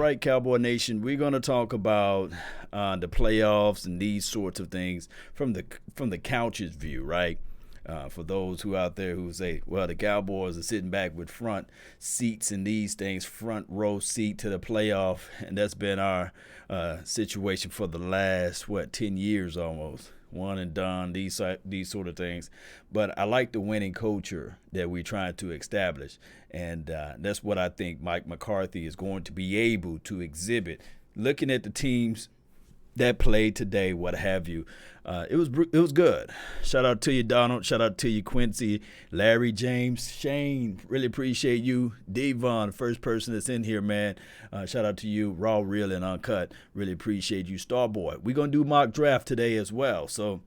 right, Cowboy Nation, we're going to talk about the playoffs and these sorts of things from the couch's view, right? For those who out there who say, well, the Cowboys are sitting back with front seats and these things, front row seat to the playoff, and that's been our situation for the last 10 years almost. One and done, these sort of things. But I like the winning culture that we're trying to establish, and that's what I think Mike McCarthy is going to be able to exhibit. Looking at the teams that played today, what have you, it was good. Shout out to you, Donald. Shout out to you, Quincy, Larry, James, Shane. Really appreciate you, Devon, first person that's in here, man. Shout out to you, Raw, Real, and Uncut. Really appreciate you, Starboy. We're gonna do mock draft today as well, so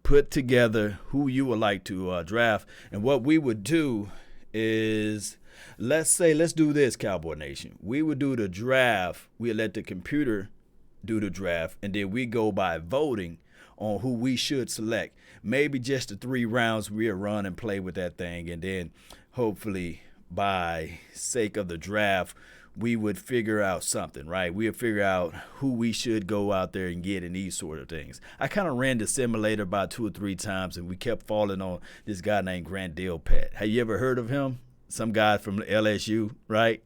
put together who you would like to draft, and what we would do is let's do this, Cowboy Nation. We would do the draft. We let the computer do the draft, and then we go by voting on who we should select. Maybe just the 3 rounds we'll run and play with that thing, and then hopefully by sake of the draft we would figure out something, right? We'll figure out who we should go out there and get in these sort of things. I kind of ran the simulator about 2 or 3 times, and we kept falling on this guy named Grant Delpit. Have you ever heard of him? Some guy from LSU, right?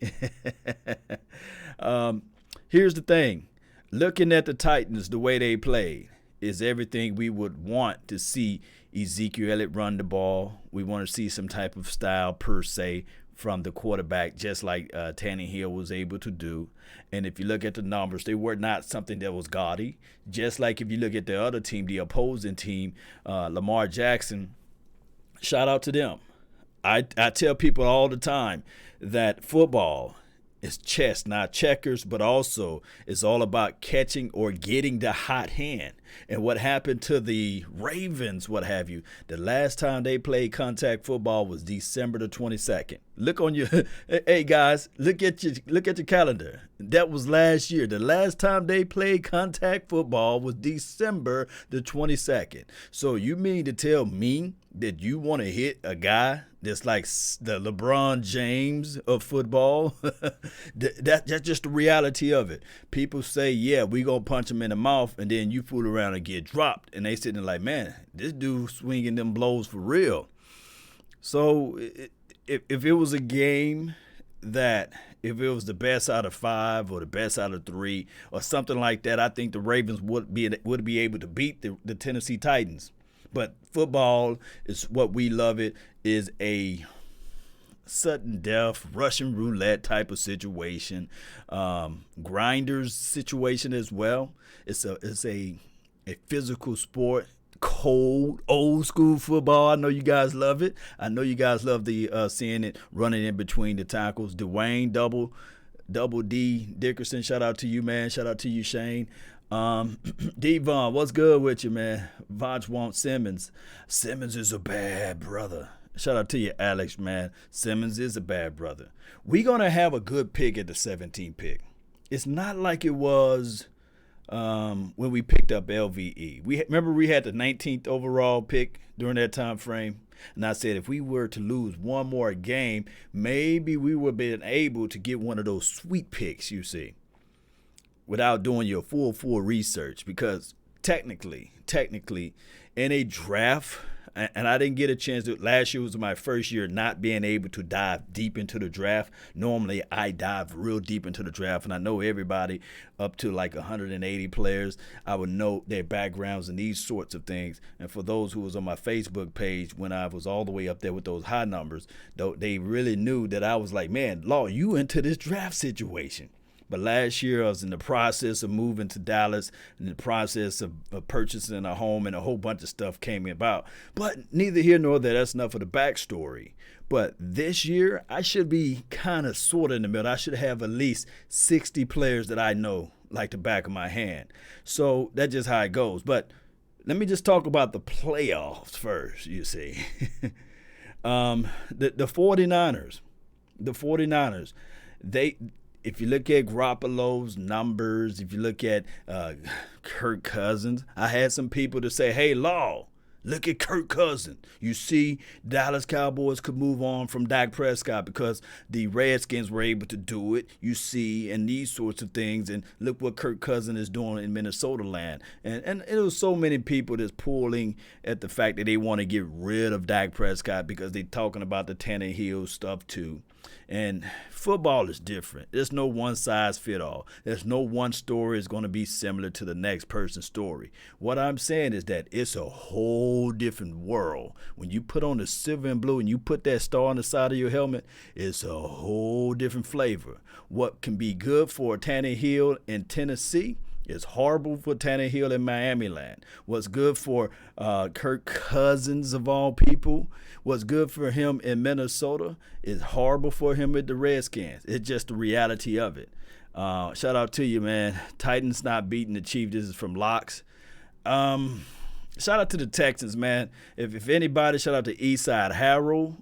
Here's the thing. Looking at the Titans, the way they played is everything we would want to see Ezekiel Elliott run the ball. We want to see some type of style per se from the quarterback, just like Tannehill was able to do. And if you look at the numbers, they were not something that was gaudy. Just like if you look at the other team, the opposing team, Lamar Jackson, shout out to them. I tell people all the time that football is chess, not checkers, but also it's all about catching or getting the hot hand. And what happened to the Ravens, what have you, the last time they played contact football was December the 22nd. Look on your, hey guys, look at your calendar. That was last year. The last time they played contact football was December the 22nd. So you mean to tell me that you want to hit a guy that's like the LeBron James of football? That's just the reality of it. People say, yeah, we going to punch him in the mouth, and then you fool around and get dropped. And they sitting there like, man, this dude swinging them blows for real. So if it was a game that if it was the best out of 5 or the best out of 3 or something like that, I think the Ravens would be able to beat the Tennessee Titans. But football is what we love. It is a sudden death, Russian roulette type of situation, grinders situation as well. It's a physical sport, cold, old school football. I know you guys love it. I know you guys love the seeing it running in between the tackles. Dwayne Double D Dickerson, shout out to you, man. Shout out to you, Shane. Devon, what's good with you, man? Vaj wants Simmons. Simmons is a bad brother. Shout out to you, Alex, man. Simmons is a bad brother. We're going to have a good pick at the 17th pick. It's not like it was when we picked up LVE. Remember we had the 19th overall pick during that time frame, and I said if we were to lose one more game, maybe we would have been able to get one of those sweet picks, you see, without doing your full research, because technically in a draft, and I didn't get a chance to. Last year was my first year not being able to dive deep into the draft. Normally, I dive real deep into the draft, and I know everybody up to like 180 players. I would know their backgrounds and these sorts of things. And for those who was on my Facebook page when I was all the way up there with those high numbers, though they really knew that I was like, man, Law, you into this draft situation. But last year I was in the process of moving to Dallas, in the process of purchasing a home, and a whole bunch of stuff came about. But neither here nor there, that's enough of the backstory. But this year, I should be kind of sort of in the middle. I should have at least 60 players that I know like the back of my hand. So that's just how it goes. But let me just talk about the playoffs first, you see. The 49ers, if you look at Garoppolo's numbers, if you look at Kirk Cousins, I had some people to say, hey, Law, Look at Kirk Cousins. You see, Dallas Cowboys could move on from Dak Prescott because the Redskins were able to do it. You see, and these sorts of things. And look what Kirk Cousins is doing in Minnesota land. And it was so many people that's pulling at the fact that they want to get rid of Dak Prescott because they're talking about the Tannehill stuff too. And football is different. There's no one size fit all. There's no one story is going to be similar to the next person's story. What I'm saying is that it's a whole different world. When you put on the silver and blue and you put that star on the side of your helmet, it's a whole different flavor. What can be good for Tannehill in Tennessee is horrible for Tannehill in Miami land. What's good for Kirk Cousins of all people, what's good for him in Minnesota is horrible for him with the Redskins. It's just the reality of it. Shout out to you, man. Titans not beating the Chiefs. This is from Locks. Shout out to the Texans, man. If anybody, shout out to Eastside Harold.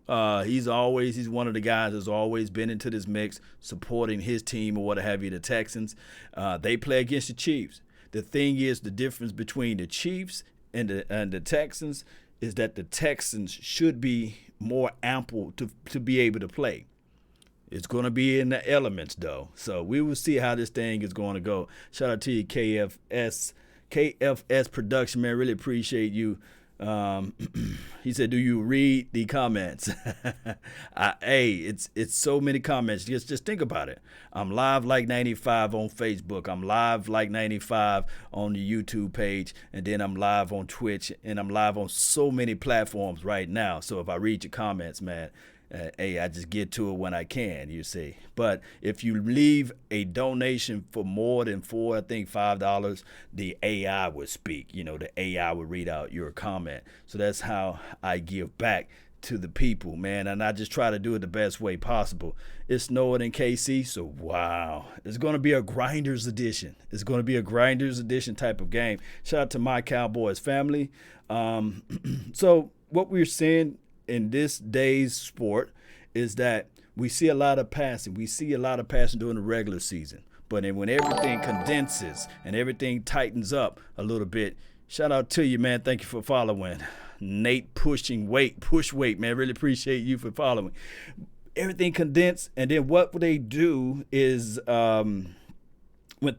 He's one of the guys that's always been into this mix, supporting his team or what have you, the Texans. They play against the Chiefs. The thing is, the difference between the Chiefs and the Texans is that the Texans should be more ample to be able to play. It's going to be in the elements, though. So we will see how this thing is going to go. Shout out to you, KFS Production, man. Really appreciate you. He said, do you read the comments? It's so many comments. Just think about it. I'm live like 95 on Facebook. I'm live like 95 on the YouTube page. And then I'm live on Twitch. And I'm live on so many platforms right now. So if I read your comments, man, I just get to it when I can, you see. But if you leave a donation for more than $5, the AI would speak. The AI would read out your comment. So that's how I give back to the people, man. And I just try to do it the best way possible. It's snowing in KC, so wow. It's going to be a Grinders edition. It's going to be a Grinders edition type of game. Shout out to my Cowboys family. So what we're seeing in this day's sport is that we see a lot of passing. We see a lot of passing during the regular season. But then when everything condenses and everything tightens up a little bit, shout out to you, man. Thank you for following. Nate push weight, man. Really appreciate you for following. Everything condensed, and then what they do is when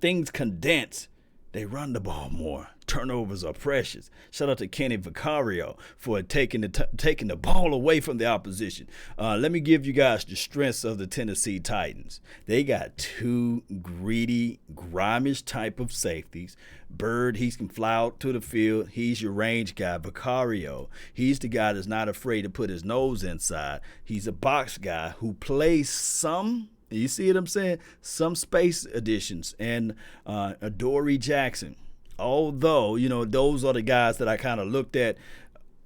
things condense, they run the ball more. Turnovers are precious. Shout out to Kenny Vicario for taking the ball away from the opposition. Let me give you guys the strengths of the Tennessee Titans. They got two greedy, grimish type of safeties. Bird, he can fly out to the field. He's your range guy. Vicario, he's the guy that's not afraid to put his nose inside. He's a box guy who plays some. You see what I'm saying? Some space additions. And Adoree Jackson. Although, those are the guys that I kind of looked at.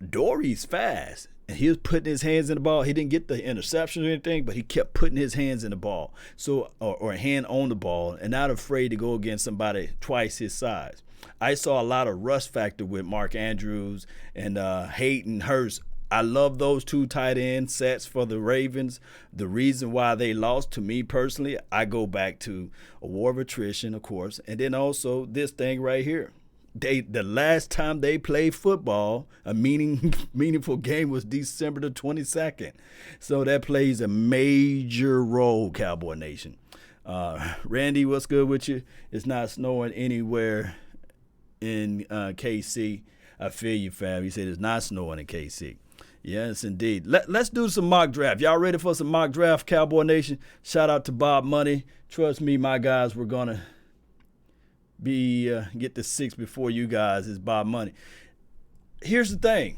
Dory's fast. And he was putting his hands in the ball. He didn't get the interception or anything, but he kept putting his hands in the ball. So, or a hand on the ball and not afraid to go against somebody twice his size. I saw a lot of rust factor with Mark Andrews and Hayden Hurst. I love those two tight end sets for the Ravens. The reason why they lost, to me personally, I go back to a war of attrition, of course, and then also this thing right here. The last time they played football, a meaningful game, was December the 22nd. So that plays a major role, Cowboy Nation. Randy, what's good with you? It's not snowing anywhere in KC. I feel you, fam. You said it's not snowing in KC. Yes, indeed. Let's do some mock draft. Y'all ready for some mock draft, Cowboy Nation? Shout out to Bob Money. Trust me, my guys, we're going to get the 6 before you guys. It's Bob Money. Here's the thing.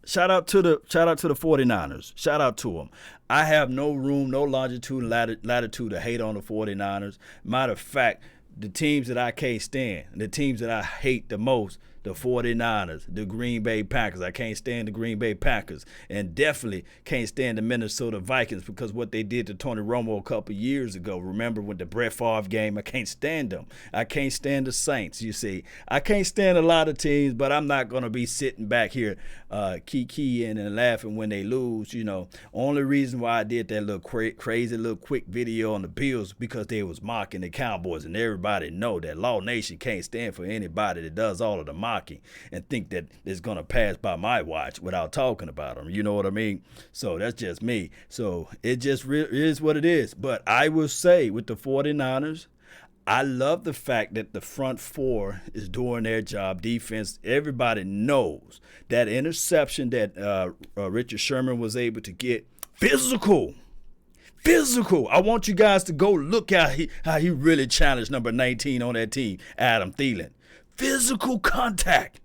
Shout out to the 49ers. Shout out to them. I have no room, no longitude and latitude to hate on the 49ers. Matter of fact, the teams that I can't stand, the teams that I hate the most, the 49ers, the Green Bay Packers. I can't stand the Green Bay Packers, and definitely can't stand the Minnesota Vikings because what they did to Tony Romo a couple years ago. Remember with the Brett Favre game? I can't stand them. I can't stand the Saints, you see. I can't stand a lot of teams, but I'm not going to be sitting back here kikiing and laughing when they lose, Only reason why I did that little crazy little quick video on the Bills because they was mocking the Cowboys, and everybody know that Law Nation can't stand for anybody that does all of the mocking. mocking and think that it's going to pass by my watch without talking about them. You know what I mean? So that's just me. So it just is what it is. But I will say with the 49ers, I love the fact that the front four is doing their job. Defense, everybody knows that interception that Richard Sherman was able to get. Physical. I want you guys to go look at how he really challenged number 19 on that team, Adam Thielen. Physical contact.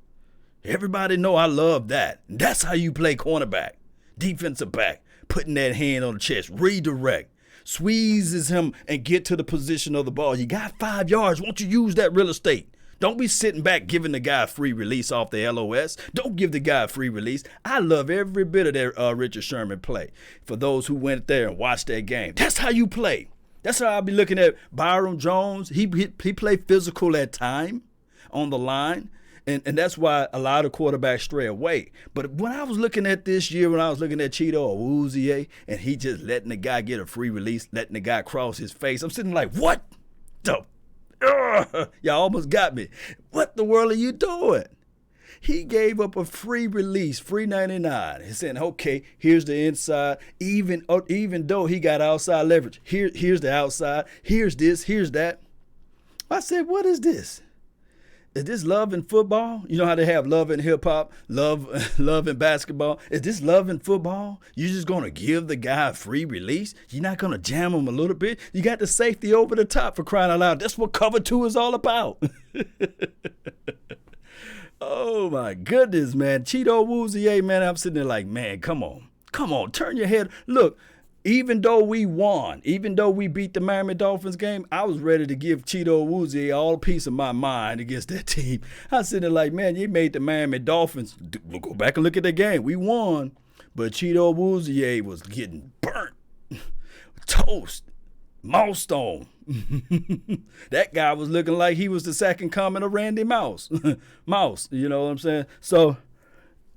Everybody know I love that. That's how you play cornerback, defensive back, putting that hand on the chest, redirect. Squeezes him and get to the position of the ball. You got 5 yards. Won't you use that real estate? Don't be sitting back giving the guy a free release off the LOS. Don't give the guy a free release. I love every bit of that Richard Sherman play. For those who went there and watched that game, that's how you play. That's how I'll be looking at Byron Jones. He played physical at time on the line. And that's why a lot of quarterbacks stray away. But when I was looking at this year, when I was looking at Cheeto Awuzie, and he just letting the guy get a free release, letting the guy cross his face, I'm sitting like, what the? Y'all almost got me. What the world are you doing? He gave up a free release, free 99. He's saying, okay, here's the inside. Even though he got outside leverage, here's the outside. Here's this, here's that. I said, what is this? Is this love in football? You know how they have love in hip hop, love in basketball. Is this love in football? You're just gonna give the guy a free release? You're not gonna jam him a little bit? You got the safety over the top, for crying out loud. That's what cover 2 is all about. Oh my goodness, man. Cheeto Awuzie, man, I'm sitting there like, man, come on, turn your head. Look. Even though we won, even though we beat the Miami Dolphins game, I was ready to give Cheeto Awuzie all a piece of my mind against that team. I was sitting there like, man, you made the Miami Dolphins. Go back and look at the game. We won, but Cheeto Awuzie was getting burnt, toast, moused on. That guy was looking like he was the second coming of Randy Mouse. Mouse, you know what I'm saying? So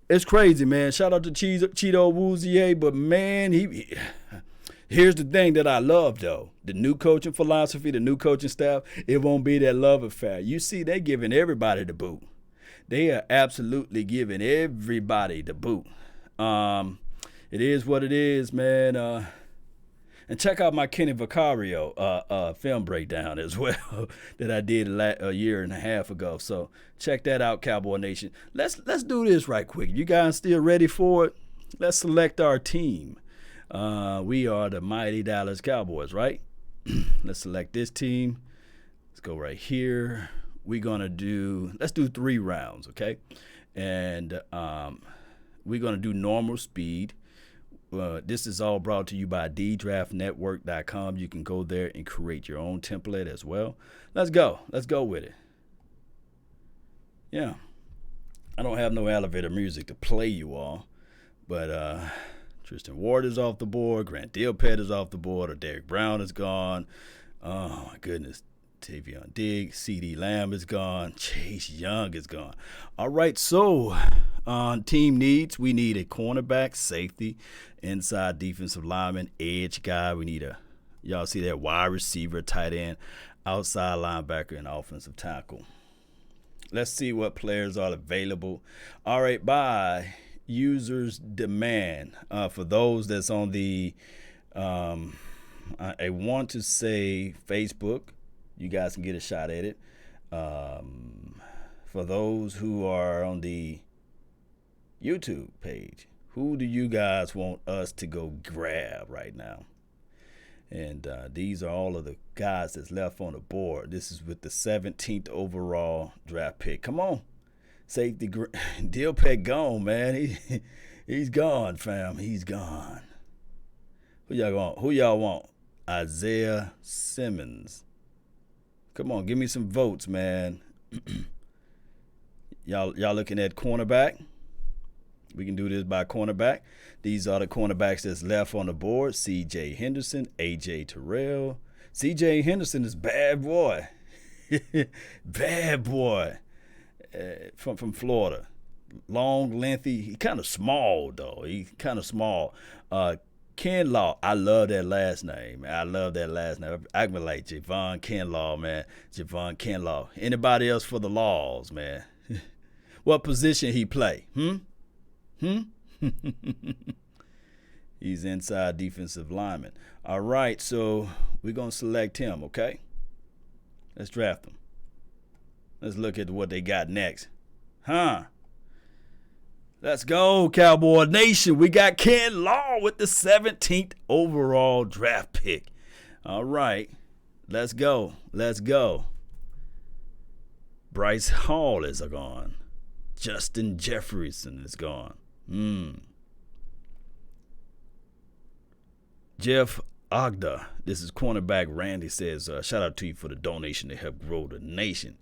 it's crazy, man. Shout out to Cheeto Awuzie, but man, here's the thing that I love, though. The new coaching philosophy, the new coaching staff, it won't be that love affair. You see, they're giving everybody the boot. They are absolutely giving everybody the boot. It is what it is, man. And check out my Kenny Vicario film breakdown as well that I did a year and a half ago. So check that out, Cowboy Nation. Let's do this right quick. You guys still ready for it? Let's select our team. We are the mighty Dallas Cowboys, right? Let's select this team. Let's go right here. Let's do 3 rounds, okay? And we're going to do normal speed. This is all brought to you by ddraftnetwork.com. You can go there and create your own template as well. Let's go with it. Yeah. I don't have no elevator music to play you all, but Tristan Ward is off the board. Grant Delpit is off the board. Or Derek Brown is gone. Oh, my goodness. Tavion Diggs, CeeDee Lamb is gone. Chase Young is gone. All right, so team needs, we need a cornerback, safety, inside defensive lineman, edge guy. We need y'all see that, wide receiver, tight end, outside linebacker, and offensive tackle. Let's see what players are available. All right, by users' demand. For those that's on the, I want to say Facebook, you guys can get a shot at it. For those who are on the YouTube page, who do you guys want us to go grab right now? And these are all of the guys that's left on the board. This is with the 17th overall draft pick. Come on. Safety, Delpit gone, man. He's gone, fam. He's gone. Who y'all want? Isaiah Simmons. Come on, give me some votes, man. Y'all looking at cornerback? We can do this by cornerback. These are the cornerbacks that's left on the board. C.J. Henderson, A.J. Terrell. C.J. Henderson is bad boy. Bad boy. From Florida. Long, lengthy. He kind of small, though. He's kind of small. Kinlaw, I love that last name. I can be like Javon Kinlaw, man. Javon Kinlaw. Anybody else for the Laws, man? What position he play? He's inside defensive lineman. All right, so we're going to select him, okay? Let's draft him. Let's look at what they got next. Let's go, Cowboy Nation. We got Ken Law with the 17th overall draft pick. All right, let's go. Let's go. Bryce Hall is gone. Justin Jefferson is gone. Jeff Ogda, this is cornerback. Randy says, shout out to you for the donation to help grow the nation.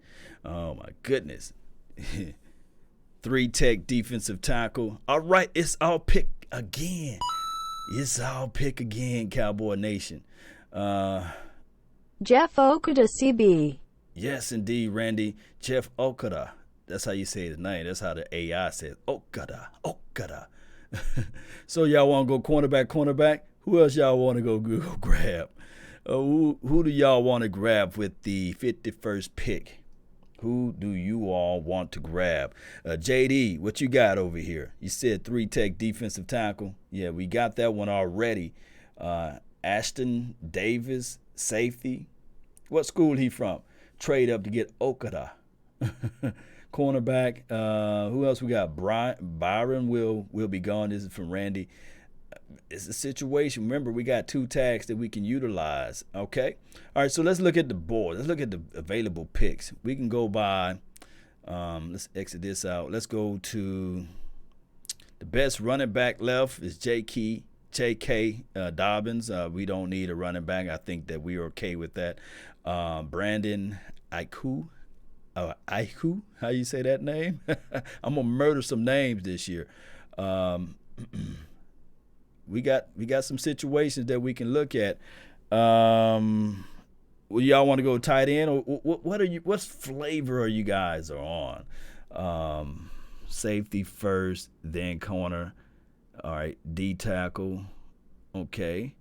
Oh, my goodness. 3-tech defensive tackle. All right, it's our pick again. It's our pick again, Cowboy Nation. Jeff Okudah, CB. Yes, indeed, Randy. Jeff Okudah. That's how you say his name. That's how the AI says Okudah. So y'all want to go cornerback? Who else y'all want to go grab? Who do y'all want to grab with the 51st pick? Who do you all want to grab? JD, what you got over here? You said 3-tech defensive tackle. Yeah, we got that one already. Ashton Davis, safety. What school he from? Trade up to get Okudah. Cornerback. Who else we got? Byron will be gone. This is from Randy. It's a situation. Remember, we got 2 tags that we can utilize. Okay. All right. So let's look at the board. Let's look at the available picks. We can go by. Let's exit this out. Let's go to the best running back left is J.K. Dobbins. We don't need a running back. I think that we're okay with that. Brandon Aiku. Aiku. How you say that name? I'm gonna murder some names this year. We got some situations that we can look at. Well, y'all want to go tight end, or what flavor are you guys on? Safety first, then corner. All right, D tackle. Okay.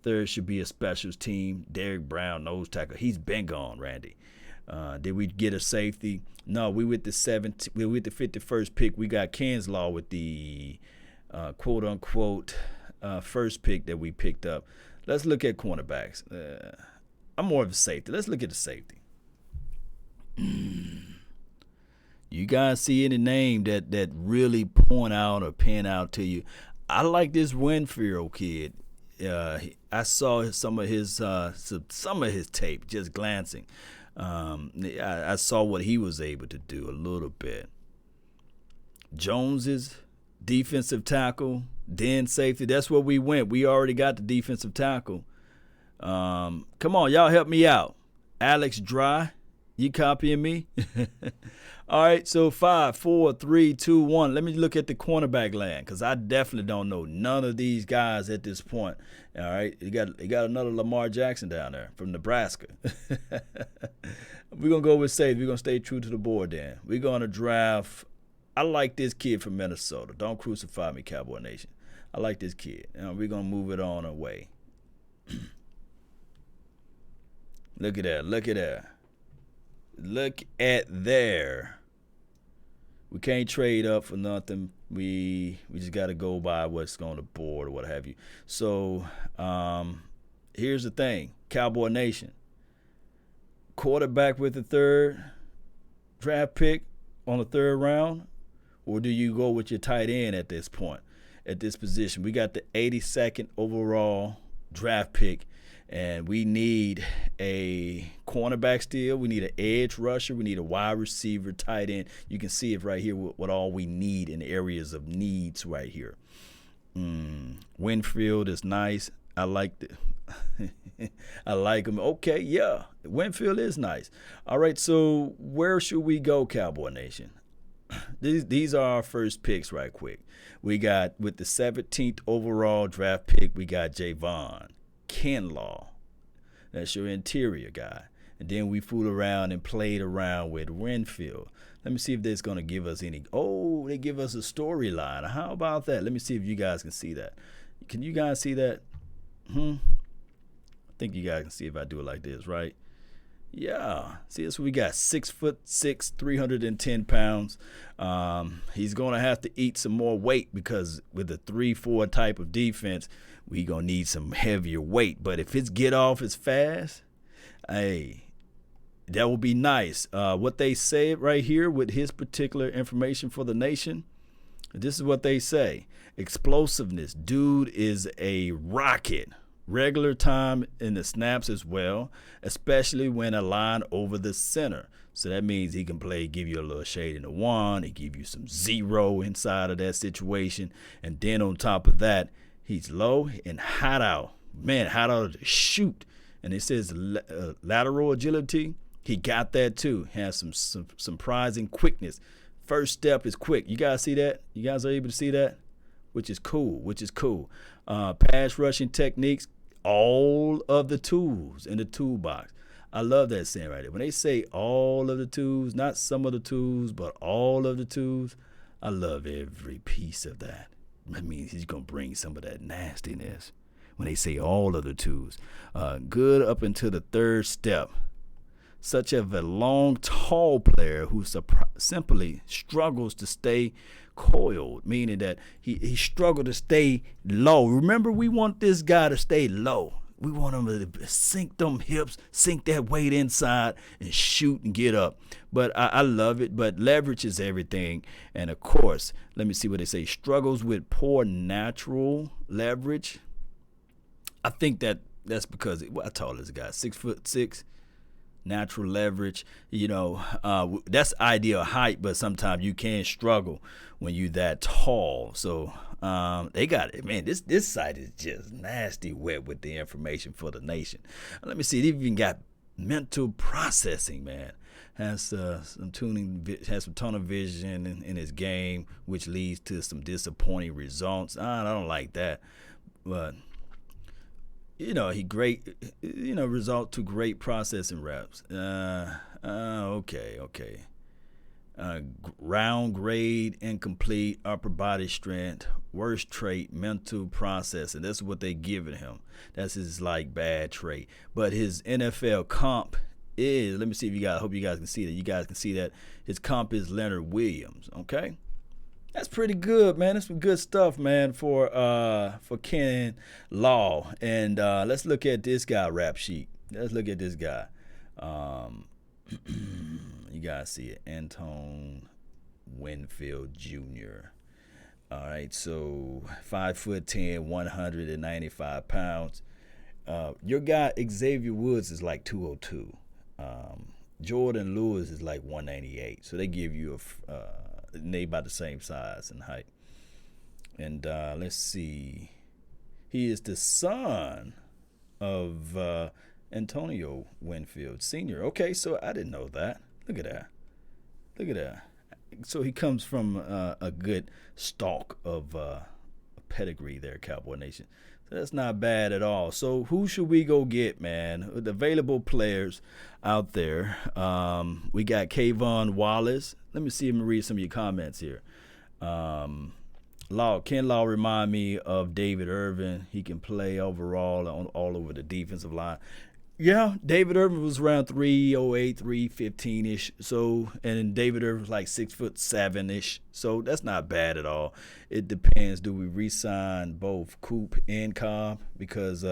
Third should be a specials team. Derek Brown, nose tackle. He's been gone, Randy. Did we get a safety? No, we with the 51st pick. We got Ken's Law with the quote unquote first pick that we picked up. Let's look at cornerbacks. I'm more of a safety. Let's look at the safety. You guys see any name that really point out or pan out to you? I like this Winfield kid. I saw some of his tape just glancing. I saw what he was able to do a little bit. Jones's defensive tackle, then safety. That's where we went. We already got the defensive tackle. Come on, y'all help me out. Alex Dry, you copying me? All right, so 5, 4, 3, 2, 1. Let me look at the cornerback land because I definitely don't know none of these guys at this point. All right, you got another Lamar Jackson down there from Nebraska. We're going to go with safety. We're going to stay true to the board then. We're going to draft. I like this kid from Minnesota. Don't crucify me, Cowboy Nation. I like this kid. We're going to move it on away. Look at that. Look at that. Look at there. We can't trade up for nothing. We just got to go by what's on the board or what have you. So here's the thing, Cowboy Nation. Quarterback with the 3rd draft pick on the 3rd round, or do you go with your tight end at this point, at this position? We got the 82nd overall draft pick. And we need a cornerback still. We need an edge rusher. We need a wide receiver, tight end. You can see it right here what all we need in the areas of needs right here. Winfield is nice. I like it. I like him. Okay, yeah. Winfield is nice. All right, so where should we go, Cowboy Nation? These are our first picks right quick. We got, with the 17th overall draft pick, we got Javon Kinlaw. That's your interior guy. And then we fooled around and played around with Winfield. Let me see if that's going to give us any. Oh, they give us a storyline. How about that? Let me see if you guys can see that. Can you guys see that? I think you guys can see if I do it like this, right? Yeah. See, that's what we got. 6'6", 310 pounds. He's gonna have to eat some more weight because with the 3-4 type of defense, we gonna need some heavier weight. But if his get off is fast, hey, that will be nice. What they say right here with his particular information for the nation, this is what they say. Explosiveness. Dude is a rocket. Regular time in the snaps as well, especially when aligned over the center. So that means he can play, give you a little shade in the one, he give you some zero inside of that situation. And then on top of that, he's low and hot out. Man, hot out to shoot. And it says lateral agility. He got that too. Has some surprising quickness. First step is quick. You guys see that? You guys are able to see that? Which is cool. Pass rushing techniques, all of the tools in the toolbox. I love that saying right there. When they say all of the tools, not some of the tools, but all of the tools, I love every piece of that. That means he's going to bring some of that nastiness. When they say all of the tools, good up until the third step. Such as a long, tall player who simply struggles to stay coiled, meaning that he struggled to stay low. Remember, we want this guy to stay low. We want him to sink them hips, sink that weight inside, and shoot and get up. But I love it. But leverage is everything. And, of course, let me see what they say. Struggles with poor natural leverage. I think that's because, how tall is the guy? 6'6". Natural leverage, that's ideal height, but sometimes you can struggle when you that tall. So they got it, man. This site is just nasty wet with the information for the nation. Let me see. They even got mental processing, man. Has some tunnel vision in his game, which leads to some disappointing results. I don't like that, but. He great, result to great processing reps. Okay. Round grade, incomplete, upper body strength, worst trait, mental processing. That's what they giving him. That's his bad trait. But his NFL comp is, let me see if I hope you guys can see that. You guys can see that his comp is Leonard Williams. Okay. That's pretty good, man. That's some good stuff, man, for Ken Law. And let's look at this guy rap sheet. Let's look at this guy. You guys see it. Anton Winfield Jr. All right, so 5'10", 195 pounds. Your guy Xavier Woods is 202. Jordan Lewis is 198. So they give you they about the same size and height. And let's see. He is the son of Antonio Winfield Sr. Okay, so I didn't know that. Look at that. So he comes from a good stalk of pedigree there, Cowboy Nation. So that's not bad at all. So who should we go get, man? The available players out there. We got Kayvon Wallace. Let me see if I can read some of your comments here. Ken Law remind me of David Irvin. He can play overall all over the defensive line. Yeah, David Irvin was around 308, 315-ish. So, and David Irvin was 6'7"-ish. So that's not bad at all. It depends. Do we re-sign both Coop and Cobb? Because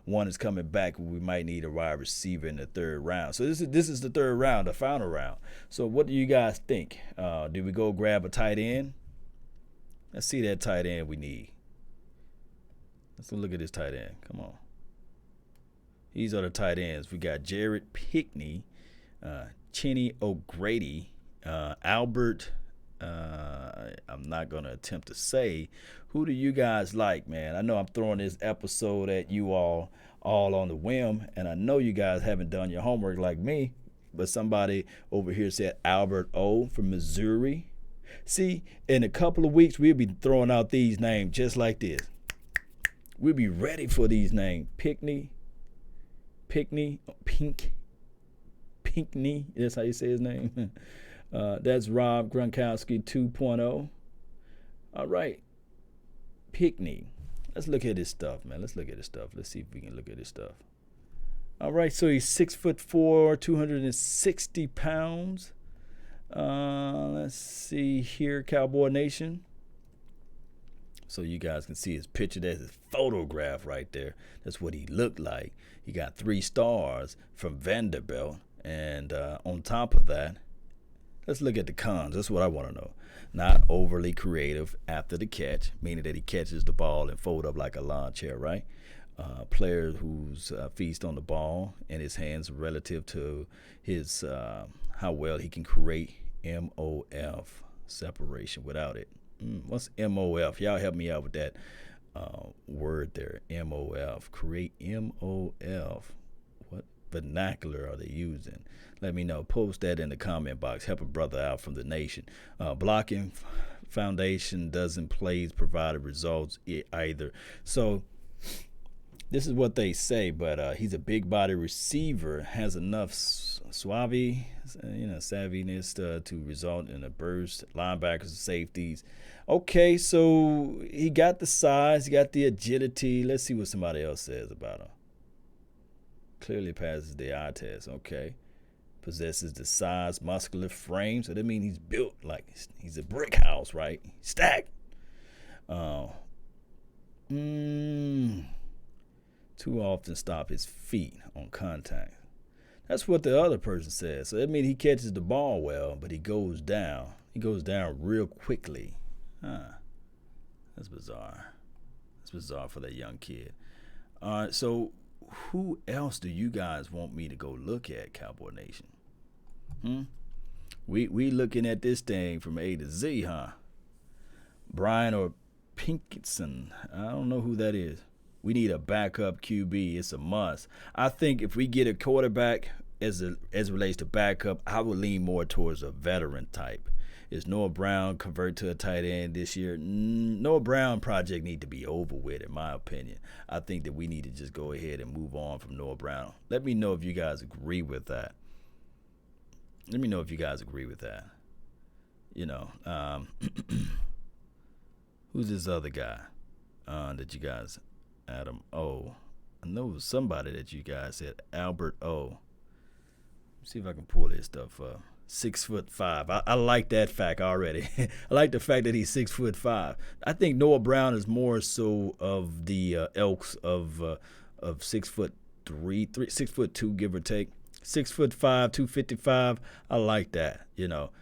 one is coming back. We might need a wide receiver in the third round. So this is the third round, the final round. So what do you guys think? Do we go grab a tight end? Let's see that tight end we need. Let's look at this tight end. Come on. These are the tight ends. We got Jared Pickney, Cheney O'Grady, Albert. I'm not going to attempt to say. Who do you guys like, man? I know I'm throwing this episode at you all on the whim, and I know you guys haven't done your homework like me, but somebody over here said Albert O from Missouri. See, in a couple of weeks, we'll be throwing out these names just like this. We'll be ready for these names. Pinkney, that's how you say his name. That's Rob Gronkowski 2.0. All right, Pickney. Let's look at his stuff, man. Let's see if we can look at his stuff. All right, so he's 6'4", 260 pounds. Let's see here, Cowboy Nation. So you guys can see his picture. There's his photograph right there. That's what he looked like. He got 3 stars from Vanderbilt. And on top of that, let's look at the cons. That's what I want to know. Not overly creative after the catch, meaning that he catches the ball and fold up like a lawn chair, right? Player whose feast on the ball and his hands relative to his how well he can create MOF, separation without it. What's MOF? Y'all help me out with that word there. MOF. Create MOF. What vernacular are they using? Let me know. Post that in the comment box. Help a brother out from the nation. Blocking foundation doesn't plays provided results either. So this is what they say, but he's a big body receiver, has enough savviness to result in a burst. Linebackers and safeties. Okay, so he got the size, he got the agility. Let's see what somebody else says about him. Clearly passes the eye test. Okay. Possesses the size, muscular frame. So that means he's built like he's a brick house, right? Stacked. Too often stop his feet on contact. That's what the other person says. So that means he catches the ball well, but he goes down. He goes down real quickly. That's bizarre. That's bizarre for that young kid. All right, so who else do you guys want me to go look at, Cowboy Nation? We looking at this thing from A to Z, huh? Brian or Pinkerton. I don't know who that is. We need a backup QB. It's a must. I think if we get a quarterback as it relates to backup, I would lean more towards a veteran type. Is Noah Brown convert to a tight end this year? Noah Brown project need to be over with, in my opinion. I think that we need to just go ahead and move on from Noah Brown. Let me know if you guys agree with that. Let me know if you guys agree with that. You know, who's this other guy that you guys, Adam O. I know it was somebody that you guys said, Albert O. Let's see if I can pull this stuff up. 6'5". I like that fact already. I like the fact that he's 6'5". I think Noah Brown is more so of the elks of 6'3", 6'2", give or take. 6'5", 255. I like that,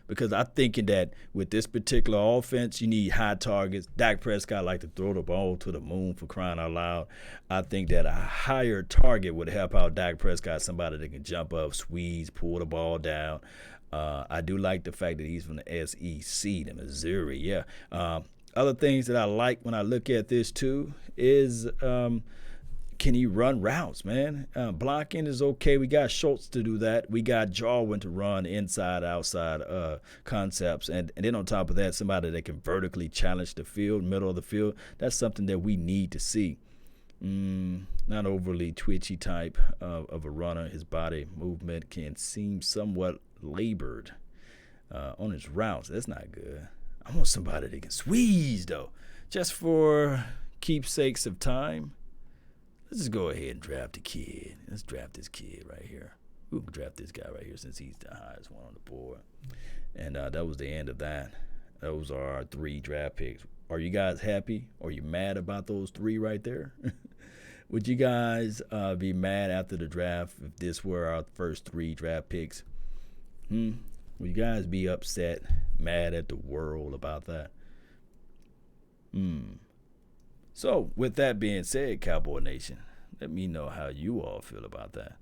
because I'm thinking that with this particular offense, you need high targets. Dak Prescott like to throw the ball to the moon, for crying out loud. I think that a higher target would help out Dak Prescott, somebody that can jump up, squeeze, pull the ball down. I do like the fact that he's from the SEC, the Missouri. Yeah. Other things that I like when I look at this too is can he run routes, man? Blocking is okay. We got Schultz to do that. We got Jarwin to run inside, outside concepts. And then on top of that, somebody that can vertically challenge the field, middle of the field. That's something that we need to see. Not overly twitchy type of a runner. His body movement can seem somewhat labored on his routes. That's not good. I want somebody that can squeeze, though. Just for keepsakes of time. Let's just go ahead and draft the kid. Let's draft this kid right here. We can draft this guy right here since he's the highest one on the board. And that was the end of that. Those are our 3 draft picks. Are you guys happy? Are you mad about those 3 right there? Would you guys be mad after the draft if this were our first 3 draft picks? Would you guys be upset, mad at the world about that? So, with that being said, Cowboy Nation, let me know how you all feel about that.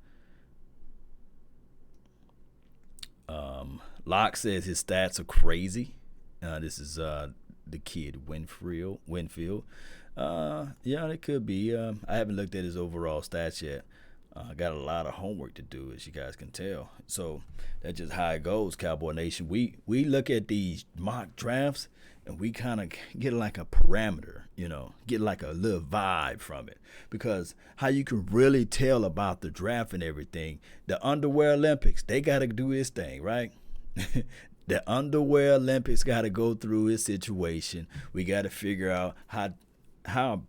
Locke says his stats are crazy. This is the kid Winfield. Yeah, it could be. I haven't looked at his overall stats yet. I got a lot of homework to do, as you guys can tell. So that's just how it goes, Cowboy Nation. We look at these mock drafts, and we kind of get like a parameter, get like a little vibe from it. Because how you can really tell about the draft and everything, the Underwear Olympics, they got to do its thing, right? The Underwear Olympics got to go through its situation. We got to figure out how how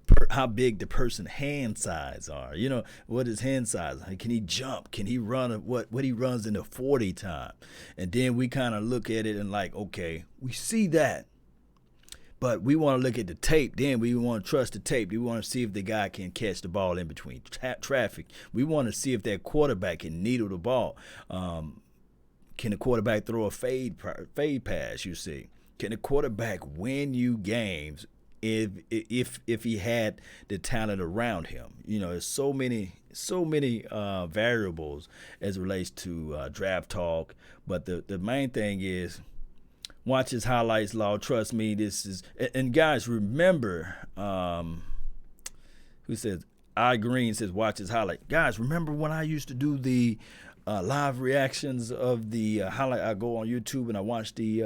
big the person hand size are. You know, what is hand size? Can he jump? Can he run what he runs in a 40 time? And then we kind of look at it and like, okay, we see that. But we want to look at the tape. Then we want to trust the tape. We want to see if the guy can catch the ball in between traffic. We want to see if that quarterback can needle the ball. Can the quarterback throw a fade pass? You see, can the quarterback win you games if he had the talent around him? You know, there's so many variables as it relates to draft talk. But the main thing is, watch his highlights, Law. Trust me, this is. And guys, remember, who says, I Green says, watch his highlight. Guys, remember when I used to do the live reactions of the highlight? I go on YouTube and I watch the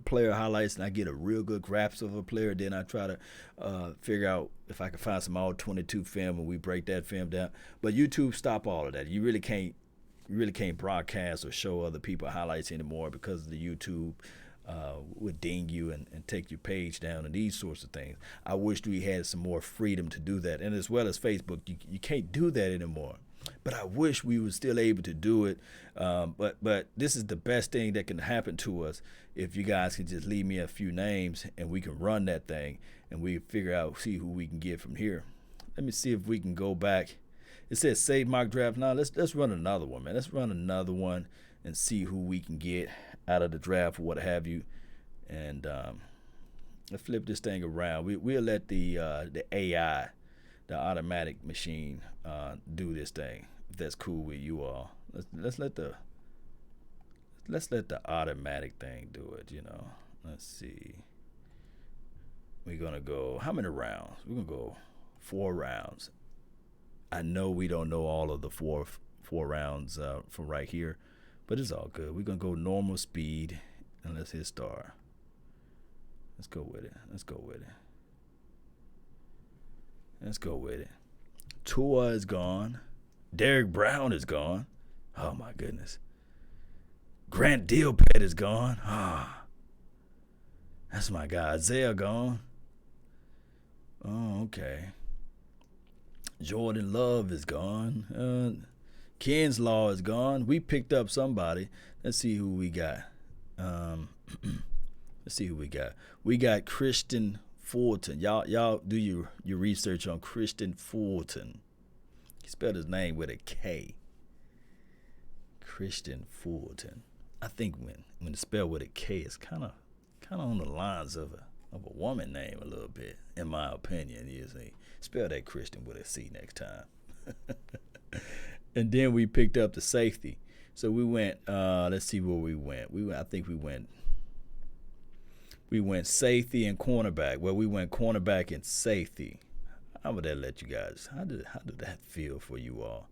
player highlights, and I get a real good grasp of a player. Then I try to figure out if I can find some all 22 film, and we break that film down. But YouTube, stop all of that. You really can't broadcast or show other people highlights anymore because of the YouTube would ding you and take your page down and these sorts of things. I wish we had some more freedom to do that. And as well as Facebook, you can't do that anymore. But I wish we were still able to do it. But this is the best thing that can happen to us if you guys can just leave me a few names and we can run that thing and we figure out, see who we can get from here. Let me see if we can go back. It says save mock draft. Now let's run another one, man. Let's run another one and see who we can get out of the draft or what have you. And let's flip this thing around. We'll let the AI, the automatic machine, do this thing. If that's cool with you all, let's let the automatic thing do it. You know, let's see. We're gonna go how many rounds? We're gonna go 4 rounds. I know we don't know all of the four rounds from right here, but it's all good. We're gonna go normal speed and let's hit star. Let's go with it. Tua is gone. Derek Brown is gone. Oh my goodness. Grant Delpit is gone. That's my guy. Isaiah gone. Oh, okay. Jordan Love is gone. Ken's Law is gone. We picked up somebody. Let's see who we got. We got Christian Fulton. Y'all do your research on Christian Fulton. He spelled his name with a K. Christian Fulton. I think when it's spelled with a K, it's kind of on the lines of a woman name a little bit, in my opinion. You see, spell that Christian with a C next time. And then we picked up the safety. So we went. Let's see where we went. I think we went safety and cornerback. Well, we went cornerback and safety. How would that let you guys? How did that feel for you all?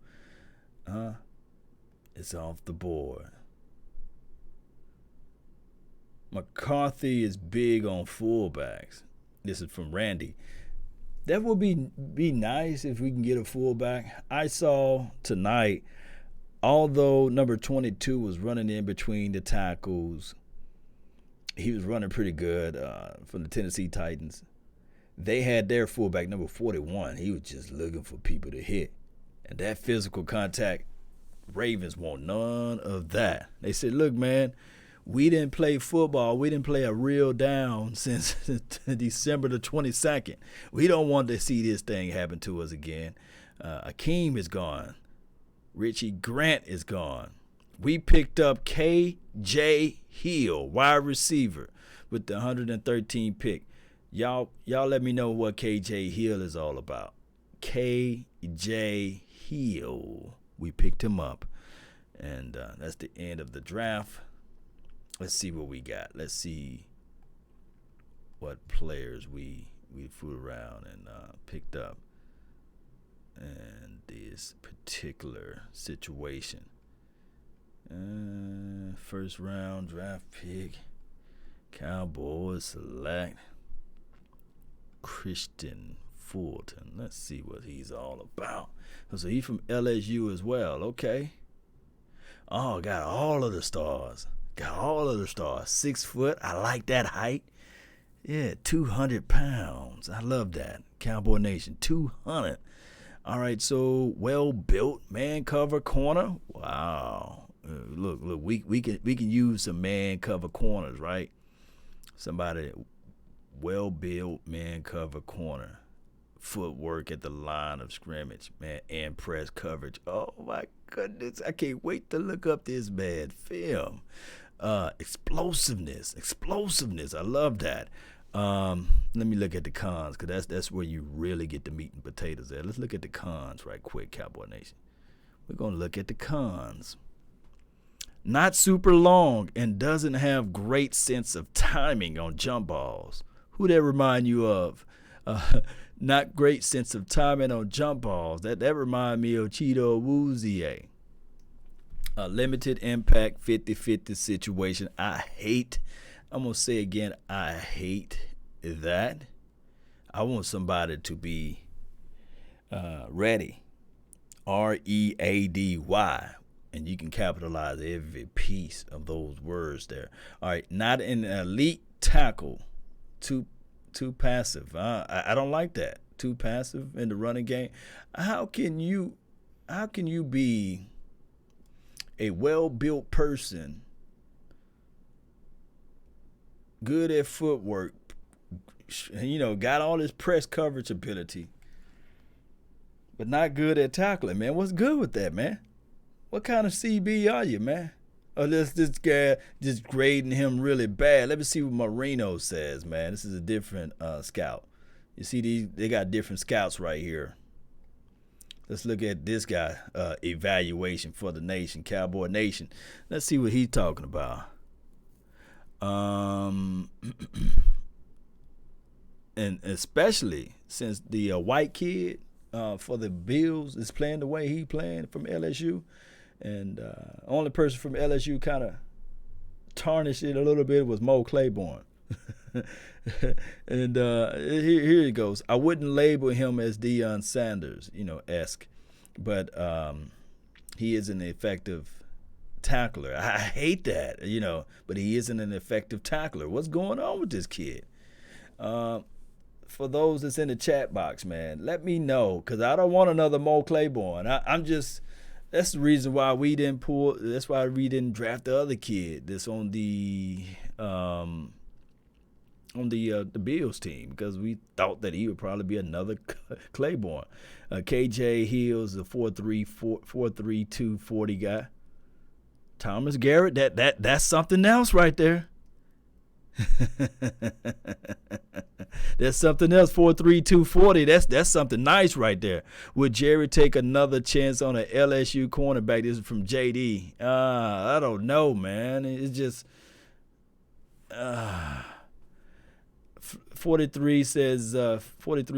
It's off the board. McCarthy is big on fullbacks. This is from Randy. That would be nice if we can get a fullback. I saw tonight, although number 22 was running in between the tackles, he was running pretty good from the Tennessee Titans. They had their fullback, number 41. He was just looking for people to hit. And that physical contact, Ravens want none of that. They said, look, man, we didn't play football. We didn't play a real down since December the 22nd. We don't want to see this thing happen to us again. Akeem is gone. Richie Grant is gone. We picked up K.J. Hill, wide receiver, with the 113 pick. Y'all let me know what K.J. Hill is all about. K.J. Hill. We picked him up. And that's the end of the draft. Let's see what we got. Let's see what players we flew around and picked up in this particular situation. First round draft pick. Cowboys select Christian Fulton. Let's see what he's all about. So he's from LSU as well. Okay. Oh, got all of the stars. 6 foot. I like that height. Yeah, 200 pounds. I love that. Cowboy Nation, 200. All right, so well built man cover corner. Wow. Look, we can use some man cover corners, right? Somebody well built man cover corner. Footwork at the line of scrimmage, man, and press coverage. Oh my goodness, I can't wait to look up this bad film. Explosiveness. I love that. Let me look at the cons, because that's where you really get the meat and potatoes at. Let's look at the cons right quick, Cowboy Nation. We're going to look at the cons. Not super long and doesn't have great sense of timing on jump balls. Who that remind you of? Not great sense of timing on jump balls. That remind me of Chido Awuzie. A limited impact 50-50 situation. I'm going to say again, I hate that. I want somebody to be ready. Ready. And you can capitalize every piece of those words there. All right, not an elite tackle. Too passive. I don't like that. Too passive in the running game. How can you be a well-built person, good at footwork, got all this press coverage ability, but not good at tackling, man? What's good with that, man? What kind of CB are you, man? Or this guy just grading him really bad? Let me see what Marino says, man. This is a different scout. You see, they got different scouts right here. Let's look at this guy, evaluation for the nation, Cowboy Nation. Let's see what he's talking about. And especially since the white kid for the Bills is playing the way he playing from LSU. And only person from LSU kind of tarnished it a little bit was Mo Claiborne. And here he goes. I wouldn't label him as Deion Sanders, esque, but he is an effective tackler. I hate that, but he isn't an effective tackler. What's going on with this kid? For those that's in the chat box, man, let me know, because I don't want another Mo Claiborne. That's the reason why we didn't that's why we didn't draft the other kid that's on the Bills team, because we thought that he would probably be another Claiborne. KJ Hill's a 4.3, 240 guy. Thomas Garrett, that's something else right there. That's something else. 4.3, 240. That's something nice right there. Would Jerry take another chance on an LSU cornerback? This is from JD. I don't know, man. It's just 43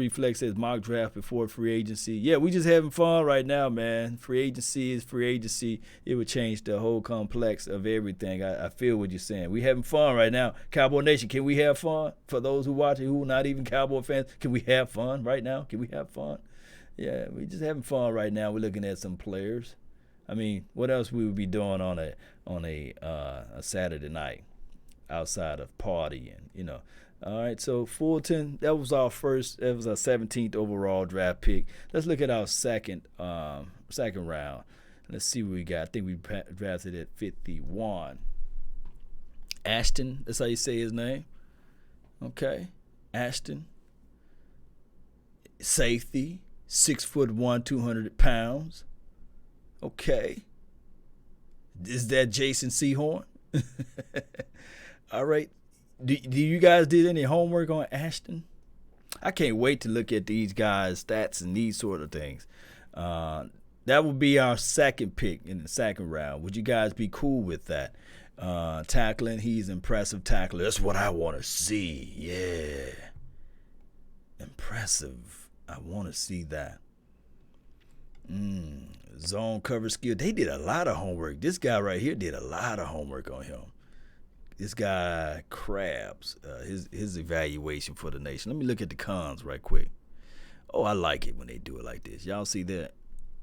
Flex says mock draft before free agency. Yeah, we just having fun right now, man. Free agency is free agency. It would change the whole complex of everything. I feel what you're saying. We having fun right now. Cowboy Nation, can we have fun? For those who watching who are not even Cowboy fans, can we have fun right now? Can we have fun? Yeah, we just having fun right now. We're looking at some players. I mean, what else we would be doing on a Saturday night outside of partying, All right, so Fulton, that was our 17th overall draft pick. Let's look at our second round. Let's see what we got. I think we drafted at 51. Ashton, that's how you say his name. Okay, Ashton. Safety, 6'1", 200 pounds. Okay. Is that Jason Sehorn? All right. Do you guys did any homework on Ashton? I can't wait to look at these guys' stats and these sort of things. That would be our second pick in the second round. Would you guys be cool with that? Tackling, he's impressive tackler. That's what I want to see. Yeah. Impressive. I want to see that. Zone cover skill. They did a lot of homework. This guy right here did a lot of homework on him. This guy Krabs, his evaluation for the nation. Let me look at the cons right quick. Oh, I like it when they do it like this. Y'all see that?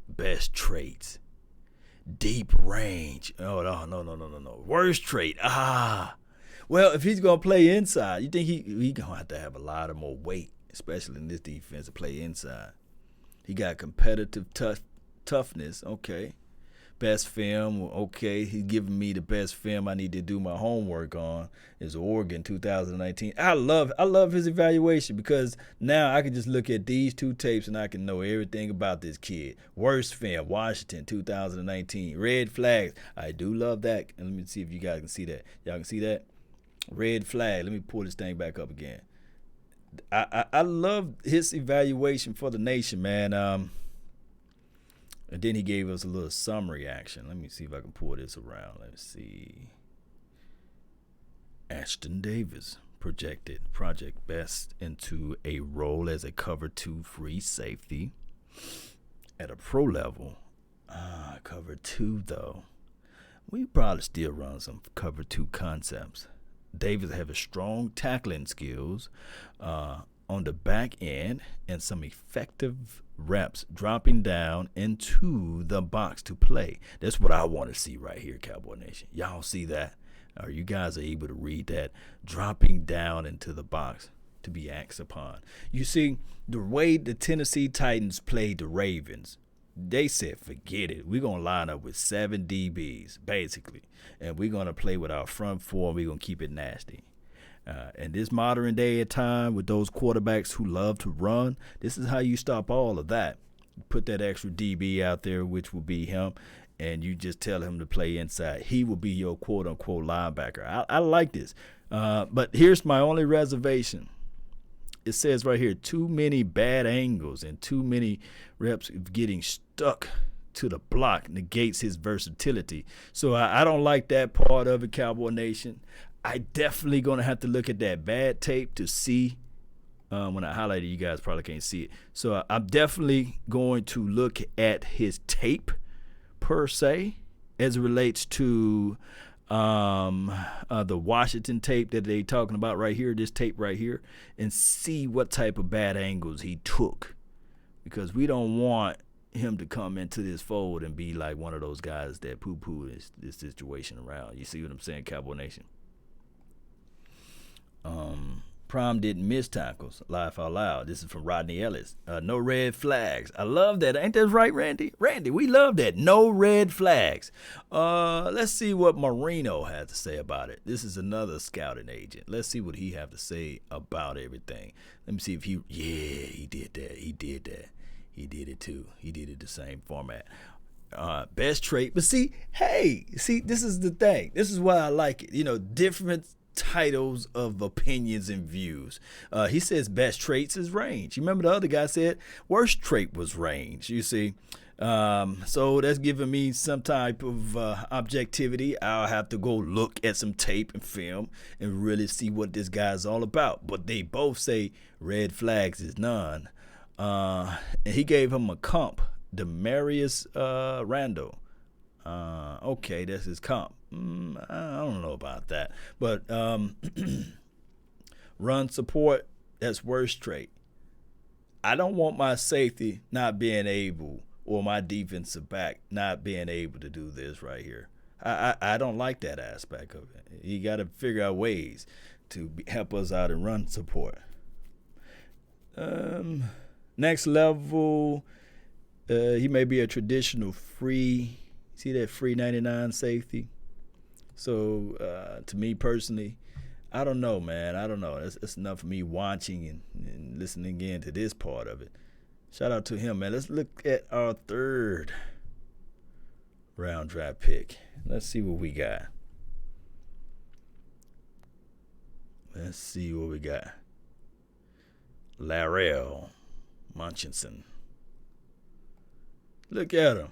Best traits. Deep range. Oh, no. Worst trait. Well, if he's gonna play inside, you think he gonna have a lot of more weight, especially in this defense, to play inside. He got competitive toughness. Okay. Best film, okay. He's giving me the best film I need to do my homework on is Oregon 2019. I love his evaluation because now I can just look at these two tapes and I can know everything about this kid. Worst film, Washington 2019. Red flags. I do love that. And let me see if you guys can see that. Y'all can see that? Red flag. Let me pull this thing back up again. I love his evaluation for the nation, man. And then he gave us a little summary action. Let me see if I can pull this around. Let's see. Ashton Davis project best into a role as a cover 2 free safety at a pro level. Cover 2 though. We probably still run some cover 2 concepts. Davis have a strong tackling skills on the back end and some effective reps dropping down into the box to play. That's what I want to see right here, Cowboy Nation. Y'all see that? Or you guys are able to read that? Dropping down into the box to be acted upon. You see, the way the Tennessee Titans played the Ravens, they said, forget it. We're going to line up with 7 DBs, basically. And we're going to play with our front four, and we're going to keep it nasty. And this modern day of time with those quarterbacks who love to run, this is how you stop all of that. Put that extra DB out there, which will be him, and you just tell him to play inside. He will be your quote-unquote linebacker. I like this. But here's my only reservation. It says right here, too many bad angles and too many reps of getting stuck to the block negates his versatility. So I don't like that part of it, Cowboy Nation. I definitely going to have to look at that bad tape to see. When I highlighted, you guys probably can't see it. So I'm definitely going to look at his tape per se as it relates to the Washington tape that they talking about right here, this tape right here, and see what type of bad angles he took. Because we don't want him to come into this fold and be like one of those guys that poo-poo this situation around. You see what I'm saying, Cowboy Nation? Prime didn't miss tackles. Laugh out loud. This is from Rodney Ellis. No red flags. I love that. Ain't that right, Randy? Randy, we love that. No red flags. Let's see what Marino had to say about it. This is another scouting agent. Let's see what he have to say about everything. Let me see if he did that. He did that. He did it too. He did it the same format. Best trait. But see, this is the thing. This is why I like it. You know, different titles of opinions and views. He says best traits is range. You remember the other guy said worst trait was range. You see, so that's giving me some type of objectivity. I'll have to go look at some tape and film and really see what this guy's all about. But they both say red flags is none. And he gave him a comp, Demarius Randall. Okay, that's his comp. I don't know about that. But run support, that's worst trait. I don't want my safety not being able or my defensive back not being able to do this right here. I don't like that aspect of it. You got to figure out ways to help us out in run support. Next level, he may be a traditional free. See that free 99 safety? So to me personally, I don't know, man. I don't know. It's enough for me watching and listening again to this part of it. Shout out to him, man. Let's look at our third round draft pick. Let's see what we got. Let's see what we got. Larrell Munchkinson. Look at him.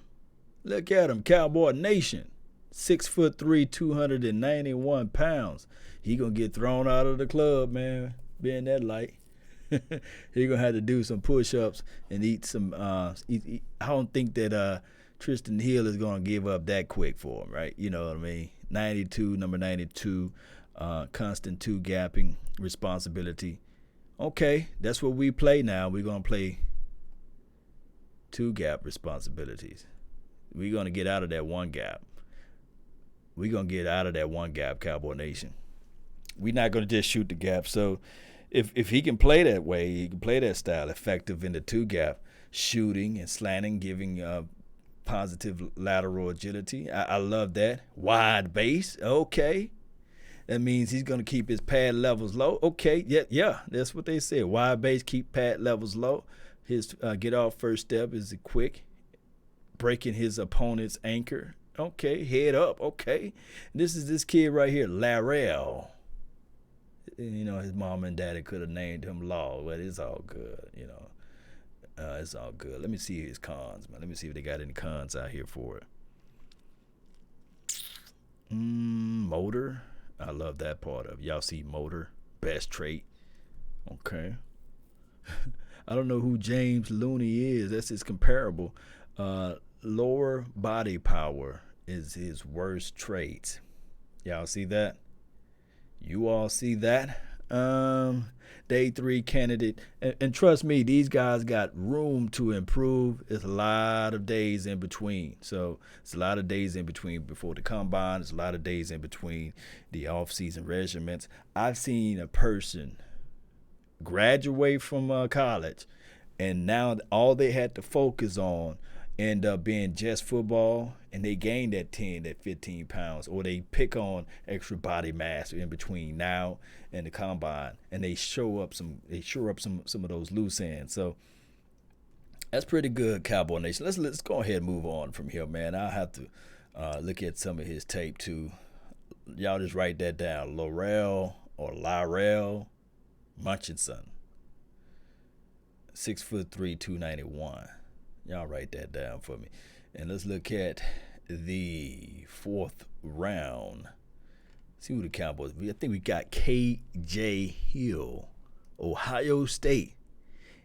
Look at him, Cowboy Nation. 6'3", 291 pounds. He gonna get thrown out of the club, man. Being that light, he gonna have to do some push-ups and eat some. I don't think that Tristan Hill is gonna give up that quick for him, right? You know what I mean? 92, number 92, constant two gapping responsibility. Okay, that's what we play now. We're gonna play two gap responsibilities. We're going to get out of that one gap. We're going to get out of that one gap, Cowboy Nation. We're not going to just shoot the gap. So if he can play that way, he can play that style, effective in the two gap, shooting and slanting, giving positive lateral agility. I love that. Wide base, okay. That means he's going to keep his pad levels low. Okay, yeah, that's what they said. Wide base, keep pad levels low. His get off first step is quick, breaking his opponent's anchor. Okay, head up. Okay, this is this kid right here, Larrell. You know, his mom and daddy could have named him Law, but it's all good. You know, it's all good. Let me see his cons, man. Let me see if they got any cons out here for it. Motor. I love that part of it. Y'all see motor, best trait. Okay. I don't know who James Looney is. That's his comparable. Lower body power is his worst trait. Y'all see that? You all see that? Day 3 candidate. And trust me, these guys got room to improve. It's a lot of days in between. So it's a lot of days in between before the combine. It's a lot of days in between the off-season regiments. I've seen a person graduate from college, and now all they had to focus on end up being just football, and they gain that 10, that 15 pounds, or they pick on extra body mass in between now and the combine, and they shore up some of those loose ends. So that's pretty good, Cowboy Nation. Let's go ahead and move on from here, man. I'll have to look at some of his tape too. Y'all just write that down. Lorel Munchison, 6'3", 291. Y'all write that down for me. And let's look at the 4th round. See who the Cowboys. I think we got KJ Hill, Ohio State.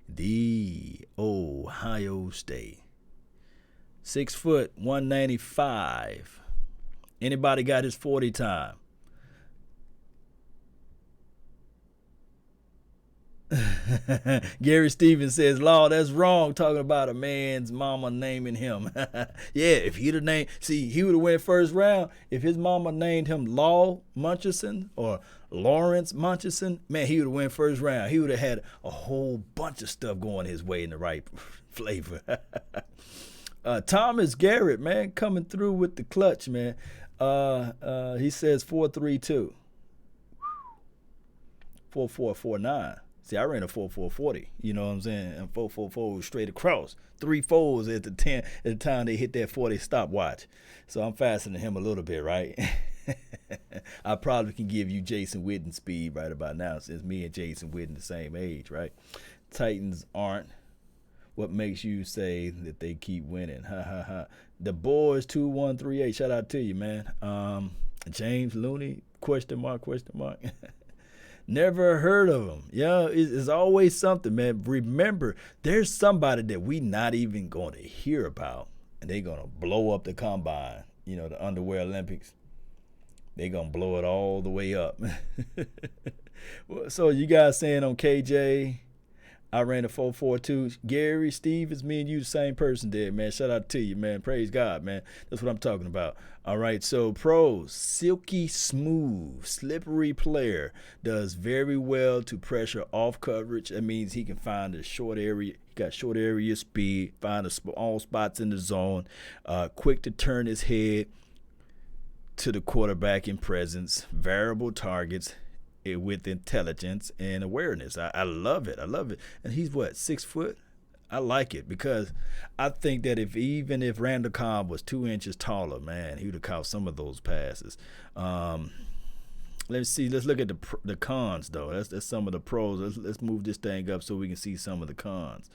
The Ohio State. 6 foot, 195. Anybody got his 40 time? Gary Stevens says, Law, that's wrong, talking about a man's mama naming him. Yeah, if he'd have named, he would have went first round. If his mama named him Law Munchison or Lawrence Munchison, man, he would have went first round. He would have had a whole bunch of stuff going his way in the right flavor. Thomas Garrett, man, coming through with the clutch, man. He says 4.32. 4.449. See, I ran a 4.440. You know what I'm saying? And 4.44 straight across. 3 fours at the time they hit that 40 stopwatch. So I'm faster than him a little bit, right? I probably can give you Jason Witten speed right about now, since me and Jason Witten the same age, right? Titans aren't. What makes you say that they keep winning? Ha ha ha. The boys 2138. Shout out to you, man. James Looney? Question mark? Never heard of him. Yeah, it's always something, man. Remember, there's somebody that we not even going to hear about, and they're going to blow up the combine. You know, the underwear Olympics. They're going to blow it all the way up. So you guys saying on KJ, I ran a 4.42. Gary, Steve, it's me and you, the same person there, man. Shout out to you, man. Praise God, man. That's what I'm talking about. All right, so pros, silky smooth, slippery player, does very well to pressure off coverage. That means he can find a short area. He got short area speed, find all spots in the zone, quick to turn his head to the quarterback in presence, variable targets, with intelligence and awareness. I love it. And he's 6 foot? I like it, because I think that even if Randall Cobb was 2 inches taller, man, he would have caught some of those passes. Let's see. Let's look at the cons, though. That's some of the pros. Let's move this thing up so we can see some of the cons.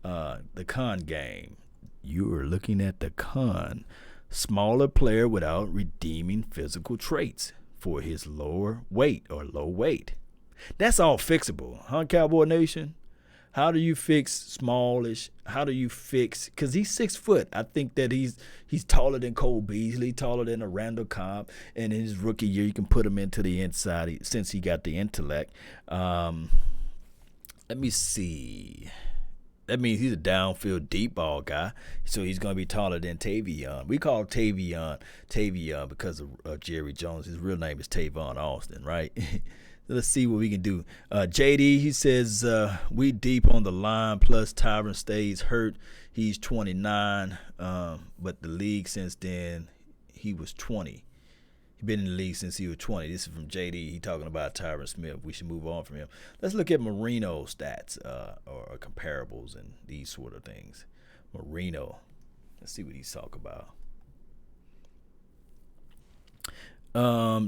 The con game. You are looking at the con. Smaller player without redeeming physical traits for his low weight. That's all fixable, huh, Cowboy Nation? How do you fix smallish? How do you fix? Because he's 6 foot. I think that he's taller than Cole Beasley, taller than a Randall Cobb. And in his rookie year, you can put him into the inside since he got the intellect. Let me see. that means he's a downfield deep ball guy. So he's going to be taller than Tavion. We call Tavion because of Jerry Jones. His real name is Tavon Austin, right? Let's see what we can do. JD, he says, we deep on the line, plus Tyron stays hurt. He's 29, but the league since then, he was 20. He's been in the league since he was 20. This is from JD. He talking about Tyron Smith. We should move on from him. Let's look at Marino stats or comparables and these sort of things. Marino. Let's see what he's talking about.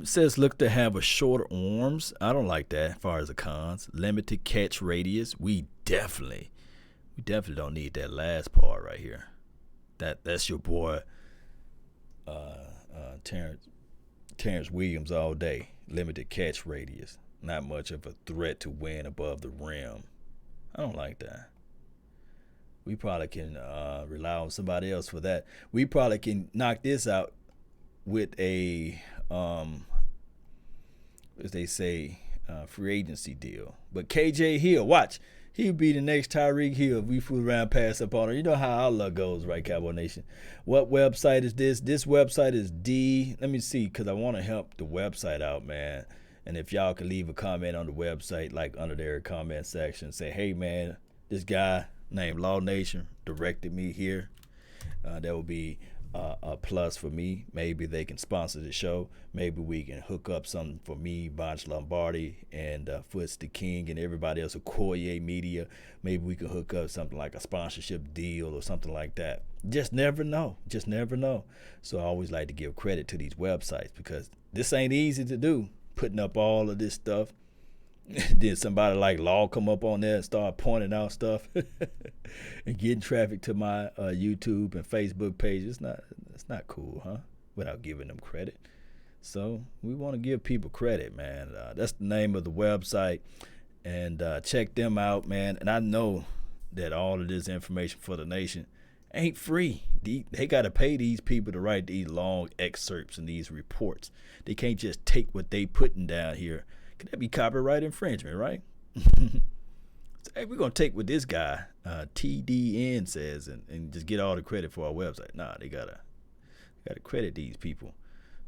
Says look to have a shorter arms. I don't like that as far as the cons. Limited catch radius. We definitely don't need that last part right here. That's your boy Terrence Williams all day. Limited catch radius. Not much of a threat to win above the rim. I don't like that. We probably can rely on somebody else for that. We probably can knock this out with a as they say, free agency deal. But KJ Hill, watch. He'll be the next Tyreek Hill if we fool around pass up on him. You know how our luck goes, right, Cowboy Nation? What website is this? This website is let me see, because I want to help the website out, man. And if y'all can leave a comment on the website, like under their comment section, say, hey, man, this guy named Law Nation directed me here. That would be a plus for me. Maybe they can sponsor the show. Maybe we can hook up something for me, Bonch Lombardi, and Foots the King, and everybody else, Okoye Media. Maybe we can hook up something like a sponsorship deal or something like that. Just never know. Just never know. So I always like to give credit to these websites because this ain't easy to do, putting up all of this stuff. Then somebody like Law come up on there and start pointing out stuff and getting traffic to my YouTube and Facebook page. It's not cool, huh? Without giving them credit. So we want to give people credit, man. That's the name of the website. And check them out, man. And I know that all of this information for the nation ain't free. They got to pay these people to write these long excerpts and these reports. They can't just take what they putting down here. Could that be copyright infringement, right? So, hey, we're going to take what this guy, TDN, says and just get all the credit for our website. Nah, they gotta credit these people.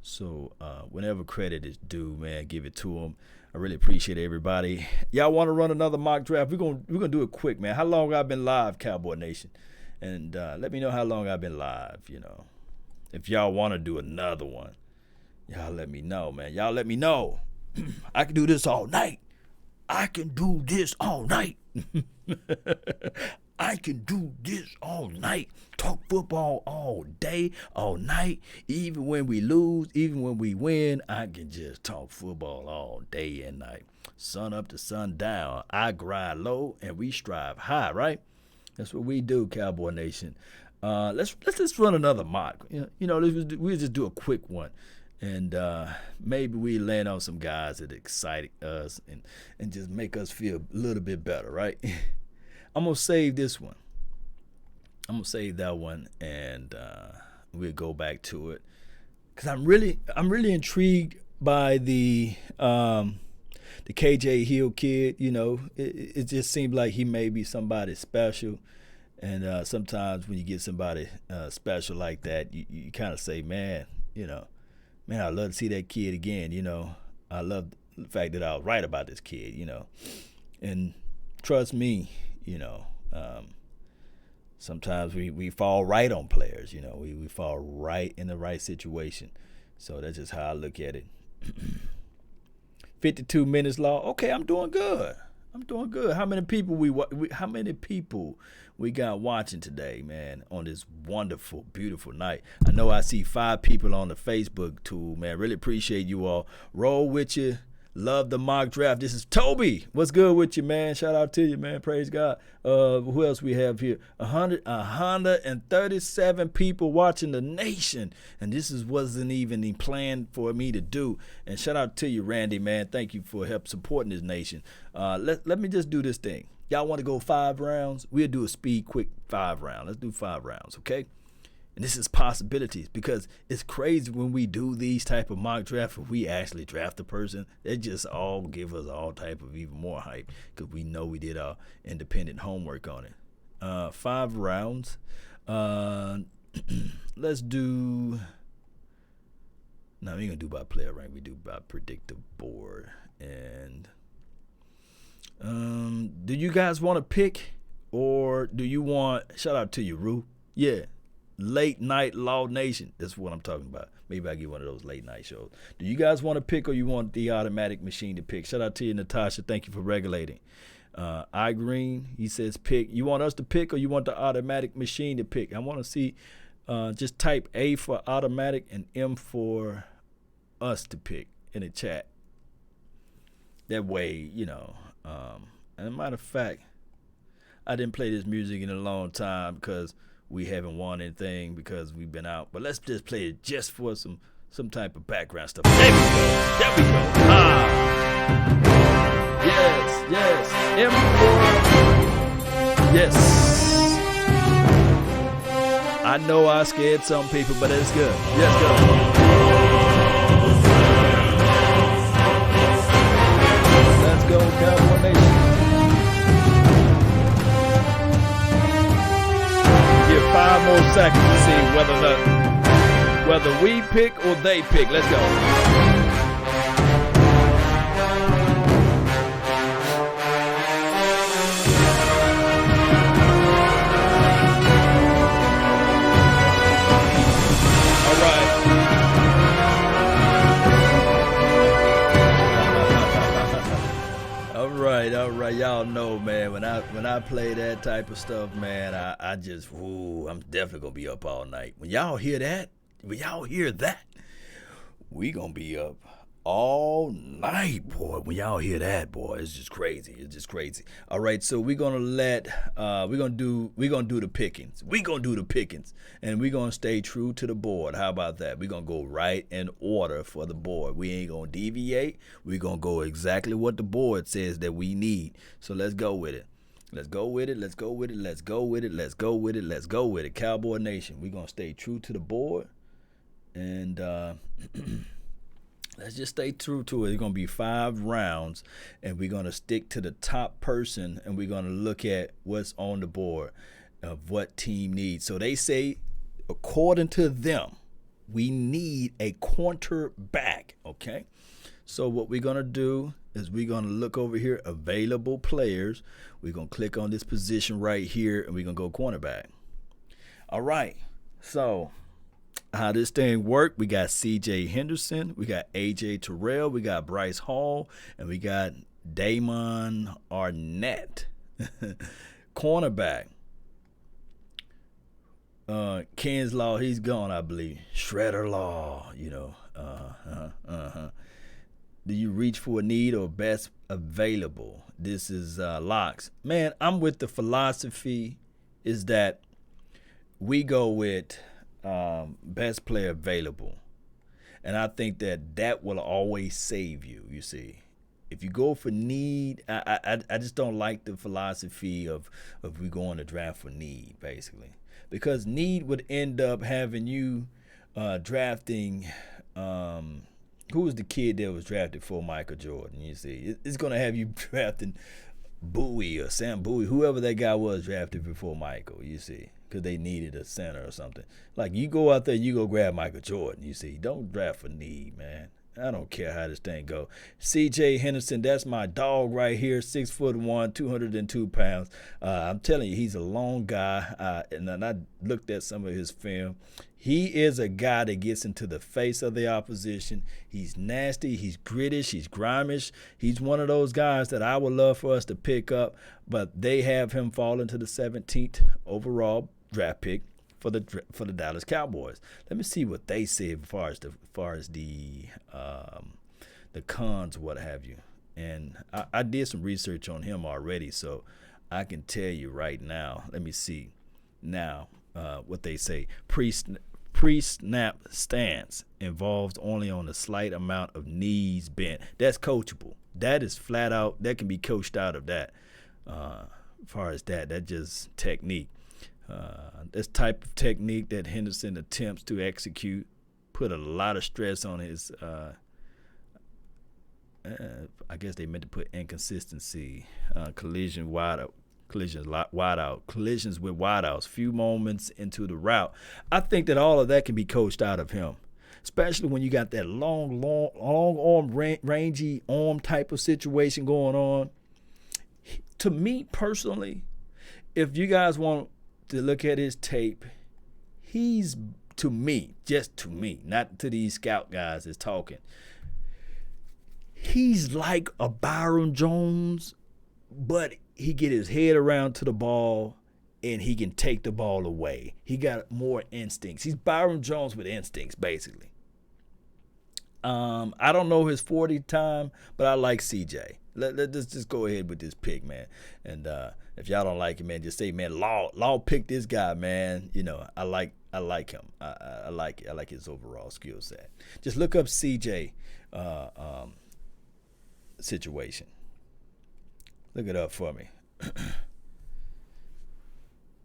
So whenever credit is due, man, give it to them. I really appreciate everybody. Y'all want to run another mock draft? We're gonna do it quick, man. How long I've been live, Cowboy Nation? And let me know how long I've been live, you know. If y'all want to do another one, y'all let me know, man. Y'all let me know. I can do this all night. I can do this all night. I can do this all night. Talk football all day, all night. Even when we lose, even when we win, I can just talk football all day and night. Sun up to sun down. I grind low and we strive high, right? That's what we do, Cowboy Nation. Let's just run another mock. We'll just do a quick one. And maybe we land on some guys that excite us and just make us feel a little bit better, right? I'm going to save this one. I'm going to save that one, and we'll go back to it. Because I'm really intrigued by the KJ Hill kid. You know, it just seemed like he may be somebody special. And sometimes when you get somebody special like that, you kind of say, man, I'd love to see that kid again, I love the fact that I was right about this kid, And trust me, sometimes we fall right on players, we fall right in the right situation. So that's just how I look at it. 52 minutes, Law. Okay, I'm doing good. How many people we got watching today, man, on this wonderful, beautiful night? I know I see 5 people on the Facebook tool, man. Really appreciate you all. Roll with you. Love the mock draft. This is Toby. What's good with you, man? Shout out to you, man. Praise God. Who else we have here? 137 people watching the nation. And this wasn't even planned for me to do. And shout out to you, Randy, man. Thank you for help supporting this nation. Let me just do this thing. Y'all want to go 5 rounds? We'll do a speed, quick 5 round. Let's do 5 rounds, okay? And this is possibilities because it's crazy when we do these type of mock drafts. If we actually draft a person, they just all give us all type of even more hype because we know we did our independent homework on it. 5 rounds. Let's do. No, we ain't gonna do by player rank. We do by predictive board. And do you guys want to pick, or do you want? Shout out to you, Rue. Yeah, late night Law Nation. That's what I'm talking about. Maybe I get one of those late night shows. Do you guys want to pick, or you want the automatic machine to pick? Shout out to you, Natasha. Thank you for regulating. iGreen, he says pick. You want us to pick, or you want the automatic machine to pick? I want to see. Just type A for automatic and M for us to pick in the chat. That way, you know. And as a matter of fact, I didn't play this music in a long time because we haven't won anything because we've been out. But let's just play it just for some type of background stuff. There we go. There we go. Yes. M for yes. I know I scared some people, but it's good. Let's go. Let's go, Cowboy Nation. Give 5 more seconds to see whether we pick or they pick. Let's go. All right, y'all know, man. When I play that type of stuff, man, I just, I'm definitely gonna be up all night. When y'all hear that, we gonna be up all night, boy. When y'all hear that, boy, it's just crazy. All right, so we're gonna do the pickings. And we're gonna stay true to the board. How about that? We're gonna go right in order for the board. We ain't gonna deviate. We're gonna go exactly what the board says that we need. So let's go with it. Cowboy Nation. We're gonna stay true to the board. And let's just stay true to it. It's going to be 5 rounds, and we're going to stick to the top person, and we're going to look at what's on the board of what team needs. So they say, according to them, we need a quarterback, okay? So what we're going to do is we're going to look over here, available players. We're going to click on this position right here, and we're going to go cornerback. All right, so how this thing work, we got C.J. Henderson, we got A.J. Terrell, we got Bryce Hall, and we got Damon Arnett. Cornerback. Ken's Law, he's gone, I believe. Shredder Law, you know. Do you reach for a need or best available? This is Locks. Man, I'm with the philosophy is that we go with best player available. And I think that will always save you, you see. If you go for need, I just don't like the philosophy of we going to draft for need, basically. Because need would end up having you drafting, who was the kid that was drafted for Michael Jordan, you see. It's going to have you drafting Bowie or Sam Bowie, whoever that guy was drafted before Michael, you see. Because they needed a center or something. Like, you go out there, you go grab Michael Jordan, you see. Don't draft for need, man. I don't care how this thing go. C.J. Henderson, that's my dog right here, 6'1", 202 pounds. I'm telling you, he's a long guy. And then I looked at some of his film. He is a guy that gets into the face of the opposition. He's nasty. He's grittish. He's grimish. He's one of those guys that I would love for us to pick up, but they have him fall into the 17th overall draft pick for the Dallas Cowboys. Let me see what they say as far as the cons, what have you. And I did some research on him already, so I can tell you right now. Let me see now what they say. Pre-snap stance involves only on a slight amount of knees bent. That's coachable. That is flat out. That can be coached out of that. As far as that's just technique. This type of technique that Henderson attempts to execute put a lot of stress on his, I guess they meant to put inconsistency, collision wide collisions, wideout, collisions with wideouts, few moments into the route. I think that all of that can be coached out of him, especially when you got that long arm, rangy arm type of situation going on. To me personally, if you guys want to look at his tape, he's, to me, just to me, not to these scout guys that's talking, he's like a Byron Jones, but he get his head around to the ball and he can take the ball away. He got more instincts. He's Byron Jones with instincts, basically. I don't know his 40 time, but I like CJ. Let's just go ahead with this pick, man. And if y'all don't like it, man, just say, man, Law picked this guy, man. You know, I like him. I like it. I like his overall skill set. Just look up CJ situation. Look it up for me.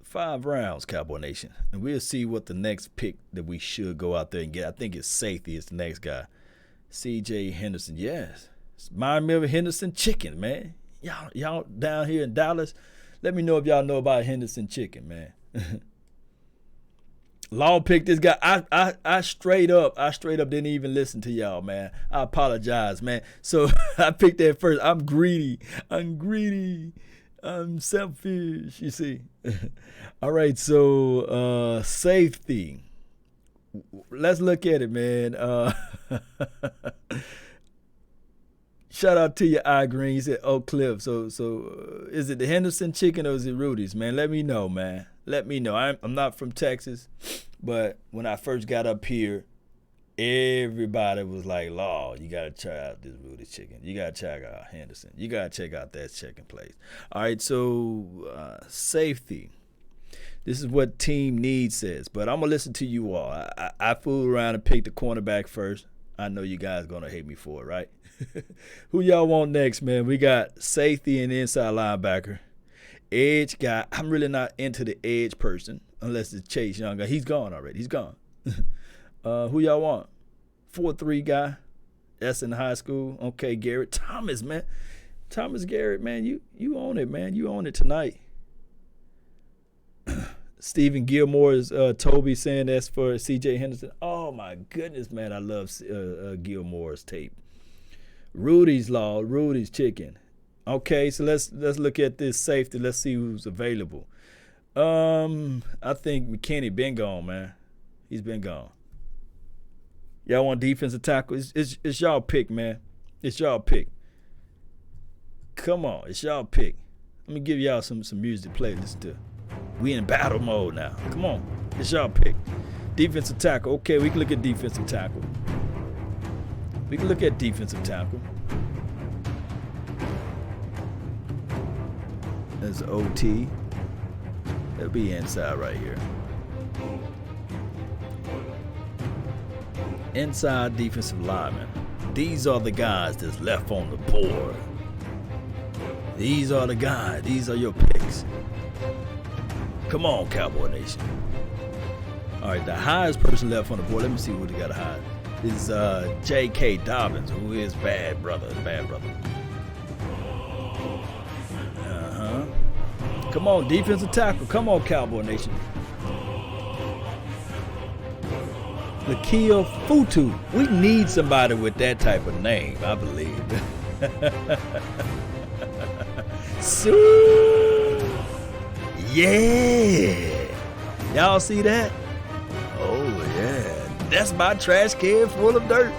5 rounds, Cowboy Nation. And we'll see what the next pick that we should go out there and get. I think it's safety is the next guy. C.J. Henderson, yes. Remind me of a Henderson chicken, man. Y'all down here in Dallas, let me know if y'all know about Henderson chicken, man. Law picked this guy. I straight up didn't even listen to y'all, man. I apologize, man. So I picked that first. I'm greedy. I'm selfish, you see. All right, so safety. Let's look at it, man. Shout out to your eye green. He said Oak Cliff. So is it the Henderson chicken or is it Rudy's, man? Let me know, man. Let me know. I'm not from Texas, but when I first got up here, everybody was like, Law, you got to try out this Rudy's chicken. You got to check out Henderson. You got to check out that chicken place. All right, so safety. This is what Team Need says, but I'm going to listen to you all. I fool around and pick the cornerback first. I know you guys going to hate me for it, right? Who y'all want next, man? We got safety and inside linebacker. Edge guy. I'm really not into the edge person unless it's Chase Young. He's gone already. He's gone. Who y'all want? 4-3 guy. That's in high school. Okay, Garrett. Thomas, man. Thomas Garrett, man. You own it, man. You own it tonight. Stephen Gilmore is Toby saying that's for C.J. Henderson. Oh, my goodness, man. I love Gilmore's tape. Rudy's Law, Rudy's chicken. Okay, so let's look at this safety. Let's see who's available. I think McKinney been gone, man. He's been gone. Y'all want defensive tackle? It's y'all pick, man. It's y'all pick. Come on, it's y'all pick. Let me give y'all some music to play. Listen to. We in battle mode now. Come on, it's y'all pick. Defensive tackle. Okay, we can look at defensive tackle. We can look at defensive tackle. There's OT. It'll be inside right here. Inside defensive lineman. These are the guys that's left on the board. These are the guys. These are your picks. Come on, Cowboy Nation. All right, the highest person left on the board. Let me see what they got to hide. Is J.K. Dobbins, who is bad brother. Come on, defensive tackle. Come on, Cowboy Nation. Lakia Futu. We need somebody with that type of name, I believe. Yeah. Y'all see that? Oh, yeah. That's my trash can full of dirt.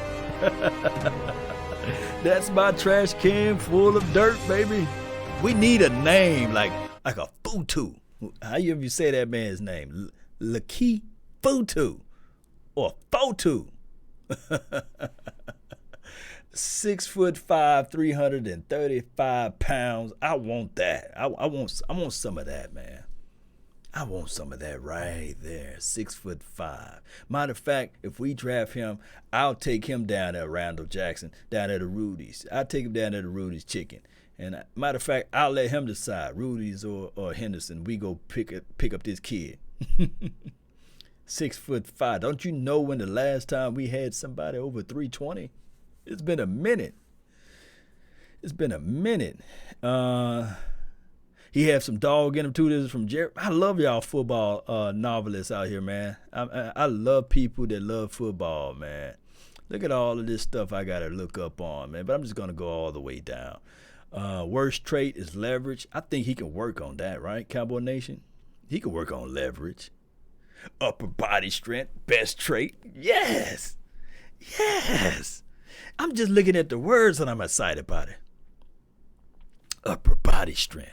That's my trash can full of dirt, baby. We need a name like a Futu. How you say that man's name? Lakia Futu. Or Fotu. 6'5", 335 pounds. I want that. I want some of that, man. I want some of that right there. 6'5". Matter of fact, if we draft him, I'll take him down at Randall Jackson, down at the Rudy's. I'll take him down at the Rudy's chicken. And matter of fact, I'll let him decide, Rudy's or Henderson. We go pick up this kid. 6'5". Don't you know when the last time we had somebody over 320? It's been a minute. He had some dog in him too. This is from Jerry. I love y'all football novelists out here, man. I love people that love football, man. Look at all of this stuff I got to look up on, man. But I'm just going to go all the way down. Worst trait is leverage. I think he can work on that, right, Cowboy Nation? He can work on leverage. Upper body strength, best trait. Yes. Yes. I'm just looking at the words and I'm excited about it. Upper body strength.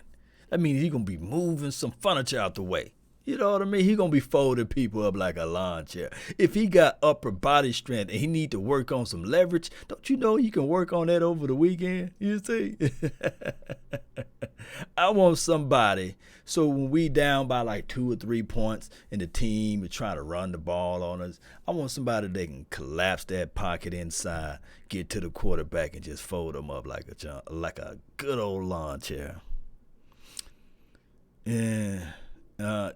That means he's going to be moving some furniture out the way. You know what I mean? He's going to be folding people up like a lawn chair. If he got upper body strength and he need to work on some leverage, don't you know you can work on that over the weekend? You see? I want somebody, so when we down by like 2 or 3 points and the team is trying to run the ball on us, I want somebody that can collapse that pocket inside, get to the quarterback and just fold them up like a good old lawn chair. Yeah.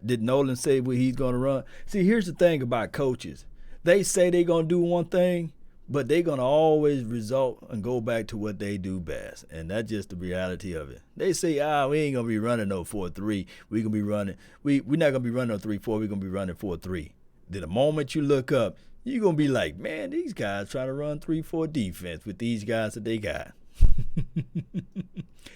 Did Nolan say what he's going to run? See, here's the thing about coaches. They say they're going to do one thing, but they're going to always result and go back to what they do best. And that's just the reality of it. They say, we ain't going to be running no 4-3. We're going to be running. We're not going to be running no 3-4. We're going to be running 4-3. Then the moment you look up, you're going to be like, man, these guys trying to run 3-4 defense with these guys that they got.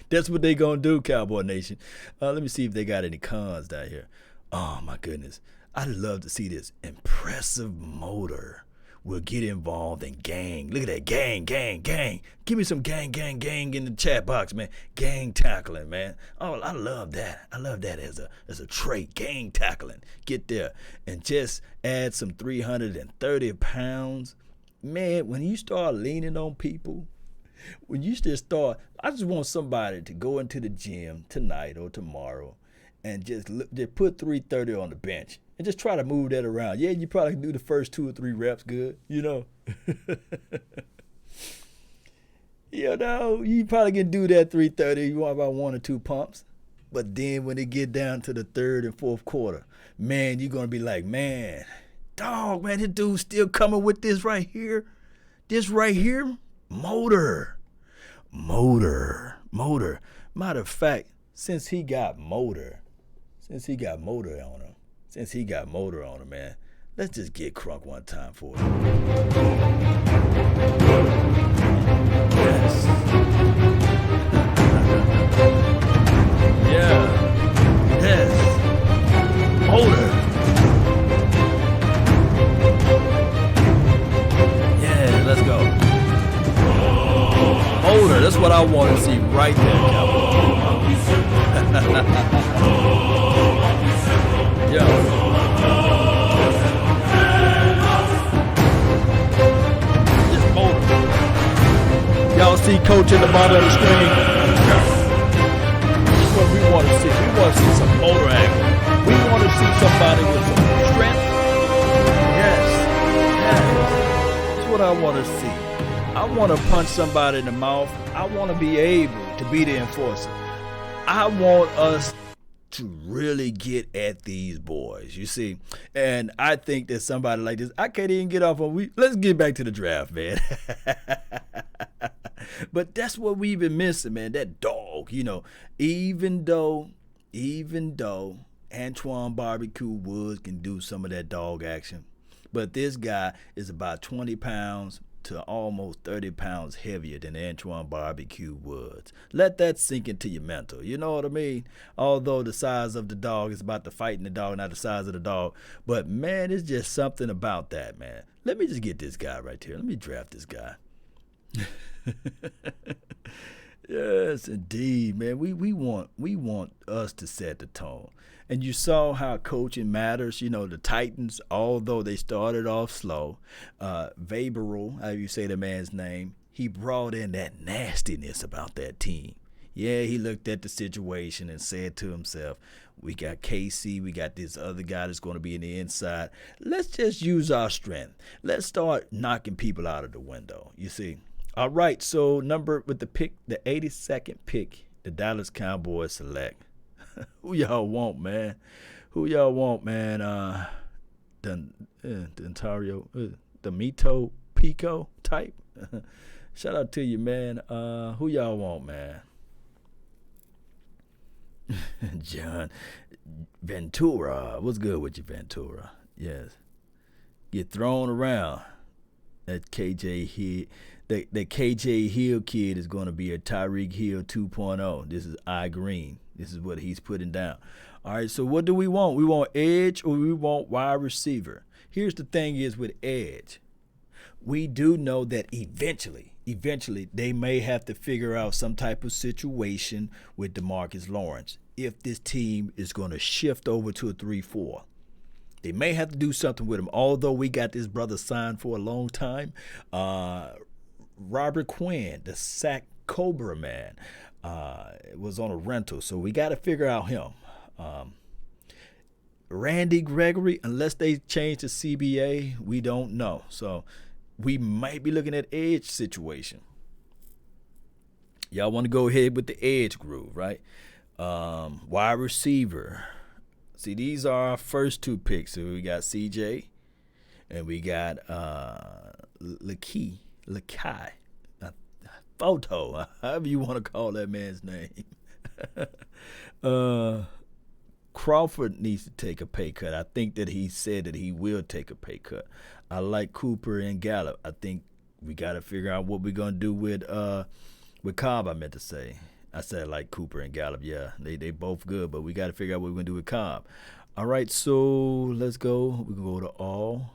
That's what they gonna do, Cowboy Nation. Let me see if they got any cons down here. Oh my goodness, I'd love to see this. Impressive motor will get involved in gang. Look at that, gang. Give me some gang in the chat box, man. Gang tackling, man. Oh, I love that. I love that as a trait. Gang tackling. Get there and just add some 330 pounds, man. When you start leaning on people. When you just start, I just want somebody to go into the gym tonight or tomorrow and just put 330 on the bench and just try to move that around. Yeah, you probably can do the first 2 or 3 reps good, you know. You know, you probably can do that 330. You want about 1 or 2 pumps. But then when it get down to the 3rd and 4th quarter, man, you're going to be like, man, dog, man, this dude's still coming with this right here. This right here. Motor. Matter of fact, since he got motor on him, man, let's just get crunk one time for it. Yes. Yeah. Yes. Motor. Yeah, let's go. Motor, that's what I want to see right there, Cowboy. Yeah. Just motor. Y'all see Coach at the bottom of the screen? That's what we want to see. We want to see some motor action. We want to see somebody with some strength. Yes. That's what I want to see. I want to punch somebody in the mouth. I want to be able to be the enforcer. I want us to really get at these boys, you see. And I think that somebody like this, I can't even get off on. Let's get back to the draft, man. But that's what we've been missing, man. That dog, you know. Even though Antoine Barbecue Woods can do some of that dog action, but this guy is about 20 pounds to almost 30 pounds heavier than Antoine Barbecue Woods. Let that sink into your mental. You know what I mean? Although the size of the dog is about the fighting the dog, not the size of the dog. But, man, it's just something about that, man. Let me just get this guy right here. Let me draft this guy. Yes, indeed, man. We want us to set the tone. And you saw how coaching matters. You know, the Titans, although they started off slow, Vrabel, how you say the man's name, he brought in that nastiness about that team. Yeah, he looked at the situation and said to himself, we got KC, we got this other guy that's going to be in the inside. Let's just use our strength. Let's start knocking people out of the window, you see. All right, so with the 82nd pick, the Dallas Cowboys select. Who y'all want, man? Demito Pico type. Shout out to you, man. Who y'all want, man? John Ventura. What's good with you, Ventura? Yes. Get thrown around. That KJ Hill. The KJ Hill kid is going to be a Tyreek Hill 2.0. This is I Green. This is what he's putting down. All right, so what do we want? We want edge or we want wide receiver. Here's the thing is with edge. We do know that eventually they may have to figure out some type of situation with DeMarcus Lawrence if this team is going to shift over to a 3-4. They may have to do something with him, although we got this brother signed for a long time. Robert Quinn, the sack Cobra man, was on a rental, so we got to figure out him. Randy Gregory, unless they change the CBA, we don't know. So we might be looking at edge situation. Y'all want to go ahead with the edge groove, right? Wide receiver. See, these are our first two picks. So we got CJ and we got Lakai, Photo, however you want to call that man's name. Crawford needs to take a pay cut. I think that he said that he will take a pay cut. I like Cooper and Gallup. I think we got to figure out what we're going to do with Cobb, I meant to say. I said I like Cooper and Gallup. Yeah, they both good, but we got to figure out what we're going to do with Cobb. All right, so let's go. We can go to all.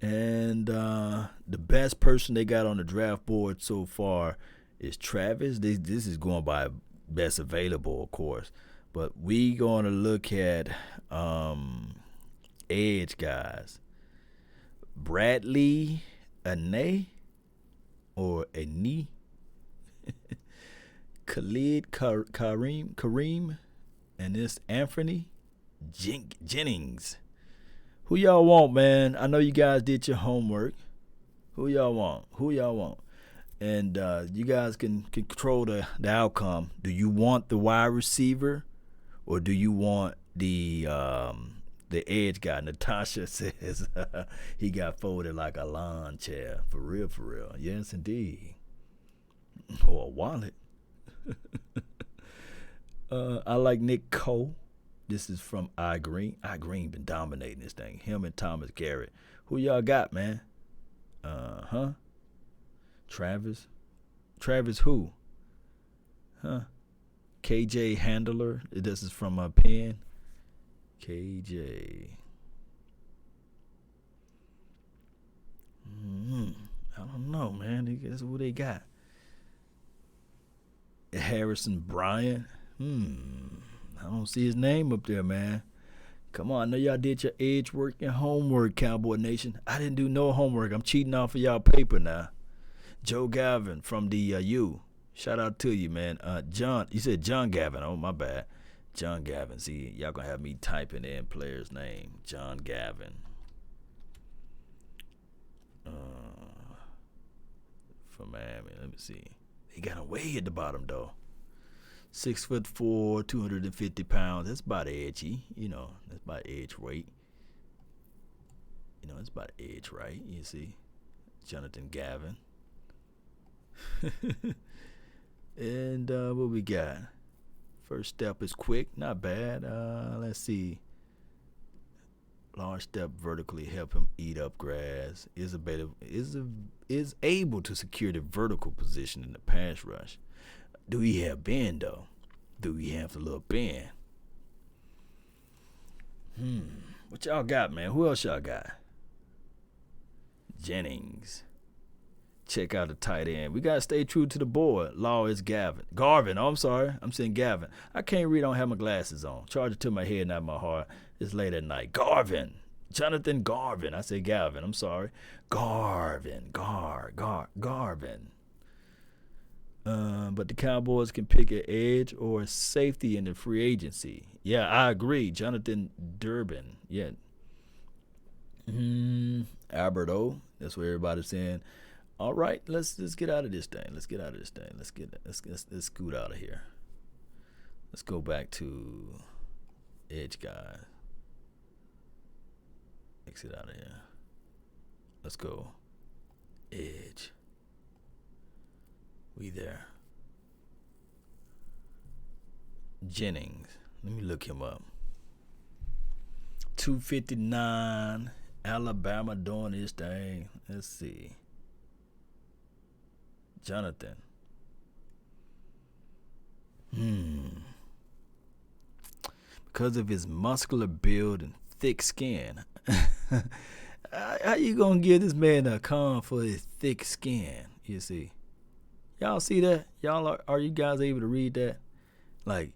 And the best person they got on the draft board so far is Travis. This is going by best available, of course. But we going to look at edge guys. Bradley Ane or Ane. Khalid Kareem and this Anthony Jennings. Who y'all want, man? I know you guys did your homework. Who y'all want? And you guys can control the outcome. Do you want the wide receiver or do you want the edge guy? Natasha says he got folded like a lawn chair. For real. Yes, indeed. Or a wallet. I like Nick Cole. This is from I Green. I Green been dominating this thing. Him and Thomas Garrett. Who y'all got, man? Travis who? KJ Handler. This is from my pen. KJ. I don't know, man. That's who they got. Harrison Bryant. I don't see his name up there, man. Come on, I know y'all did your edge work and homework, Cowboy Nation. I didn't do no homework. I'm cheating off of y'all paper now. Joe Gavin from the U. Shout out to you, man. John, you said John Gavin. Oh, my bad. John Gavin. See, y'all gonna have me typing in player's name. John Gavin. From Miami. Let me see. He got him way at the bottom, though. 6'4", 250 pounds. That's about edgy. That's about edge weight. It's about edge, right? You see, Jonathan Gavin. And what we got? First step is quick, not bad. Let's see. Large step vertically, help him eat up grass. Is able to secure the vertical position in the pass rush. Do he have bend, though? Do he have the little bend? What y'all got, man? Who else y'all got? Jennings. Check out the tight end. We got to stay true to the board. Law is Garvin. Oh, I'm sorry. I'm saying Gavin. I can't read. I don't have my glasses on. Charge it to my head, not my heart. It's late at night. Garvin. Jonathan Garvin. I said Gavin. I'm sorry. Garvin. Garvin. But the Cowboys can pick an edge or a safety in the free agency. Yeah, I agree. Jonathan Durbin. Yeah. Albert O. That's what everybody's saying. All right, let's get out of this thing. Let's scoot out of here. Let's go back to edge guy. Exit out of here. Let's go. Edge. We there. Jennings. Let me look him up. 259, Alabama doing his thing. Let's see. Jonathan. Because of his muscular build and thick skin. How you gonna give this man a con for his thick skin? You see. Y'all see that? Y'all are you guys able to read that? Like,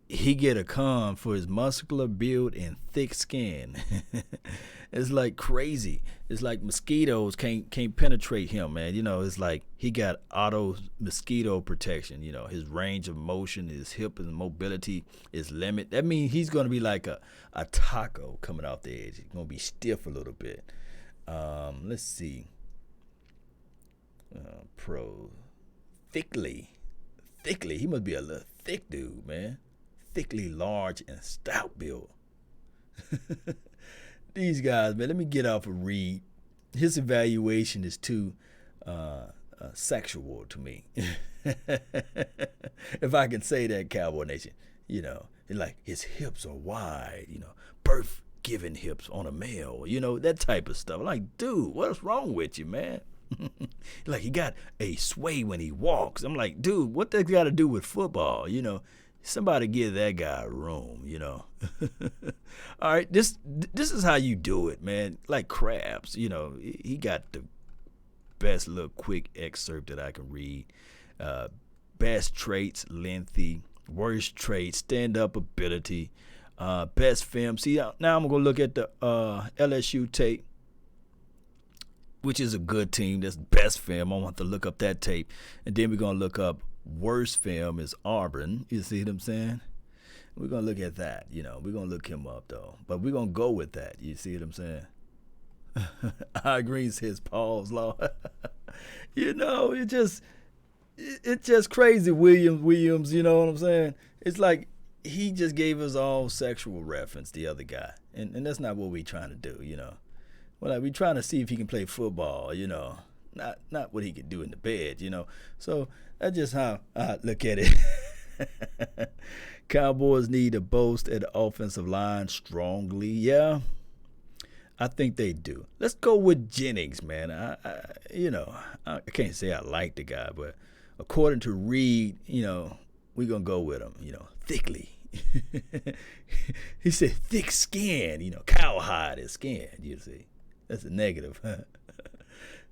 he get a con for his muscular build and thick skin. It's like crazy. It's like mosquitoes can't penetrate him, man. You know, it's like he got auto mosquito protection. You know, his range of motion, his hip and mobility is limited. That means he's gonna be like a taco coming off the edge. He's gonna be stiff a little bit. Let's see. Pro thickly. He must be a little thick dude, man. Thickly large and stout build. These guys, man, let me get off of Reed. His evaluation is too sexual to me. If I can say that, Cowboy Nation. You know, like his hips are wide, you know, birth-giving hips on a male, you know, that type of stuff. Like, dude, what's wrong with you, man? Like, he got a sway when he walks. I'm like, dude, what that got to do with football, you know? Somebody give that guy room, you know. All right, this is how you do it, man. Like Krabs, you know, he got the best little quick excerpt that I can read. Best traits, lengthy. Worst traits, stand-up ability. Best film. See, now I'm going to look at the LSU tape, which is a good team. That's best film. I want to look up that tape. And then we're going to look up worst film is Auburn. You see what I'm saying? We're going to look at that. You know, we're going to look him up, though. But we're going to go with that. You see what I'm saying? I agree, says Paul's Law. You know, it's just crazy, Williams, you know what I'm saying? It's like he just gave us all sexual reference, the other guy. And that's not what we're trying to do, you know. Well, like, we're trying to see if he can play football, you know. Not what he can do in the bed, you know. So that's just how I look at it. Cowboys need to boast at the offensive line strongly. Yeah, I think they do. Let's go with Jennings, man. I can't say I like the guy, but according to Reed, you know, we're going to go with him, you know, thickly. He said thick skin, you know, cowhide is skin, you see. That's a negative.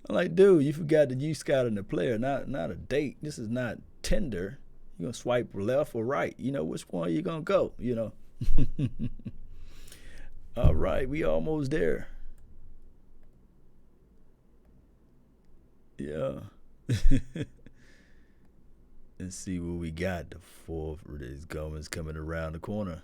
I'm like, dude, you forgot that you scouting a player, not a date. This is not Tinder. You're going to swipe left or right. You know, which one you going to go, you know. All right, we almost there. Yeah. Let's see what we got. The fourth of these Gomez coming around the corner.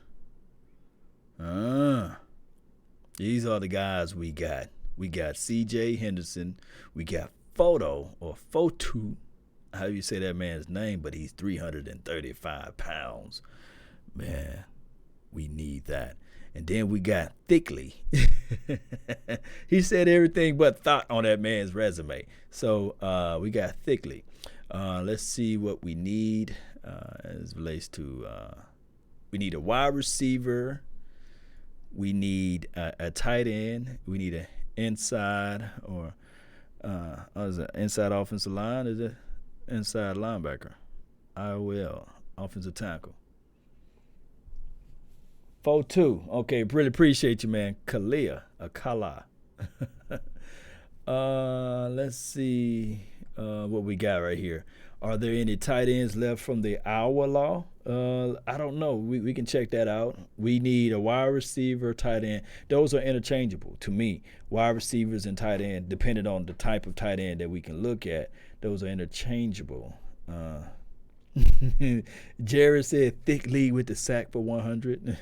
These are the guys we got. We got C.J. Henderson. We got Fotu. How do you say that man's name? But he's 335 pounds. Man, we need that. And then we got Thickly. He said everything but thought on that man's resume. So we got Thickly. Let's see what we need as relates to we need a wide receiver. We need a tight end. We need an inside or is it inside offensive line? Is it inside linebacker? IOL, offensive tackle. 4-2. Okay, really appreciate you, man. Kala. Let's see what we got right here. Are there any tight ends left from the Iowa Law? I don't know. We can check that out. We need a wide receiver, tight end. Those are interchangeable to me. Wide receivers and tight end, depending on the type of tight end that we can look at, those are interchangeable. Jared said thick lead with the sack for 100.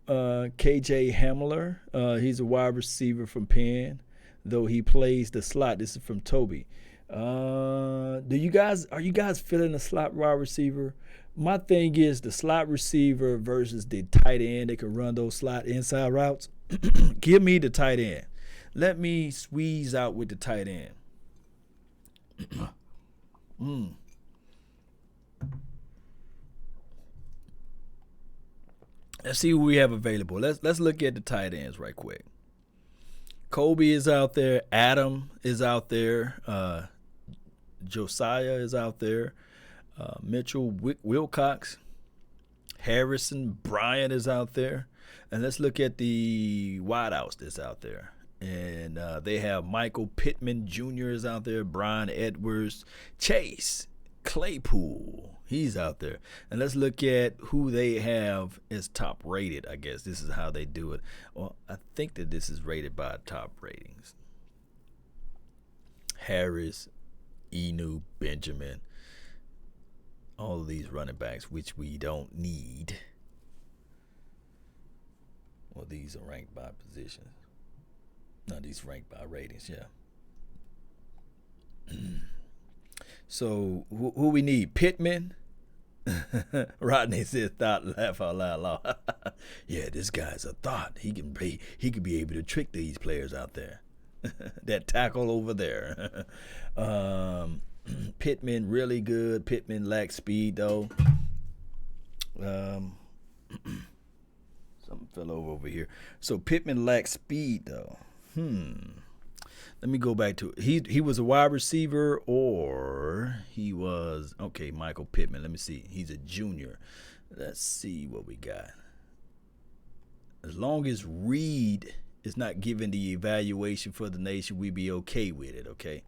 KJ Hamler, he's a wide receiver from Penn, though he plays the slot. This is from Toby. Are you guys feeling the slot wide receiver? My thing is the slot receiver versus the tight end that can run those slot inside routes. Give me the tight end. Let me squeeze out with the tight end. Let's see who we have available. Let's look at the tight ends right quick. Kobe is out there. Adam is out there. Josiah is out there. Mitchell Wilcox. Harrison Bryant is out there. And let's look at the wideouts that's out there. And they have Michael Pittman Jr. is out there. Brian Edwards. Chase Claypool. He's out there. And let's look at who they have as top rated, I guess. This is how they do it. Well, I think that this is rated by top ratings. Harris, Enu, Benjamin. All of these running backs, which we don't need. Well, these are ranked by position. No, these ranked by ratings, yeah. So, who we need? Pittman? Rodney says, "Thought, laugh out loud." Yeah, this guy's a thought. He could be able to trick these players out there. That tackle over there. Pittman really good. Pittman lacks speed though. Something fell over here. So Pittman lacks speed though. Let me go back to it. He was a wide receiver, or he was Michael Pittman. Let me see. He's a junior. Let's see what we got. As long as Reed is not giving the evaluation for the nation, we be okay with it, okay?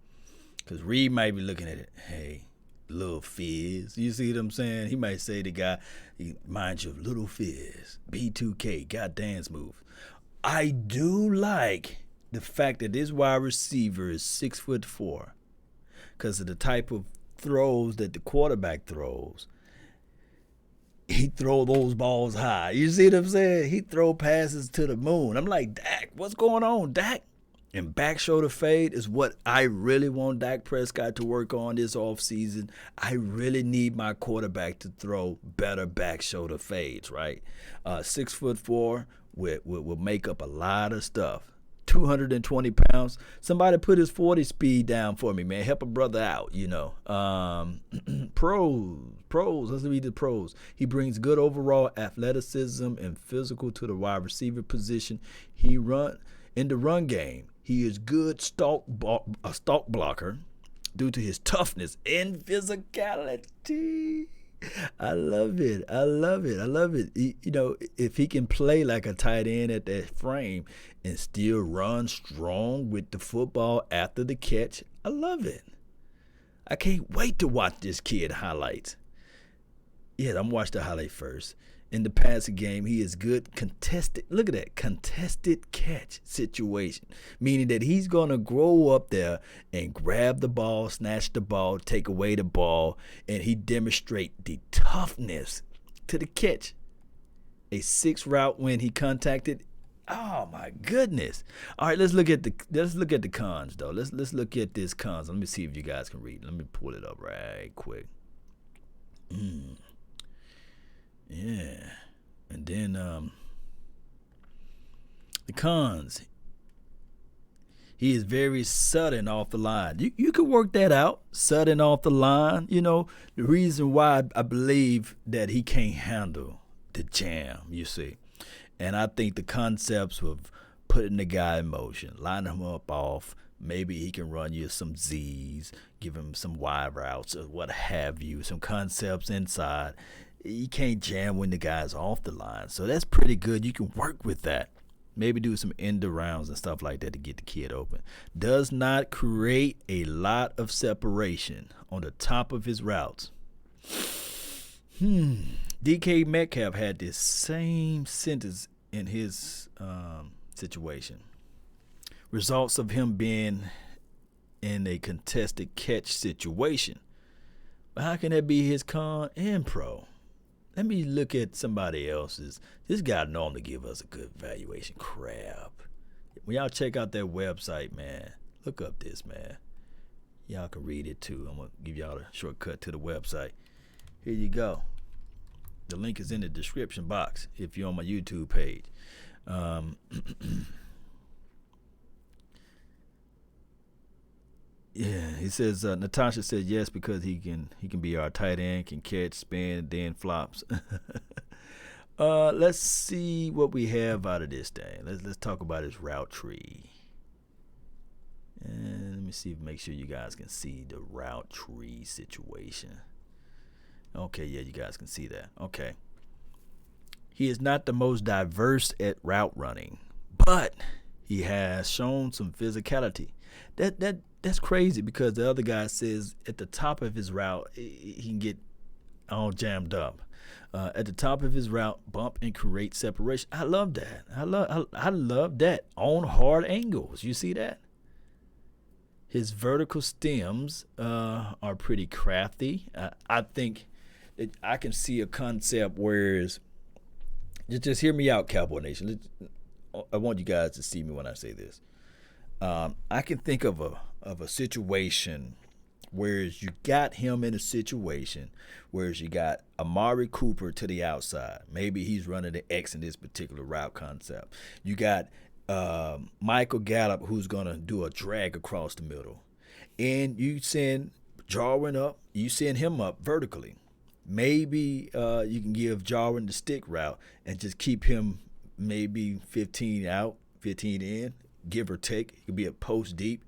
Because Reed might be looking at it. Hey, little fizz. You see what I'm saying? He might say to the guy, mind you, little fizz, B2K, got dance moves. I do like the fact that this wide receiver is 6'4", because of the type of throws that the quarterback throws. He throw those balls high. You see what I'm saying? He throw passes to the moon. I'm like, Dak, what's going on, Dak? And back shoulder fade is what I really want Dak Prescott to work on this offseason. I really need my quarterback to throw better back shoulder fades, right? 6'4" will make up a lot of stuff. 220 pounds. Somebody put his 40 speed down for me, man. Help a brother out, you know. Pros. Let's read the pros. He brings good overall athleticism and physical to the wide receiver position. He run in the run game. He is good stalk blocker due to his toughness and physicality. I love it. You know, if he can play like a tight end at that frame and still run strong with the football after the catch, I love it. I can't wait to watch this kid highlights. Yeah, I'm watching the highlight first. In the passing game, he is good contested. Look at that, contested catch situation, meaning that he's going to grow up there and grab the ball, snatch the ball, take away the ball, and he demonstrate the toughness to the catch. A 6 route when he contacted. Oh my goodness! All right, let's look at the cons though. Let's look at this cons. Let me see if you guys can read. Let me pull it up right quick. Yeah, and then the cons. He is very sudden off the line. You could work that out. Sudden off the line. You know, the reason why I believe that he can't handle the jam, you see. And I think the concepts of putting the guy in motion, lining him up off, maybe he can run you some Z's, give him some wide routes or what have you, some concepts inside. You can't jam when the guy's off the line. So that's pretty good. You can work with that. Maybe do some end rounds and stuff like that to get the kid open. Does not create a lot of separation on the top of his routes. DK Metcalf had this same sentence in his situation. Results of him being in a contested catch situation. But how can that be his con and pro? Let me look at somebody else's. This guy normally give us a good valuation. Crap. When y'all check out that website, man, look up this, man. Y'all can read it too. I'm going to give y'all a shortcut to the website. Here you go. The link is in the description box if you're on my YouTube page. Yeah, he says Natasha said yes because he can be our tight end, can catch, spin, then flops. Let's see what we have out of this thing. Let's talk about his route tree. And let me see, make sure you guys can see the route tree situation. Okay, yeah, you guys can see that. Okay. He is not the most diverse at route running, but he has shown some physicality. That's crazy because the other guy says at the top of his route he can get all jammed up. At the top of his route, bump and create separation. I love that. I love that on hard angles. You see that? His vertical stems are pretty crafty. I think that I can see a concept where just hear me out, Cowboy Nation. I want you guys to see me when I say this. I can think of a situation where you got him in a situation where you got Amari Cooper to the outside. Maybe he's running the X in this particular route concept. You got Michael Gallup who's going to do a drag across the middle. And you send Jarwin up. You send him up vertically. Maybe you can give Jarwin the stick route and just keep him maybe 15 out, 15 in, give or take. It could be a post deep.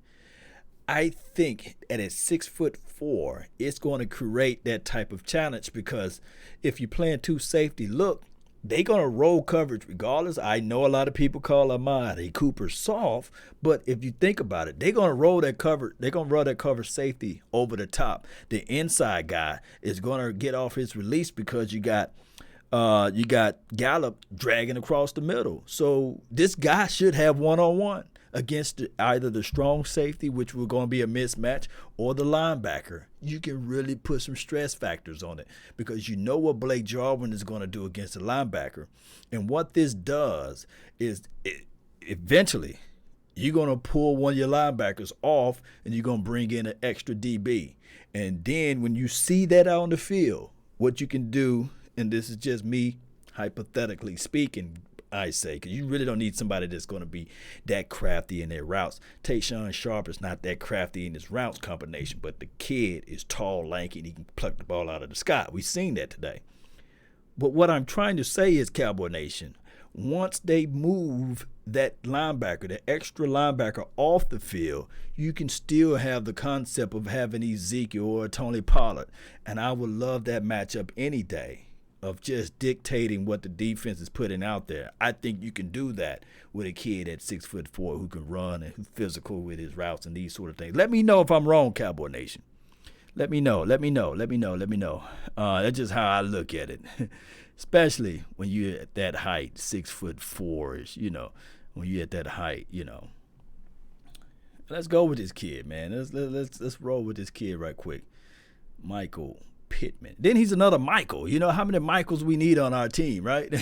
I think at 6'4", it's going to create that type of challenge because if you're playing two safety, look, they're going to roll coverage regardless. I know a lot of people call Amari Cooper soft, but if you think about it, they're going to roll that cover. They're going to roll that cover safety over the top. The inside guy is going to get off his release because you got Gallup dragging across the middle. So this guy should have one-on-one against either the strong safety, which will going to be a mismatch, or the linebacker. You can really put some stress factors on it because you know what Blake Jarwin is going to do against the linebacker. And what this does is eventually you're going to pull one of your linebackers off and you're going to bring in an extra DB. And then when you see that out on the field, what you can do, and this is just me hypothetically speaking, I say, because you really don't need somebody that's going to be that crafty in their routes. Tayshaun Sharp is not that crafty in his routes combination, but the kid is tall, lanky, and he can pluck the ball out of the sky. We've seen that today. But what I'm trying to say is, Cowboy Nation, once they move that linebacker, the extra linebacker off the field, you can still have the concept of having Ezekiel or Tony Pollard. And I would love that matchup any day, of just dictating what the defense is putting out there. I think you can do that with a kid at 6'4" who can run and who's physical with his routes and these sort of things. Let me know if I'm wrong, Cowboy Nation. Let me know. That's just how I look at it. Especially when you're at that height, 6'4"-ish, when you're at that height, Let's go with this kid, man. Let's roll with this kid right quick. Michael Pittman. Then he's another Michael. You know how many Michaels we need on our team, right?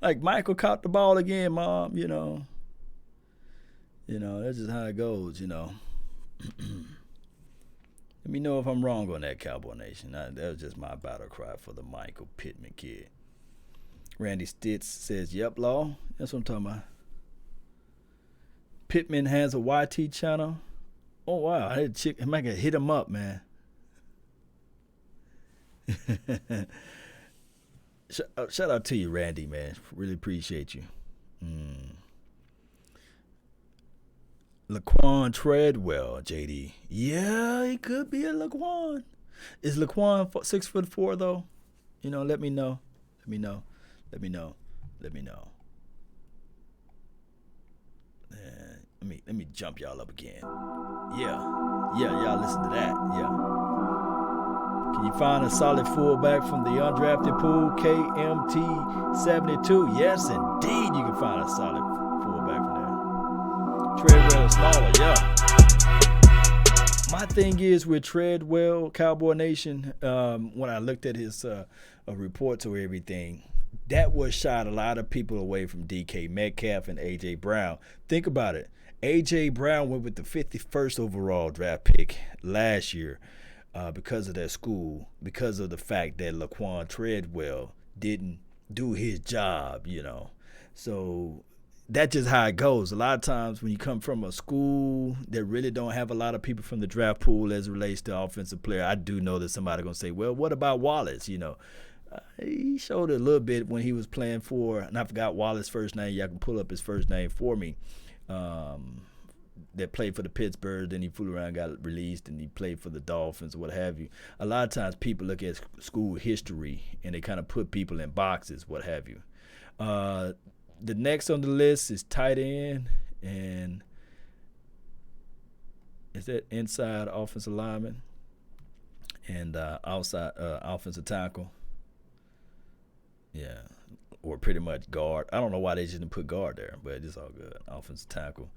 Like Michael caught the ball again, Mom. That's just how it goes. Let me know if I'm wrong on that, Cowboy Nation. That was just my battle cry for the Michael Pittman kid. Randy Stitz says, "Yep, Law. That's what I'm talking about." Pittman has a YT channel. Oh wow, I might have hit him up, man. Shout out to you, Randy, man. Really appreciate you. Laquan Treadwell, JD. Yeah, he could be a Laquan. Is Laquan 6'4" though? Let me know. Let me jump y'all up again. Yeah, y'all listen to that. Yeah. Can you find a solid fullback from the undrafted pool, KMT72? Yes, indeed, you can find a solid fullback from there. Treadwell is smaller, yeah. My thing is with Treadwell, Cowboy Nation, when I looked at his reports or everything, that was shot a lot of people away from DK Metcalf and A.J. Brown. Think about it. A.J. Brown went with the 51st overall draft pick last year. Because of their school, because of the fact that Laquan Treadwell didn't do his job, So that's just how it goes. A lot of times when you come from a school that really don't have a lot of people from the draft pool as it relates to offensive player, I do know that somebody's going to say, well, what about Wallace, He showed it a little bit when he was playing for, and I forgot Wallace's first name. Y'all can pull up his first name for me. That played for the Pittsburgh, then he flew around, got released, and he played for the Dolphins or what have you. A lot of times people look at school history and they kind of put people in boxes, what have you. The next on the list is tight end, and is that inside offensive lineman and outside offensive tackle. Yeah, or pretty much guard. I don't know why they didn't put guard there, but it's all good. Offensive tackle,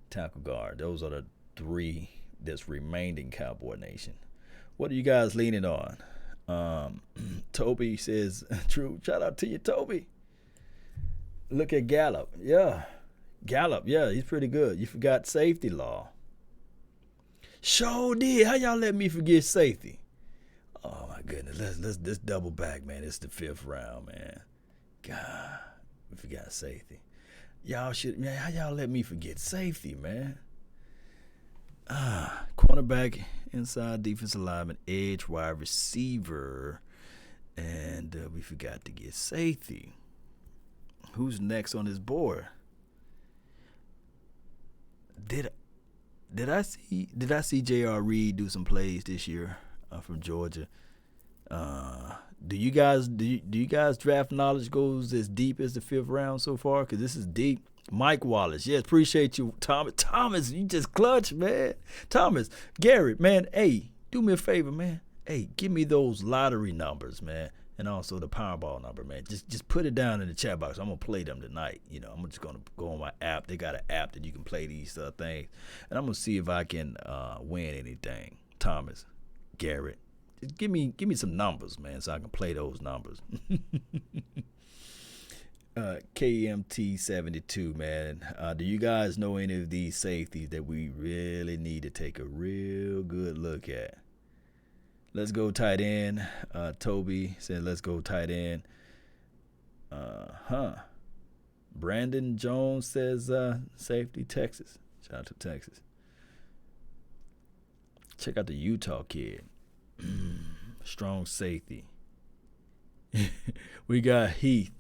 tackle guard. Those are the three that's remaining Cowboy Nation. What are you guys leaning on? Toby says, true. Shout out to you, Toby. Look at Gallup. Yeah, Gallup. Yeah, he's pretty good. You forgot safety law. Sure did. How y'all let me forget safety? Oh my goodness. Let's double back, man. It's the 5th round, man. God, we forgot safety. Y'all should, man. How y'all let me forget safety, man? Cornerback, inside defensive lineman, edge, wide receiver, and we forgot to get safety. Who's next on this board? Did I see J.R. Reed do some plays this year from Georgia? Do you guys draft knowledge goes as deep as the 5th round so far? Because this is deep. Mike Wallace, yes, appreciate you, Thomas. Thomas, you just clutch, man. Thomas, Garrett, man, hey, do me a favor, man. Hey, give me those lottery numbers, man, and also the Powerball number, man. Just put it down in the chat box. I'm gonna play them tonight. You know, I'm just gonna go on my app. They got an app that you can play these things, and I'm gonna see if I can win anything. Thomas, Garrett, just give me some numbers, man, so I can play those numbers. KMT 72, man. Do you guys know any of these safeties that we really need to take a real good look at? Let's go tight end. Toby said, let's go tight end. Brandon Jones says safety, Texas. Shout out to Texas. Check out the Utah kid. Strong safety. We got Heath.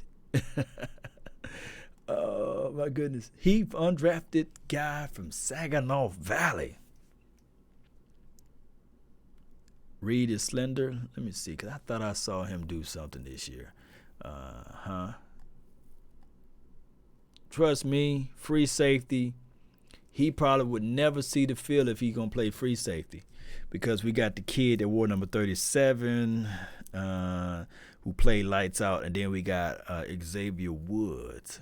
Oh my goodness. Heath, undrafted guy from Saginaw Valley. Reed is slender. Let me see, because I thought I saw him do something this year. Trust me, free safety. He probably would never see the field if he's going to play free safety, because we got the kid that wore number 37 who played lights out, and then we got Xavier Woods.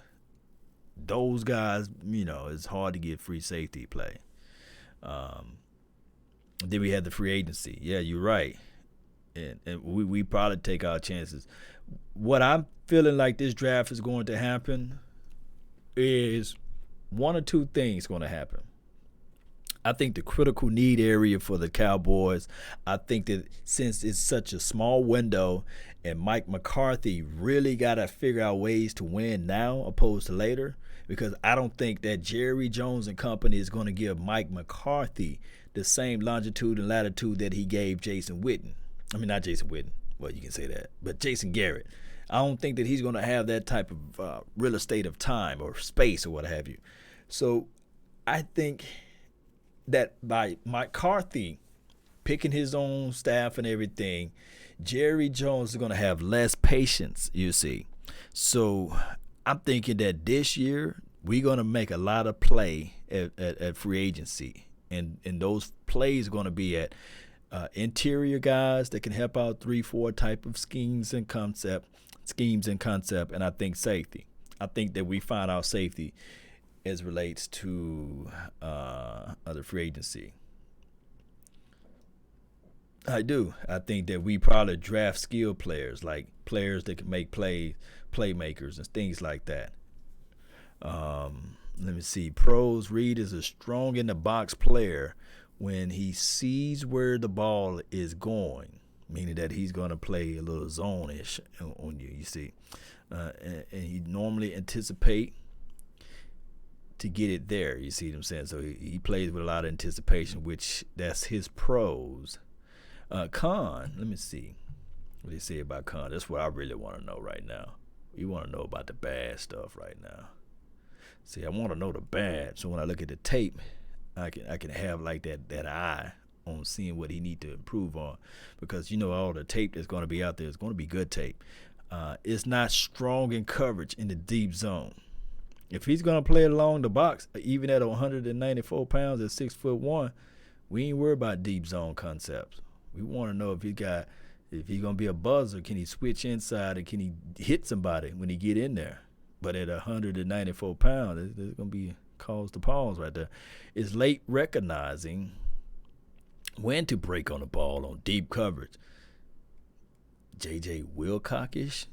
Those guys, you know, it's hard to get free safety play. Then we had the free agency. Yeah, you're right. And we probably take our chances. What I'm feeling like this draft is going to happen is one or two things going to happen. I think the critical need area for the Cowboys, I think that since it's such a small window and Mike McCarthy really got to figure out ways to win now opposed to later, because I don't think that Jerry Jones and company is going to give Mike McCarthy the same longitude and latitude that he gave Jason Witten. I mean, not Jason Witten. Well, you can say that. But Jason Garrett. I don't think that he's going to have that type of real estate of time or space or what have you. So I think that by McCarthy picking his own staff and everything, Jerry Jones is going to have less patience, you see. So I'm thinking that this year we're going to make a lot of play at free agency. And those plays are going to be at interior guys that can help out 3-4 type of schemes and concept. And I think safety. I think that we find out safety as relates to other free agency. I do. I think that we probably draft skill players, like players that can make plays, playmakers and things like that. Let me see. Pros, Reed is a strong in the box player when he sees where the ball is going, meaning that he's going to play a little zone-ish on you, you see. And he normally anticipate to get it there, you see what I'm saying? So he plays with a lot of anticipation, which that's his pros. Con, let me see. What do you say about Con? That's what I really want to know right now. We want to know about the bad stuff right now. See, I want to know the bad, so when I look at the tape, I can have like that eye on seeing what he need to improve on, because all the tape that's going to be out there is going to be good tape. It's not strong in coverage in the deep zone. If he's going to play along the box, even at 194 pounds at 6'1", we ain't worried about deep zone concepts. We want to know if he's going to be a buzzer, can he switch inside and can he hit somebody when he get in there? But at 194 pounds, there's going to be cause to pause right there. It's late recognizing when to break on the ball on deep coverage. J.J. Wilcock-ish,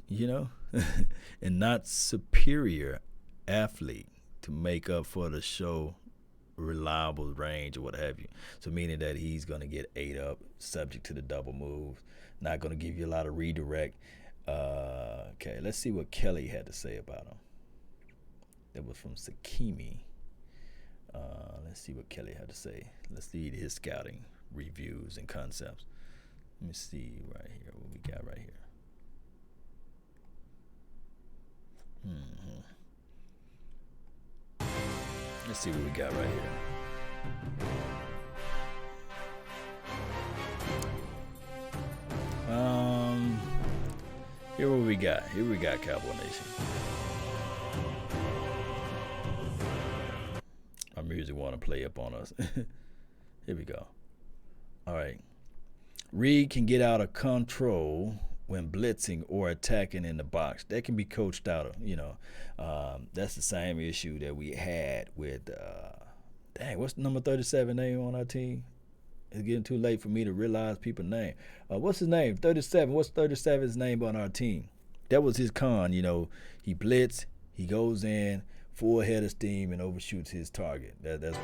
and not superior athlete to make up for the show reliable range or what have you. So meaning that he's going to get ate up, subject to the double move, not going to give you a lot of redirect. Okay, let's see what Kelly had to say about him. That was from Sakimi. Let's see what Kelly had to say. Let's read his scouting reviews and concepts. Let me see right here what we got right here. Let's see what we got right here. Here what we got. Here we got, Cowboy Nation. Our music want to play up on us. Here we go. All right. Reed can get out of control when blitzing or attacking in the box. That can be coached out of, that's the same issue that we had with, what's the number 37 name on our team? It's getting too late for me to realize people's name. What's his name? 37. What's 37's name on our team? That was his con, He blitz, he goes in, full head of steam, and overshoots his target. That's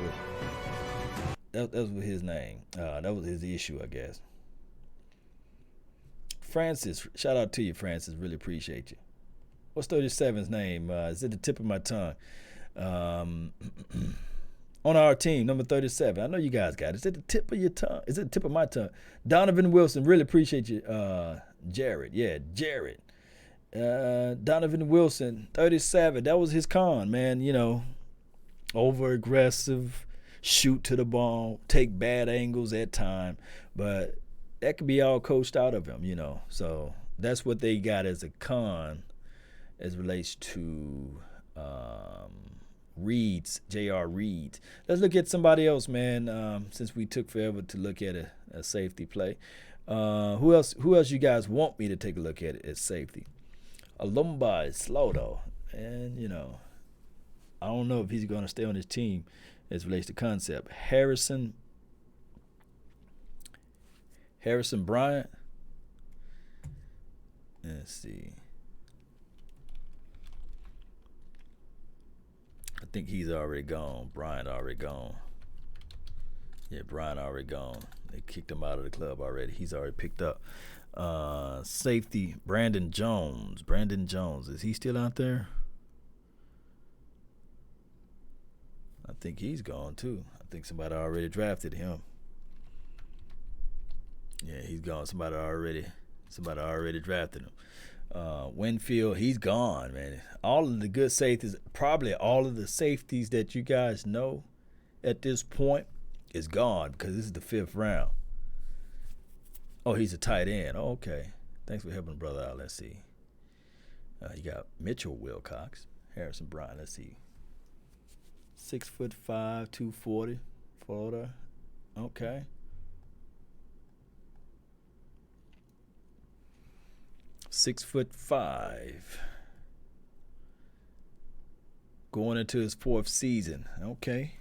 what his name. That was his issue, I guess. Francis, shout out to you, Francis. Really appreciate you. What's 37's name? It's at the tip of my tongue. On our team, number 37. I know you guys got it. It's at the tip of your tongue. It's at the tip of my tongue. Donovan Wilson. Really appreciate you, Jared. Yeah, Jared. Donovan Wilson, 37. That was his con, man. Over aggressive, shoot to the ball, take bad angles at time, but that could be all coached out of him, So that's what they got as a con as relates to Reed's, J.R. Reed. Let's look at somebody else, man, since we took forever to look at a safety play. Who else you guys want me to take a look at safety? Alumba is slow, though. And, I don't know if he's going to stay on his team as relates to concept. Harrison Bryant. Let's see. I think he's already gone. Bryant already gone. Yeah, Bryant already gone. They kicked him out of the club already. He's already picked up. Safety, Brandon Jones. Is he still out there? I think he's gone too. I think somebody already drafted him. Yeah, he's gone. Somebody already drafted him. Winfield, he's gone, man. All of the good safeties, probably all of the safeties that you guys know at this point is gone because this is the 5th round. Oh, he's a tight end. Oh, okay. Thanks for helping brother out. Let's see. You got Mitchell Wilcox, Harrison Bryant. Let's see. 6'5", 240, Florida. Okay. 6'5", going into his 4th season. Okay,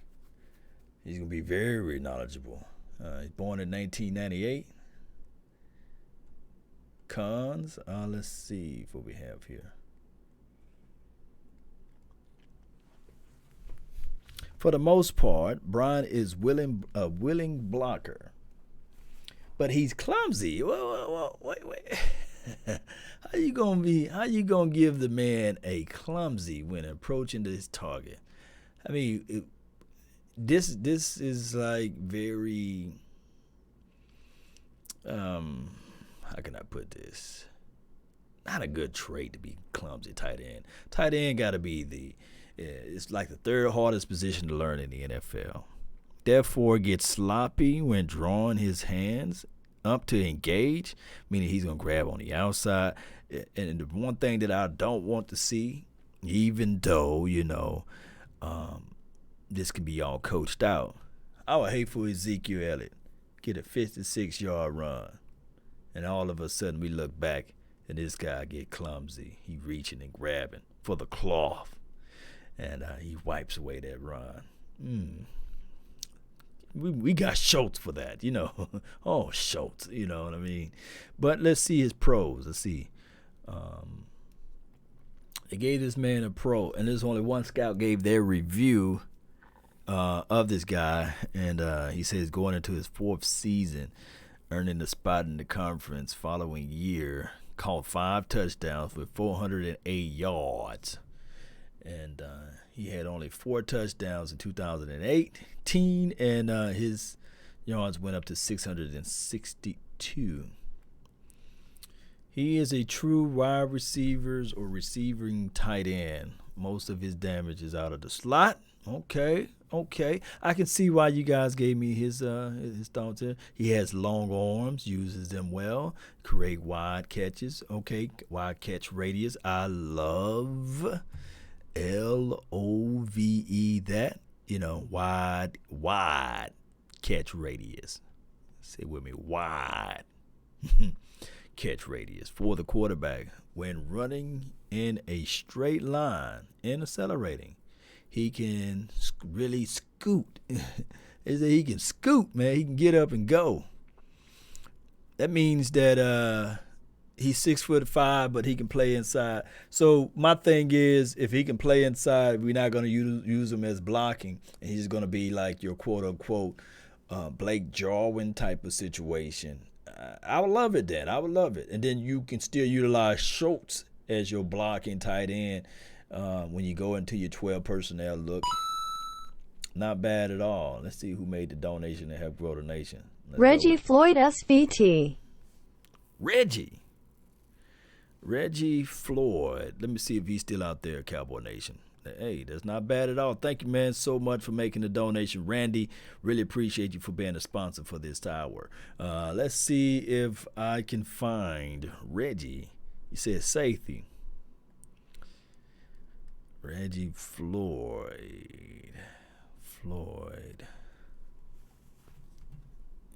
he's gonna be very knowledgeable. He's born in 1998. Cons. Let's see what we have here. For the most part, Brian is a willing blocker, but he's clumsy. Wait. How you gonna give the man a clumsy when approaching his target? I mean, this is like very how how can I put this? Not a good trait to be clumsy tight end. Tight end got to be it's like the third hardest position to learn in the NFL. Therefore, gets sloppy when drawing his hands up to engage, meaning he's going to grab on the outside. And the one thing that I don't want to see, even though, this can be all coached out, I would hate for Ezekiel Elliott get a 56-yard run, and all of a sudden we look back and this guy get clumsy. He reaching and grabbing for the cloth, and he wipes away that run. We got Schultz for that, Oh, Schultz, you know what I mean? But let's see his pros. Let's see. They gave this man a pro, and there's only one scout gave their review of this guy, and he says going into his fourth season, earning the spot in the conference following year, caught 5 touchdowns with 408 yards. And he had only 4 touchdowns in 2018, and his yards went up to 662. He is a true wide receivers or receiving tight end. Most of his damage is out of the slot. Okay. I can see why you guys gave me his thoughts here. He has long arms, uses them well, create wide catches. Okay, wide catch radius. I love LOVE that. Wide catch radius. Say with me, wide. Catch radius for the quarterback when running in a straight line and accelerating. He can really scoot. He can scoot, man. He can get up and go. That means that he's 6'5", but he can play inside. So my thing is, if he can play inside, we're not going to use him as blocking, and he's going to be like your quote unquote Blake Jarwin type of situation. I would love it then. I would love it. And then you can still utilize Schultz as your blocking tight end when you go into your 12 personnel look. Not bad at all. Let's see who made the donation to help grow the nation. Reggie Floyd SVT. Reggie Floyd. Let me see if he's still out there, Cowboy Nation. Hey, that's not bad at all. Thank you, man, so much for making the donation. Randy, really appreciate you for being a sponsor for this tower. Let's see if I can find Reggie. He says safety. Reggie Floyd.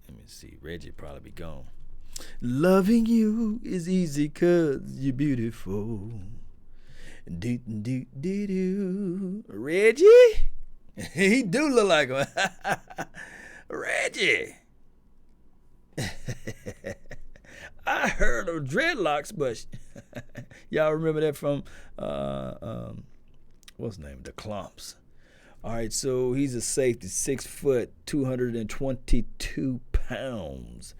Let me see. Reggie probably be gone. Loving you is easy 'cause you're beautiful. Do. Reggie? He do look like him. Reggie. I heard of dreadlocks, but y'all remember that from what's his name? The Clumps. All right, so he's a safety, 6 foot, 222 pounds,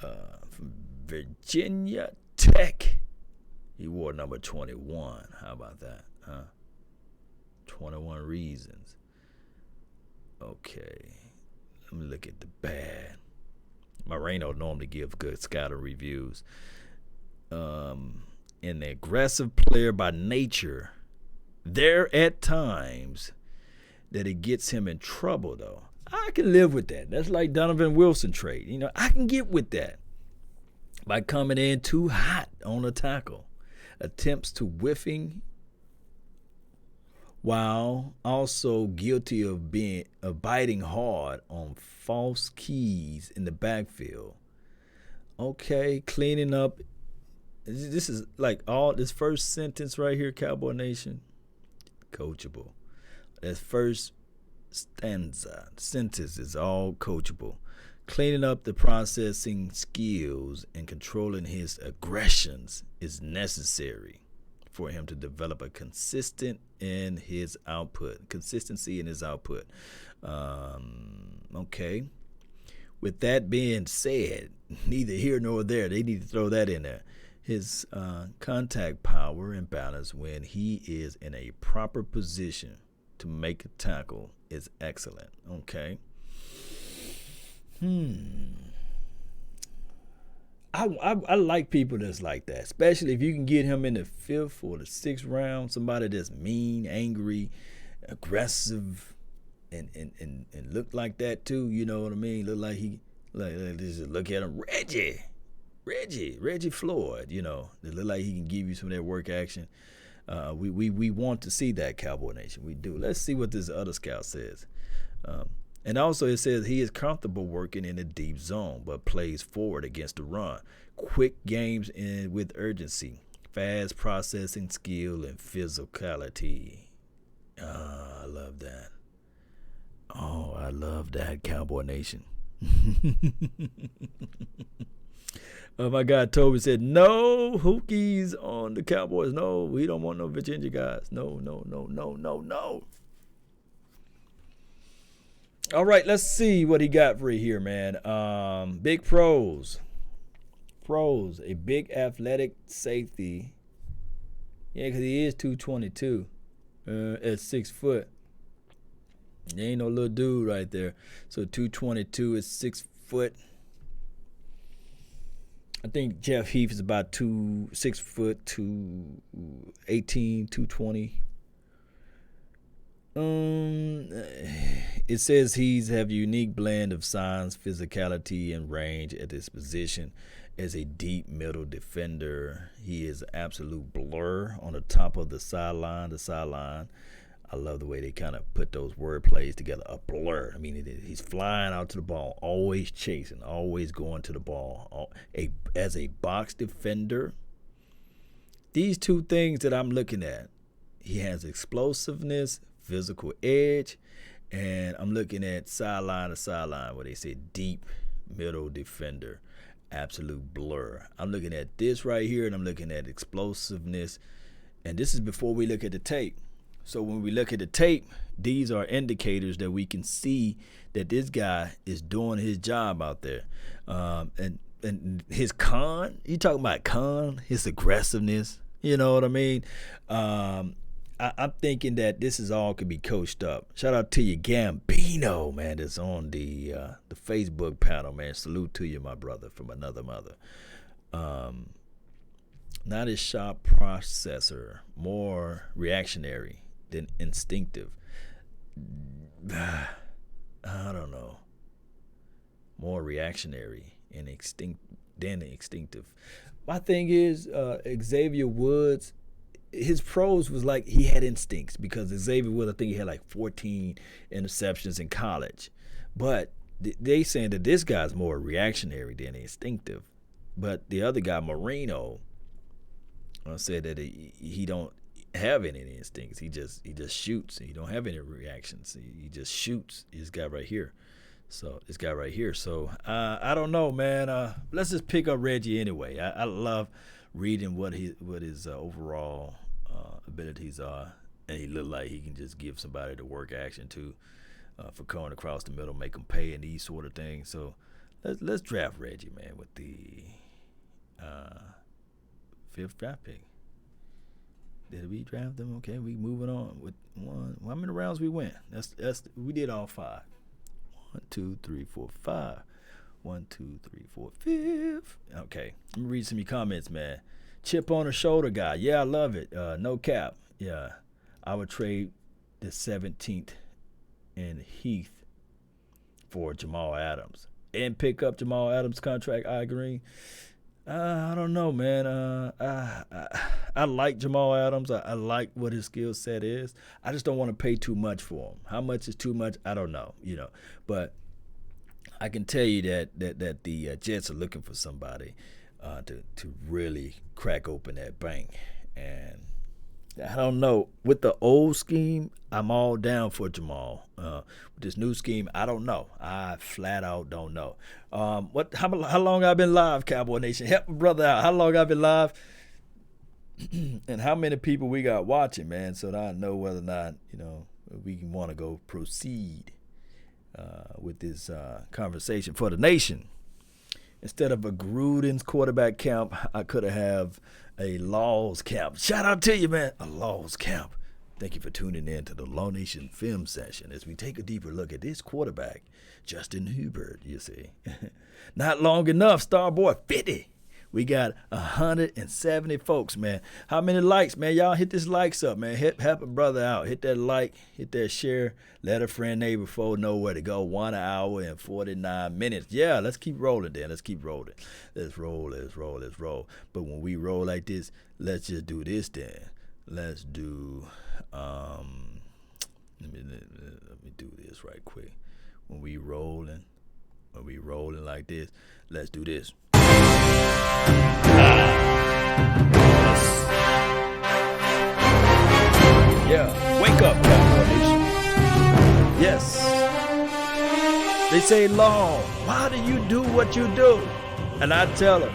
from Virginia Tech. He wore number 21. How about that, huh? 21 reasons. Okay. Let me look at the bad. Moreno normally gives good scouting reviews. An aggressive player by nature. There at times that it gets him in trouble, though. I can live with that. That's like Donovan Wilson trait. I can get with that. By coming in too hot on a tackle. Attempts to whiffing, while also guilty of biting hard on false keys in the backfield. Okay, cleaning up. This is like all this first sentence right here, Cowboy Nation. Coachable. That first sentence is all coachable. Cleaning up the processing skills and controlling his aggressions is necessary for him to develop a consistency in his output. Okay. With that being said, neither here nor there, they need to throw that in there. His contact power and balance when he is in a proper position to make a tackle is excellent. Okay. I like people that's like that, especially if you can get him in the 5th or the 6th round. Somebody that's mean, angry, aggressive, and look like that too. You know what I mean? Look like he just look at him, Reggie Floyd. You know, they look like he can give you some of that work action. We want to see that, Cowboy Nation. We do. Let's see what this other scout says. And also it says he is comfortable working in a deep zone, but plays forward against the run. Quick games with urgency, fast processing skill, and physicality. I love that. Oh, I love that, Cowboy Nation. Oh my God, Toby said, no Hokies on the Cowboys. No, we don't want no Virginia guys. No. All right, let's see what he got for you here, man. Big pros. A big athletic safety. Yeah, because he is 222 at 6 foot. He ain't no little dude right there. So 222 is 6 foot. I think Jeff Heath is about 6 foot, 218, 220. It says he's have a unique blend of size, physicality, and range at his position. As a deep middle defender, he is an absolute blur on the top of the sideline. I love the way they kind of put those word plays together. A blur. I mean, he's flying out to the ball, always chasing, always going to the ball. As a box defender, these two things that I'm looking at, he has explosiveness, physical edge, and I'm looking at sideline to sideline where they say deep middle defender, absolute blur. I'm looking at this right here, and I'm looking at explosiveness, and this is before we look at the tape. So when we look at the tape, these are indicators that we can see that this guy is doing his job out there. And his you talking about his aggressiveness, you know what I mean? I'm thinking that this is all could be coached up. Shout out to you, Gambino, man, that's on the Facebook panel, man. Salute to you, my brother, from another mother. Not as sharp processor, more reactionary than instinctive. I don't know. More reactionary and than instinctive. My thing is, Xavier Woods, his pros was like he had instincts because Xavier Woods, I think he had like 14 interceptions in college. But they saying that this guy's more reactionary than instinctive. But the other guy, Marino, said that he don't have any instincts. He just shoots. He don't have any reactions. He just shoots. This guy right here. So I don't know, man. Let's just pick up Reggie anyway. I love reading what his overall abilities are, and he look like he can just give somebody the work action to for going across the middle, make them pay, and these sort of things. So let's draft Reggie, man, with the 5th draft pick. Did we draft them? Okay, we moving on with one. How many rounds we went? That's we did all 5. 1, 2, 3, 4, 5. 1, 2, 3, 4, 5. Okay, let me read some of your comments, man. Chip on the shoulder guy. Yeah, I love it. No cap. Yeah, I would trade the 17th and Heath for Jamal Adams and pick up Jamal Adams' contract. I agree. I don't know, man. I like Jamal Adams. I like what his skill set is. I just don't want to pay too much for him. How much is too much? I don't know, But I can tell you that the Jets are looking for somebody to really crack open that bank. And I don't know. With the old scheme, I'm all down for Jamal. With this new scheme, I don't know. I flat out don't know. How long I've been live, Cowboy Nation? Help my brother out. How long I've been live? And how many people we got watching, man, so that I know whether or not, we can want to go proceed with this conversation for the nation. Instead of a Gruden's quarterback camp, I could have a Laws camp. Shout out to you, man. A Laws camp. Thank you for tuning in to the Law Nation Film Session as we take a deeper look at this quarterback, Justin Herbert, you see. Not long enough, Starboy 50. We got 170 folks, man. How many likes, man? Y'all hit this likes up, man. Help a brother out. Hit that like, hit that share. Let a friend, neighbor, foe know where to go. 1 hour and 49 minutes. Yeah, let's keep rolling then. Let's keep rolling. Let's roll. But when we roll like this, let's just do this then. Let's do, let me do this right quick. When we rolling like this, let's do this. Yeah, wake up, Cowboy Nation. Yes. They say, Lord, why do you do what you do? And I tell them,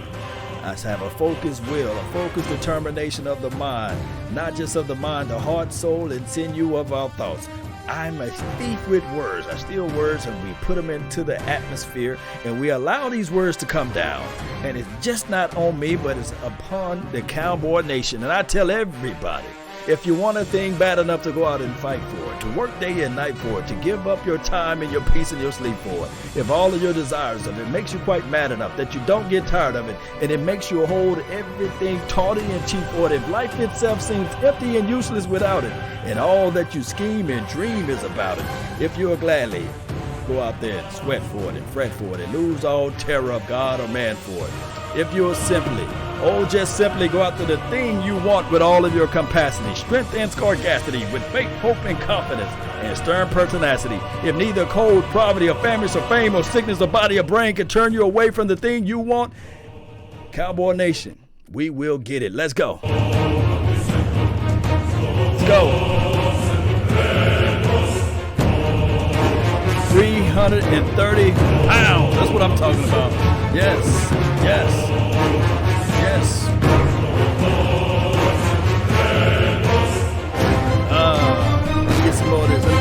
I have a focused will, a focused determination of the mind, not just of the mind, the heart, soul, and sinew of our thoughts. I'm a thief with words. I steal words and we put them into the atmosphere and we allow these words to come down. And it's just not on me, but it's upon the Cowboy Nation. And I tell everybody, if you want a thing bad enough to go out and fight for it, to work day and night for it, to give up your time and your peace and your sleep for it, if all of your desires of it makes you quite mad enough that you don't get tired of it, and it makes you hold everything tawdry and cheap for it, if life itself seems empty and useless without it, and all that you scheme and dream is about it, if you'll gladly go out there and sweat for it and fret for it and lose all terror of God or man for it, if you'll just simply go after the thing you want with all of your capacity, strength and scarcity, with faith, hope and confidence, and stern pertinacity. If neither cold, poverty, or famine, or fame, or sickness, or body, or brain can turn you away from the thing you want, Cowboy Nation, we will get it. Let's go. Let's go. 330 pounds. That's what I'm talking about. Yes. Yes. Yes. Let me get some more of this. Yeah.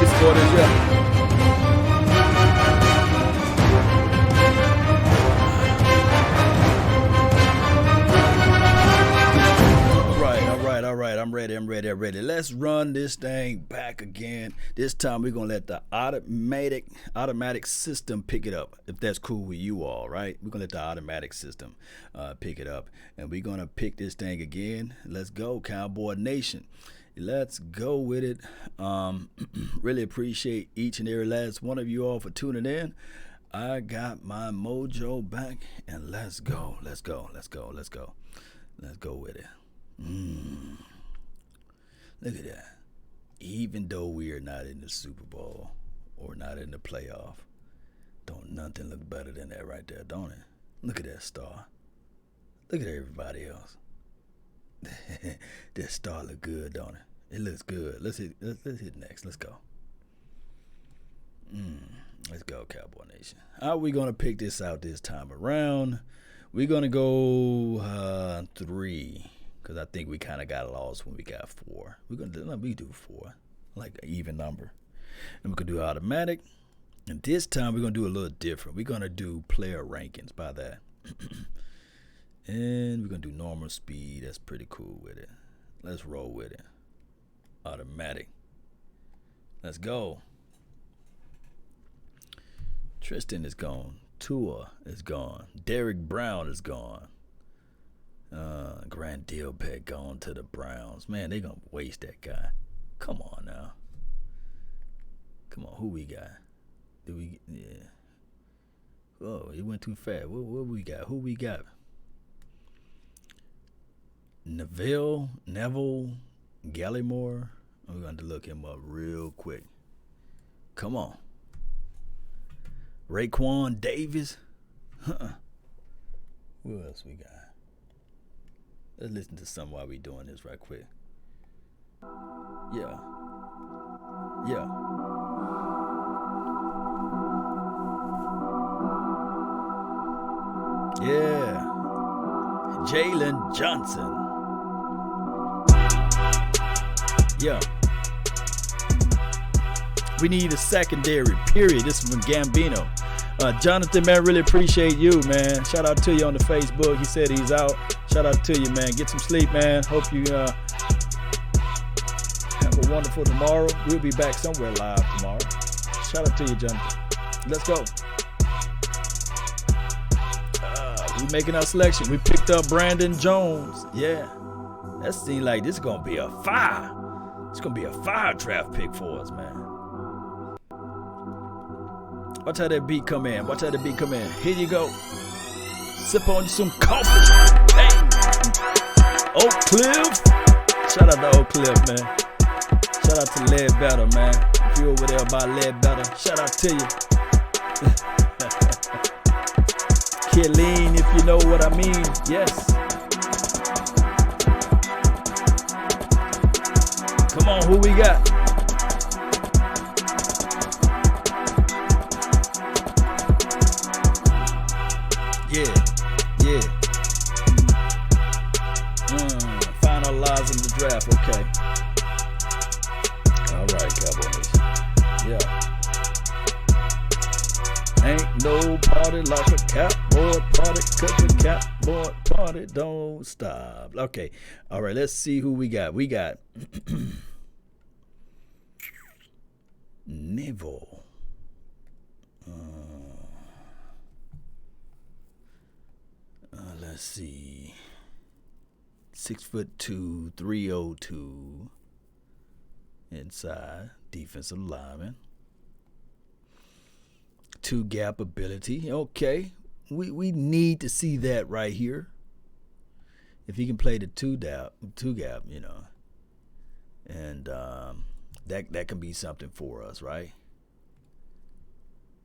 All right. I'm ready. Let's run this thing back again. This time we're going to let the automatic system pick it up, if that's cool with you all, right? We're going to let the automatic system pick it up, and we're going to pick this thing again. Let's go, Cowboy Nation. Let's go with it. Really appreciate each and every last one of you all for tuning in. I got my mojo back, and let's go. Let's go with it. Look at that. Even though we are not in the Super Bowl or not in the playoff, don't nothing look better than that right there, don't it? Look at that star. Look at everybody else. That star look good, don't it? It looks good. Let's hit next. Let's go. Let's go, Cowboy Nation. How are we gonna pick this out this time around? We're gonna go 3. Because I think we kind of got lost when we got 4. We do 4, like an even number. And we can do automatic. And this time we're going to do a little different. We're going to do player rankings by that. And we're going to do normal speed. That's pretty cool with it. Let's roll with it. Automatic. Let's go. Tristan is gone. Tua is gone. Derek Brown is gone. Grant Delpit going to the Browns. Man, they gonna waste that guy. Come on now. Come on, who we got? Yeah. Oh, he went too fast. What we got? Who we got? Neville Gallimore. I'm going to look him up real quick. Come on. Raekwon Davis. Who else we got? Let's listen to some while we doing this right quick. Yeah. Jalen Johnson. Yeah. We need a secondary, period. This is from Gambino. Jonathan, man, really appreciate you, man. Shout out to you on the Facebook. He said he's out. Shout out to you, man. Get some sleep, man. Hope you have a wonderful tomorrow. We'll be back somewhere live tomorrow. Shout out to you, Jonathan. Let's go. We making our selection. We picked up Brandon Jones. Yeah. That seems like this is going to be a fire. It's going to be a fire draft pick for us, man. Watch how that beat come in. Watch how the beat come in. Here you go. Sip on some coffee. Hey. Oak Cliff. Shout out to Oak Cliff, man. Shout out to Ledbetter, man. If you over there by Ledbetter, shout out to you. Killeen, if you know what I mean. Yes. Come on, who we got? Yeah. Finalizing the draft, okay. All right, Cowboys. Yeah. Ain't no party like a cowboy party, 'cause the cowboy party don't stop. Okay. All right, let's see who we got. We got Neville. Let's see. 6'2", 302. Inside, defensive lineman. 2-gap ability. Okay. We need to see that right here. If he can play the two gap, you know. And that can be something for us, right?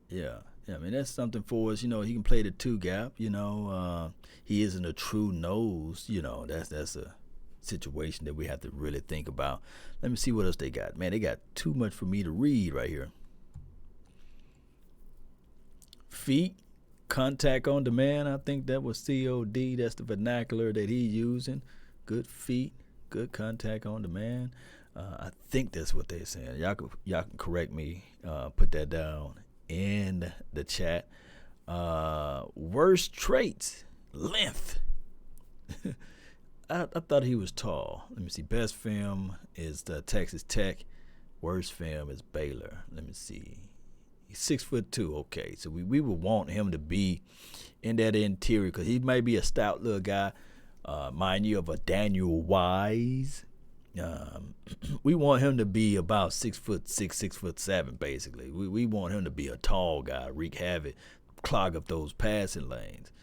Yeah. I mean, that's something for us. You know, he can play the 2-gap, you know. He isn't a true nose, you know. That's a situation that we have to really think about. Let me see what else they got. Man, they got too much for me to read right here. Feet, contact on demand. I think that was COD. That's the vernacular that he's using. Good feet, good contact on demand. I think that's what they're saying. Y'all can correct me. Put that down in the chat. Worst traits, length. I thought he was tall. Let me see. Best film is the Texas Tech. Worst film is Baylor. Let me see. He's 6'2". Okay, so we would want him to be in that interior because he might be a stout little guy. Mind you, of a Daniel Wise. We want him to be about 6'6", 6'7", basically. We want him to be a tall guy, wreak havoc, clog up those passing lanes.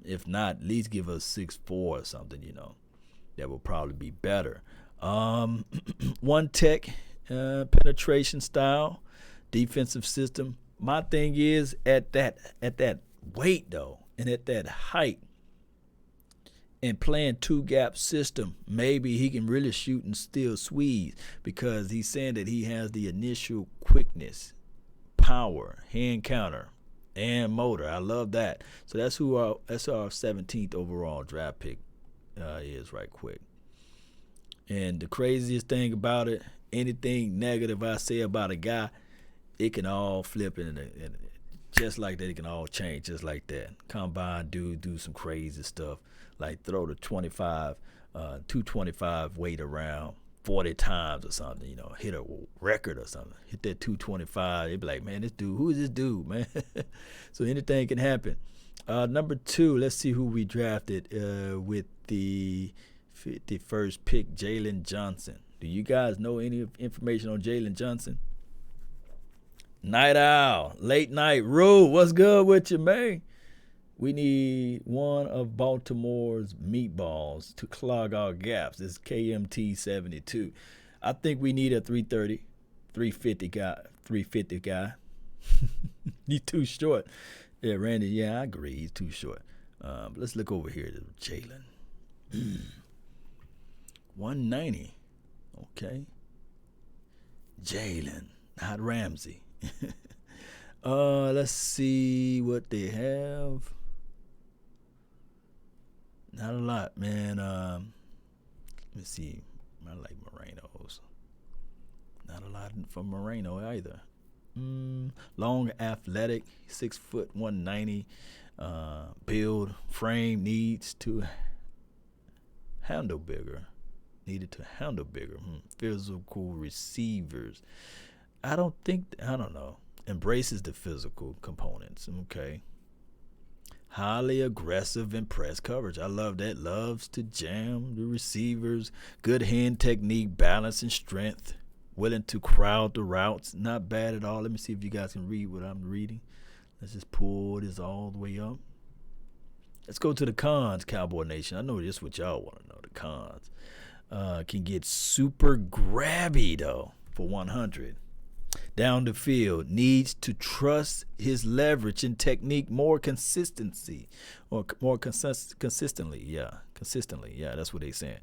If not, at least give us 6'4" or something, you know. That will probably be better. One tech penetration style, defensive system. My thing is at that weight though, and at that height, and playing 2-gap system, maybe he can really shoot and still squeeze because he's saying that he has the initial quickness, power, hand counter, and motor. I love that. So that's our 17th overall draft pick is right quick. And the craziest thing about it, anything negative I say about a guy, it can all flip and just like that. It can all change just like that. Combine dude do some crazy stuff. Like throw the 225 weight around 40 times or something, you know, hit a record or something. Hit that 225, they'd be like, man, who is this dude, man? So anything can happen. Number 2, let's see who we drafted with the 51st pick, Jalen Johnson. Do you guys know any information on Jalen Johnson? Night Owl, late night Rue, what's good with you, man? We need one of Baltimore's meatballs to clog our gaps. It's KMT 72. I think we need a 330, 350 guy. He's too short. Yeah, Randy, yeah, I agree. He's too short. But let's look over here to Jalen. 190. Okay. Jalen, not Ramsey. Let's see what they have. Not a lot, man. Let me see. I like Moreno's. Not a lot from Moreno either. Long, athletic, 6 foot, 190. Build, frame needs to handle bigger. Needed to handle bigger. Physical receivers. I don't know. Embraces the physical components. Okay. Highly aggressive and press coverage. I love that. Loves to jam the receivers. Good hand technique, balance, and strength. Willing to crowd the routes. Not bad at all. Let me see if you guys can read what I'm reading. Let's just pull this all the way up. Let's go to the cons, Cowboy Nation. I know this is what y'all want to know. The cons. Can get super grabby, though, for 100. Down the field, needs to trust his leverage and technique more consistently. Consistently, that's what they're saying.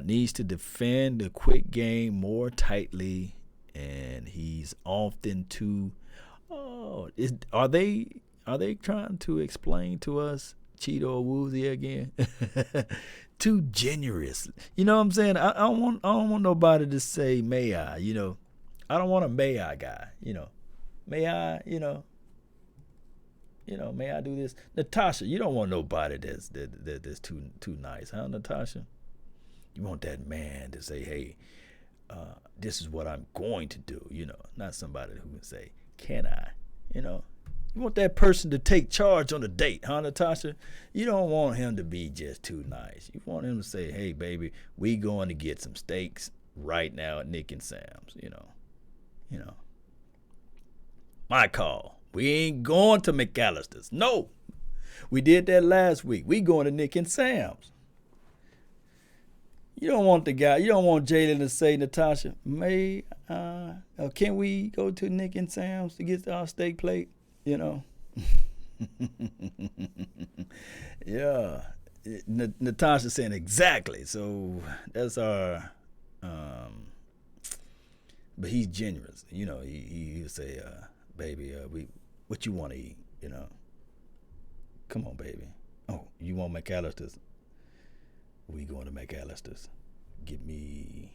Needs to defend the quick game more tightly, and he's often too. Are they trying to explain to us Cheeto Woozy again? Too generous. You know what I'm saying? I don't want nobody to say may I, I don't want a may I guy, May I, may I do this? Natasha, you don't want nobody that's too nice, huh, Natasha? You want that man to say, hey, this is what I'm going to do, not somebody who can say, can I, You want that person to take charge on a date, huh, Natasha? You don't want him to be just too nice. You want him to say, hey, baby, we going to get some steaks right now at Nick and Sam's, My call. We ain't going to McAllister's. No. We did that last week. We going to Nick and Sam's. You don't want Jalen to say, Natasha, can we go to Nick and Sam's to get our steak plate? Yeah. Natasha saying exactly. So that's our but he's generous. He'll say, baby, what you want to eat, Come on, baby. Oh, you want McAllister's? We going to McAllister's. Give me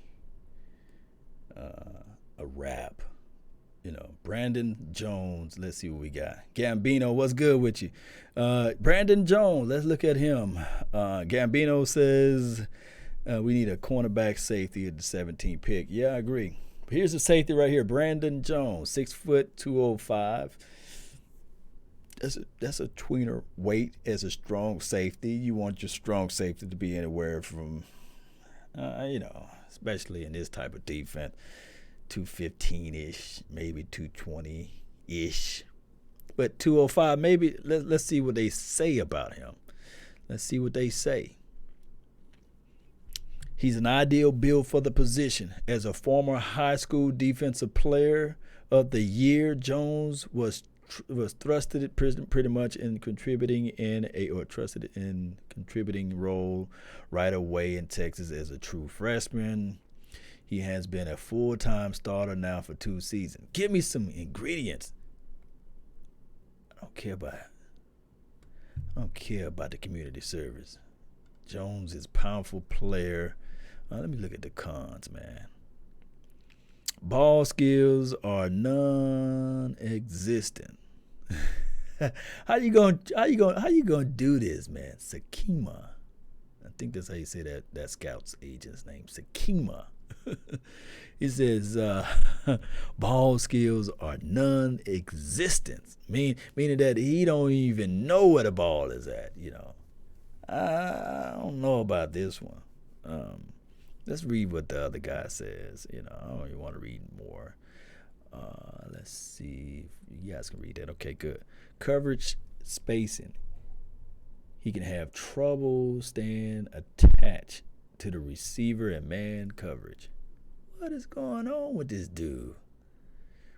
a wrap. Brandon Jones. Let's see what we got. Gambino, what's good with you? Brandon Jones, let's look at him. Gambino says we need a cornerback safety at the 17th pick. Yeah, I agree. Here's the safety right here. Brandon Jones, 6 foot, 205. That's a tweener weight as a strong safety. You want your strong safety to be anywhere from, especially in this type of defense, 215-ish, maybe 220-ish. But 205, maybe let's see what they say about him. Let's see what they say. He's an ideal build for the position. As a former high school defensive player of the year, Jones was thrusted pretty much in contributing trusted in contributing role right away in Texas as a true freshman. He has been a full-time starter now for 2 seasons. Give me some ingredients. I don't care about the community service. Jones is a powerful player. Let me look at the cons, man. Ball skills are non-existent. How you gonna do this, man? Sakima. I think that's how you say that scout's agent's name. Sakima. He says ball skills are non-existent. Meaning that he don't even know where the ball is at, I don't know about this one. Let's read what the other guy says. I don't even want to read more. Let's see if you guys can read that. Okay, good. Coverage spacing. He can have trouble staying attached to the receiver and man coverage. What is going on with this dude?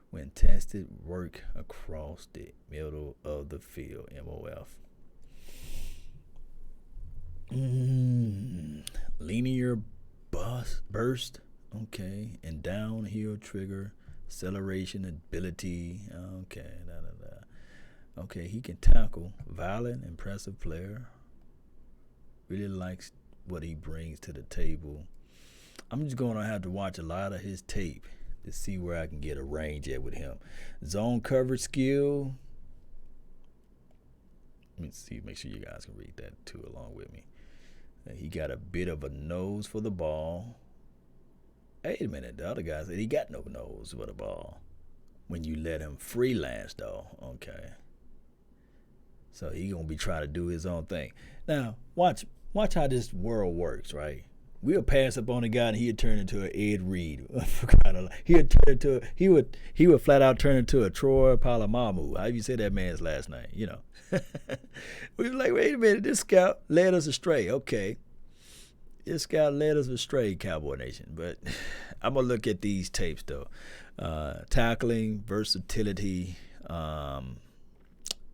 When tested, work across the middle of the field. MOF. Linear burst. Okay. And downhill trigger. Acceleration ability. Okay. Okay, he can tackle. Violent, impressive player. Really likes what he brings to the table. I'm just going to have to watch a lot of his tape to see where I can get a range at with him. Zone coverage skill. Let me see, make sure you guys can read that too along with me. He got a bit of a nose for the ball. Wait a minute, the other guy said he got no nose for the ball. When you let him freelance, though. Okay. So he gonna be trying to do his own thing. Now, watch how this world works, right? We'll pass up on a guy and he'd turn into an Ed Reed. He would flat out turn into a Troy Polamalu. How you say that man's last name? You know. We were like, wait a minute, this scout led us astray. Okay. This scout led us astray, Cowboy Nation. But I'm gonna look at these tapes though. Tackling, versatility.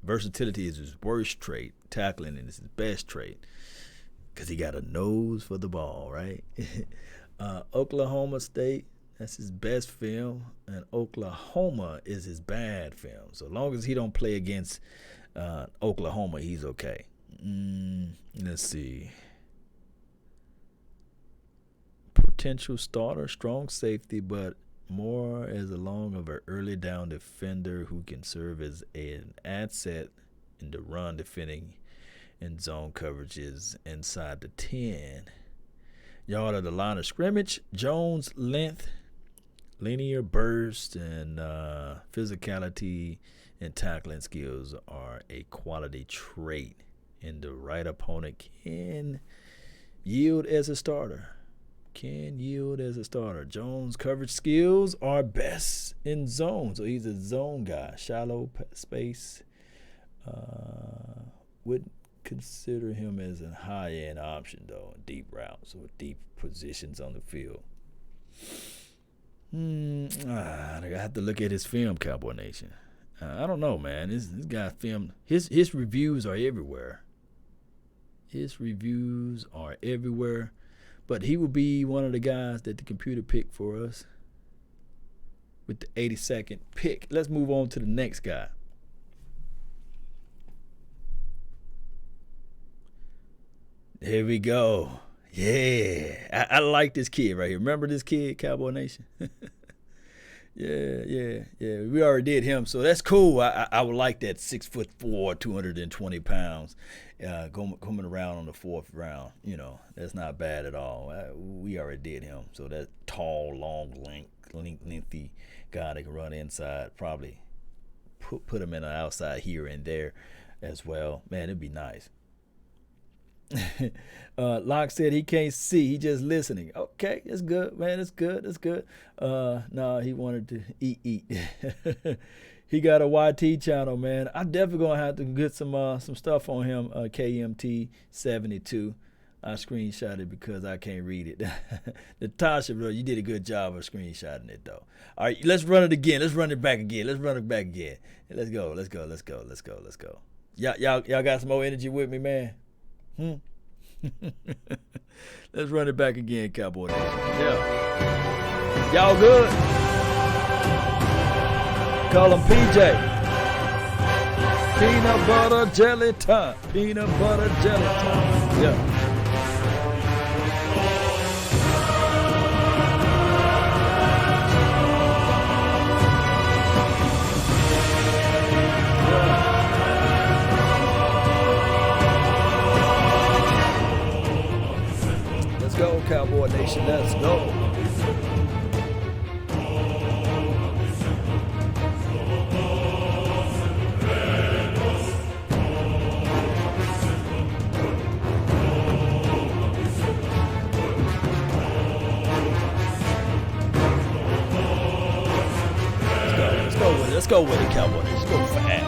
Versatility is his worst trait. Tackling is his best trait. Because he got a nose for the ball, right? Oklahoma State, that's his best film. And Oklahoma is his bad film. So long as he don't play against Oklahoma, he's okay. Let's see. Potential starter, strong safety, but more as along of an early down defender who can serve as an asset in the run defending and zone coverages inside the 10 yard of the line of scrimmage. Jones' length, linear burst, and physicality and tackling skills are a quality trait, and the right opponent can yield as a starter. Jones' coverage skills are best in zone, so he's a zone guy. Shallow space. Would consider him as a high-end option, though, in deep routes or deep positions on the field. I have to look at his film, Cowboy Nation. I don't know, man. This guy filmed. His reviews are everywhere. But he will be one of the guys that the computer picked for us with the 82nd pick. Let's move on to the next guy. Here we go. Yeah. I like this kid right here. Remember this kid, Cowboy Nation? Yeah. We already did him, so that's cool. I would like that 6'4", 220 pounds, coming around on the fourth round. You know, that's not bad at all. We already did him, so that tall, long, lengthy guy that can run inside, probably put him in the outside here and there as well. Man, it'd be nice. Locke said he can't see, he just listening. Okay, that's good, man. That's good. No, he wanted to eat. He got a YT channel, man. I'm definitely gonna have to get some stuff on him. KMT 72. I screenshot it because I can't read it. Natasha, bro, you did a good job of screenshotting it though. All right, let's run it again. Let's run it back again. Let's go. Y'all got some more energy with me, man? Let's run it back again, Cowboy. Yeah. Y'all good? Call him PJ. Peanut butter jelly time. Yeah. Let's go, Cowboy Nation. Let's go. Let's go with it, Cowboy. Let's go fast.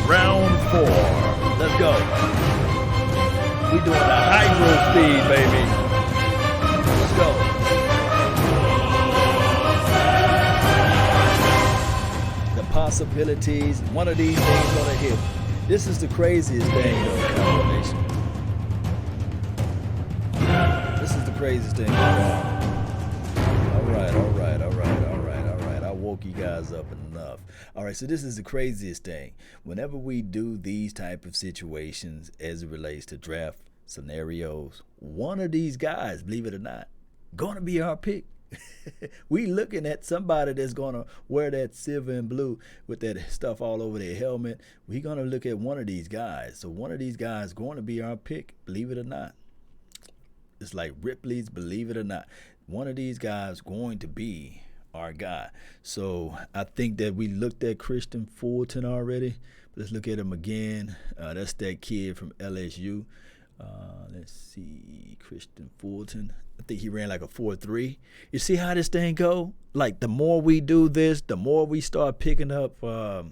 Round 4. Let's go. We doing the hydro speed, baby. Let's go. possibilities. One of these things gonna hit. This is the craziest thing, though, Cowboy Nation. This is the craziest thing. All right. I woke you guys up enough. All right, so this is the craziest thing. Whenever we do these type of situations as it relates to draft scenarios, one of these guys, believe it or not, gonna be our pick. We looking at somebody that's gonna wear that silver and blue with that stuff all over their helmet. We gonna look at one of these guys. So one of these guys going to be our pick, believe it or not. It's like Ripley's Believe It or Not. One of these guys going to be our guy. So I think that we looked at Christian Fulton already. Let's look at him again. That's that kid from LSU. Let's see, Christian Fulton. I think he ran like a 4.3. You see how this thing go? Like the more we do this, the more we start picking up the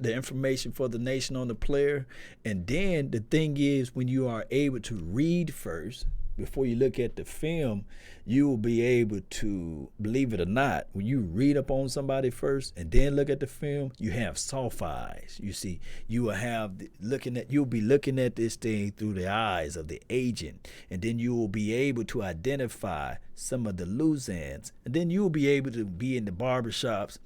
information for the nation on the player. And then the thing is, when you are able to read first, before you look at the film, you will be able to, believe it or not, when you read up on somebody first and then look at the film, you have soft eyes. You see, you will have you'll be looking at this thing through the eyes of the agent, and then you will be able to identify some of the loose ends, and then you will be able to be in the barbershops,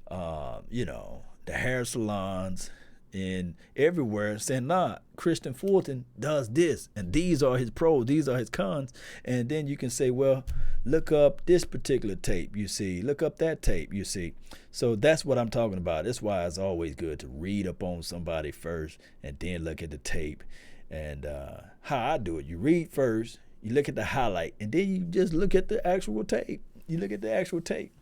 the hair salons, and everywhere saying, nah, Christian Fulton does this, and these are his pros, these are his cons. And then you can say, well, look up this particular tape, you see, look up that tape, you see. So that's what I'm talking about. That's why it's always good to read up on somebody first and then look at the tape. And how I do it, you read first, you look at the highlight, and then you just look at the actual tape. You look at the actual tape.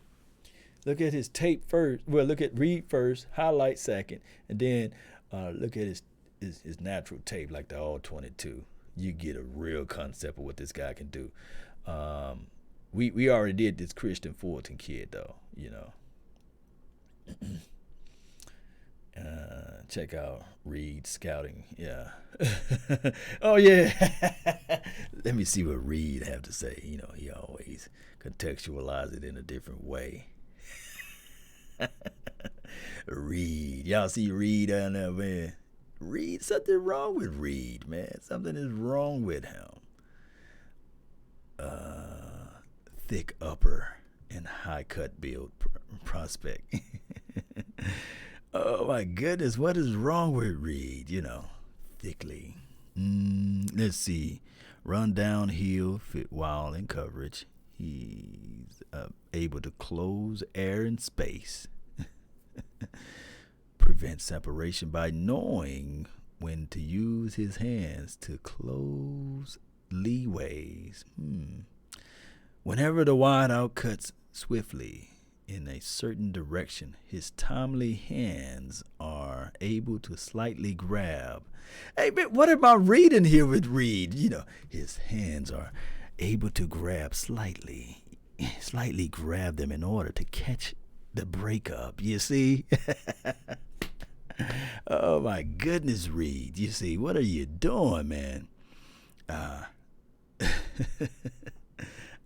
Look at his tape first. Well, read first, highlight second, and then look at his natural tape, like the All-22. You get a real concept of what this guy can do. We already did this Christian Fulton kid, though, check out Reed Scouting. Yeah. Oh, yeah. Let me see what Reed have to say. He always contextualize it in a different way. Reed. Y'all see Reed down there, man. Reed, something wrong with Reed, man. Something is wrong with him. Thick upper and high cut build prospect. Oh my goodness, what is wrong with Reed? Thickly. Let's see. Run downhill, fit wild in coverage. He's able to close air and space. Prevent separation by knowing when to use his hands to close leeways. Whenever the wideout cuts swiftly in a certain direction, his timely hands are able to slightly grab. Hey, man, what am I reading here with Reed? His hands are able to grab slightly grab them in order to catch the breakup. You see? Oh my goodness, Reed. You see, what are you doing, man? I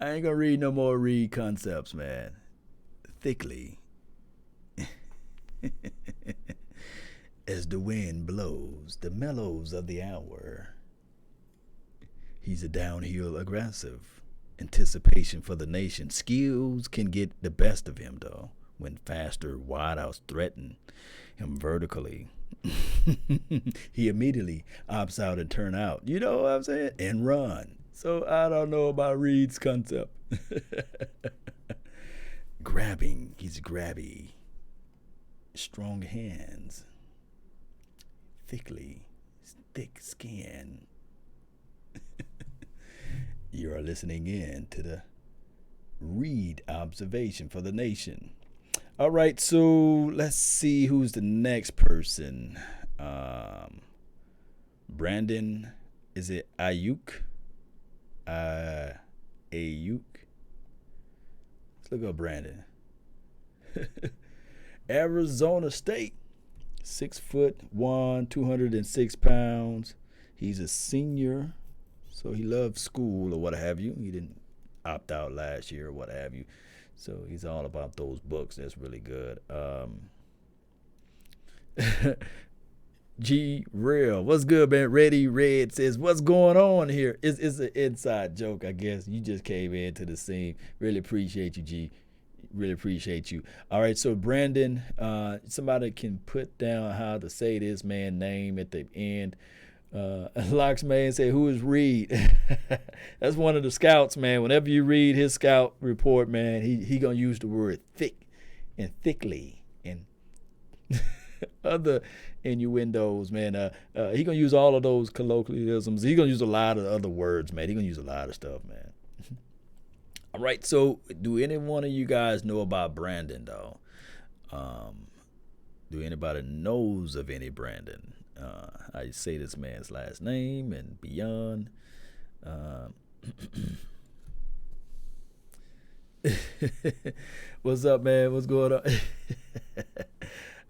ain't gonna read no more Reed concepts, man. Thickly. As the wind blows, the mellows of the hour. He's a downhill aggressive. Anticipation for the nation. Skills can get the best of him, though, when faster wideouts threaten him vertically. He immediately opts out and turn out. You know what I'm saying? And run. So I don't know about Reed's concept. Grabbing. He's grabby. Strong hands. Thick skin. You are listening in to the Reed observation for the nation. All right, so let's see who's the next person. Brandon, is it Ayuk? Ayuk. Let's look up Brandon. Arizona State, 6'1", 206 pounds. He's a senior, so he loves school or what have you. He didn't opt out last year or what have you. So he's all about those books. That's really good. G Real, what's good, man? Ready Red says, what's going on here? It's an inside joke, I guess. You just came into the scene. Really appreciate you, G. Really appreciate you. All right, so Brandon, somebody can put down how to say this man's name at the end. Locks man said, who is Reed? That's one of the scouts, man. Whenever you read his scout report, man, he gonna use the word thick and thickly and other innuendos, man. He gonna use all of those colloquialisms. He gonna use a lot of other words, man. He gonna use a lot of stuff, man. All right, so do any one of you guys know about Brandon, though? Do anybody knows of any Brandon? I say this man's last name and beyond. What's up, man? What's going on?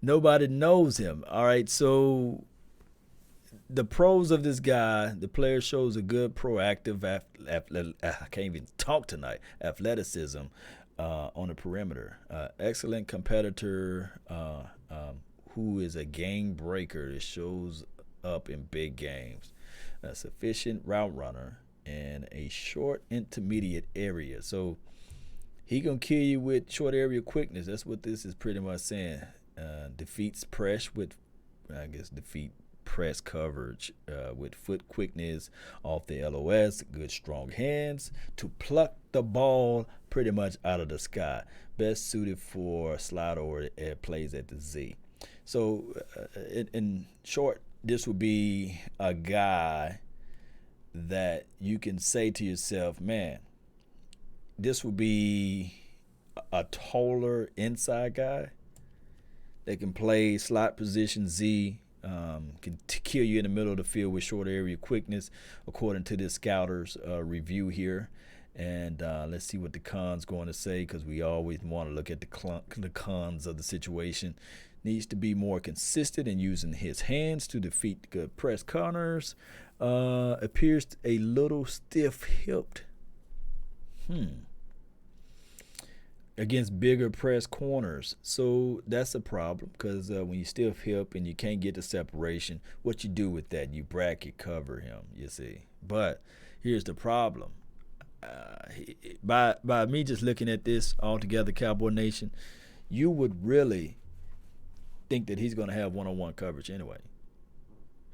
Nobody knows him. All right, so the pros of this guy, the player shows a good proactive, I can't even talk tonight, athleticism on the perimeter. Excellent competitor who is a game breaker that shows up in big games. A sufficient route runner in a short intermediate area. So he gonna kill you with short area quickness. That's what this is pretty much saying. Defeat press coverage with foot quickness off the LOS, good strong hands to pluck the ball pretty much out of the sky. Best suited for slide or plays at the Z. So in short, this would be a guy that you can say to yourself, man, this would be a taller inside guy that can play slot position Z, can kill you in the middle of the field with short area quickness, according to this scouter's review here. And let's see what the cons going to say, because we always want to look at the cons of the situation. Needs to be more consistent in using his hands to defeat good press corners. Appears a little stiff-hipped. Against bigger press corners. So that's a problem, because when you stiff hip and you can't get the separation, what you do with that? You bracket cover him, you see. But here's the problem. By me just looking at this altogether, Cowboy Nation, you would really think that he's going to have one-on-one coverage anyway.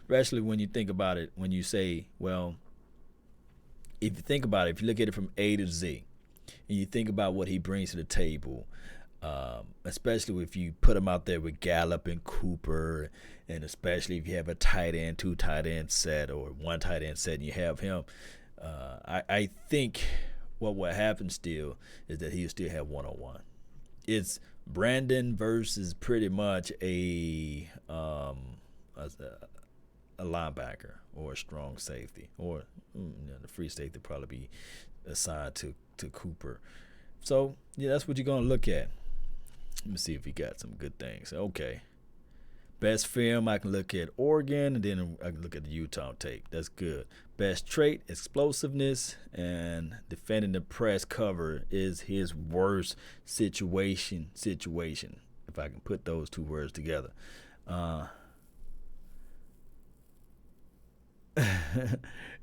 Especially when you think about it, when you say, well, if you think about it, if you look at it from A to Z, and you think about what he brings to the table, especially if you put him out there with Gallup and Cooper, and especially if you have a tight end, 2 tight end set, or 1 tight end set, and you have him, I think what will happen still is that he'll still have one-on-one. It's Brandon versus pretty much a linebacker or a strong safety, or the free safety probably be assigned to Cooper. So yeah, that's what you're gonna look at. Let me see if he got some good things. Okay, best film, I can look at Oregon, and then I can look at the Utah tape. That's good. Best trait, explosiveness, and defending the press cover is his worst situation. If I can put those two words together.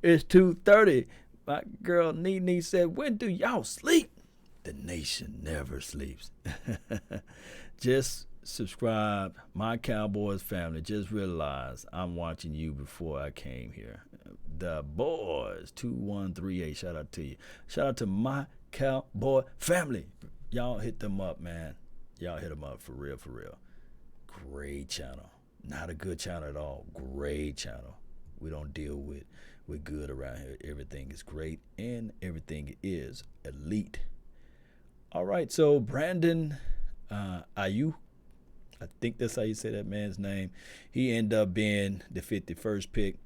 It's 2:30. My girl Nene said, when do y'all sleep? The nation never sleeps. Just subscribe. My Cowboys family, just realize I'm watching you before I came here. The boys, 2138, shout out to you. Shout out to my Cowboy family. Y'all hit them up, man. Y'all hit them up for real, for real. Great channel. Not a good channel at all. Great channel. We don't deal with good around here. Everything is great and everything is elite. All right, so Brandon Aiyuk, I think that's how you say that man's name. He ended up being the 51st pick.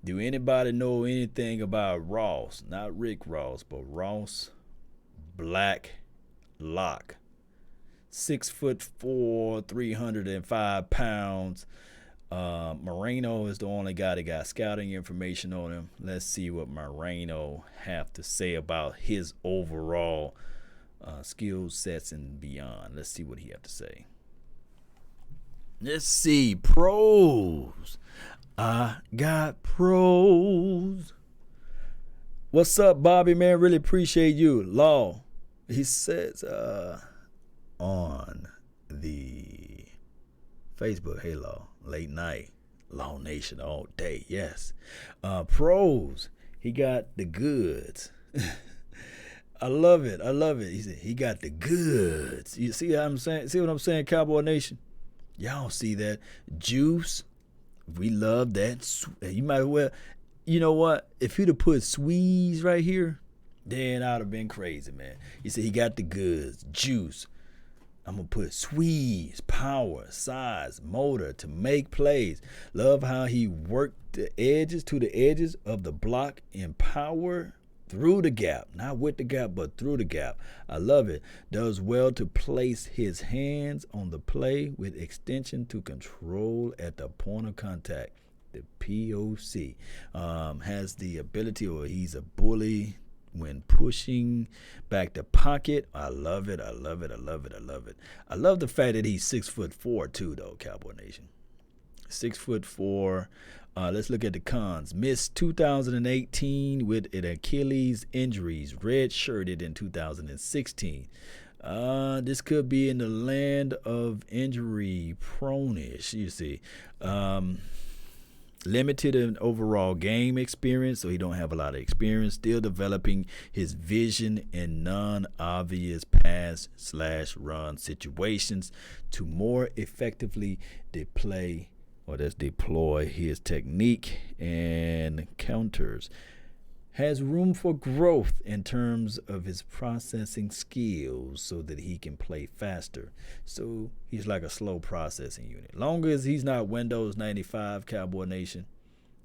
Do anybody know anything about Ross? Not Rick Ross, but Ross Blacklock. 6'4", 305 pounds. Moreno is the only guy that got scouting information on him. Let's see what Moreno have to say about his overall skill sets and beyond. Let's see what he have to say. Let's see. Pros. I got pros. What's up, Bobby, man? Really appreciate you. Law. He says on the Facebook, hey, Law, late night, Law Nation all day. Yes. Pros. He got the goods. I love it. I love it. He said he got the goods. You see how I'm saying? See what I'm saying, Cowboy Nation? Y'all see that? Juice. We love that. You might as well. You know what? If he'd have put Squeeze right here, then I'd have been crazy, man. He said he got the goods. Juice. I'm going to put Squeeze, power, size, motor to make plays. Love how he worked the edges to the edges of the block in power through the gap. Not with the gap, but through the gap. I love it. Does well to place his hands on the play with extension to control at the point of contact. The POC. Has the ability, or he's a bully when pushing back the pocket. I love it. I love it. I love it. I love it. I love the fact that he's 6'4" too, though, Cowboy Nation. 6'4". Let's look at the cons. Missed 2018 with an Achilles injuries. Red-shirted in 2016. This could be in the land of injury prone-ish, you see. Limited in overall game experience, so he don't have a lot of experience. Still developing his vision in non-obvious pass/run situations to more effectively deploy his technique and counters. Has room for growth in terms of his processing skills so that he can play faster. So he's like a slow processing unit. Long as he's not Windows 95, Cowboy Nation,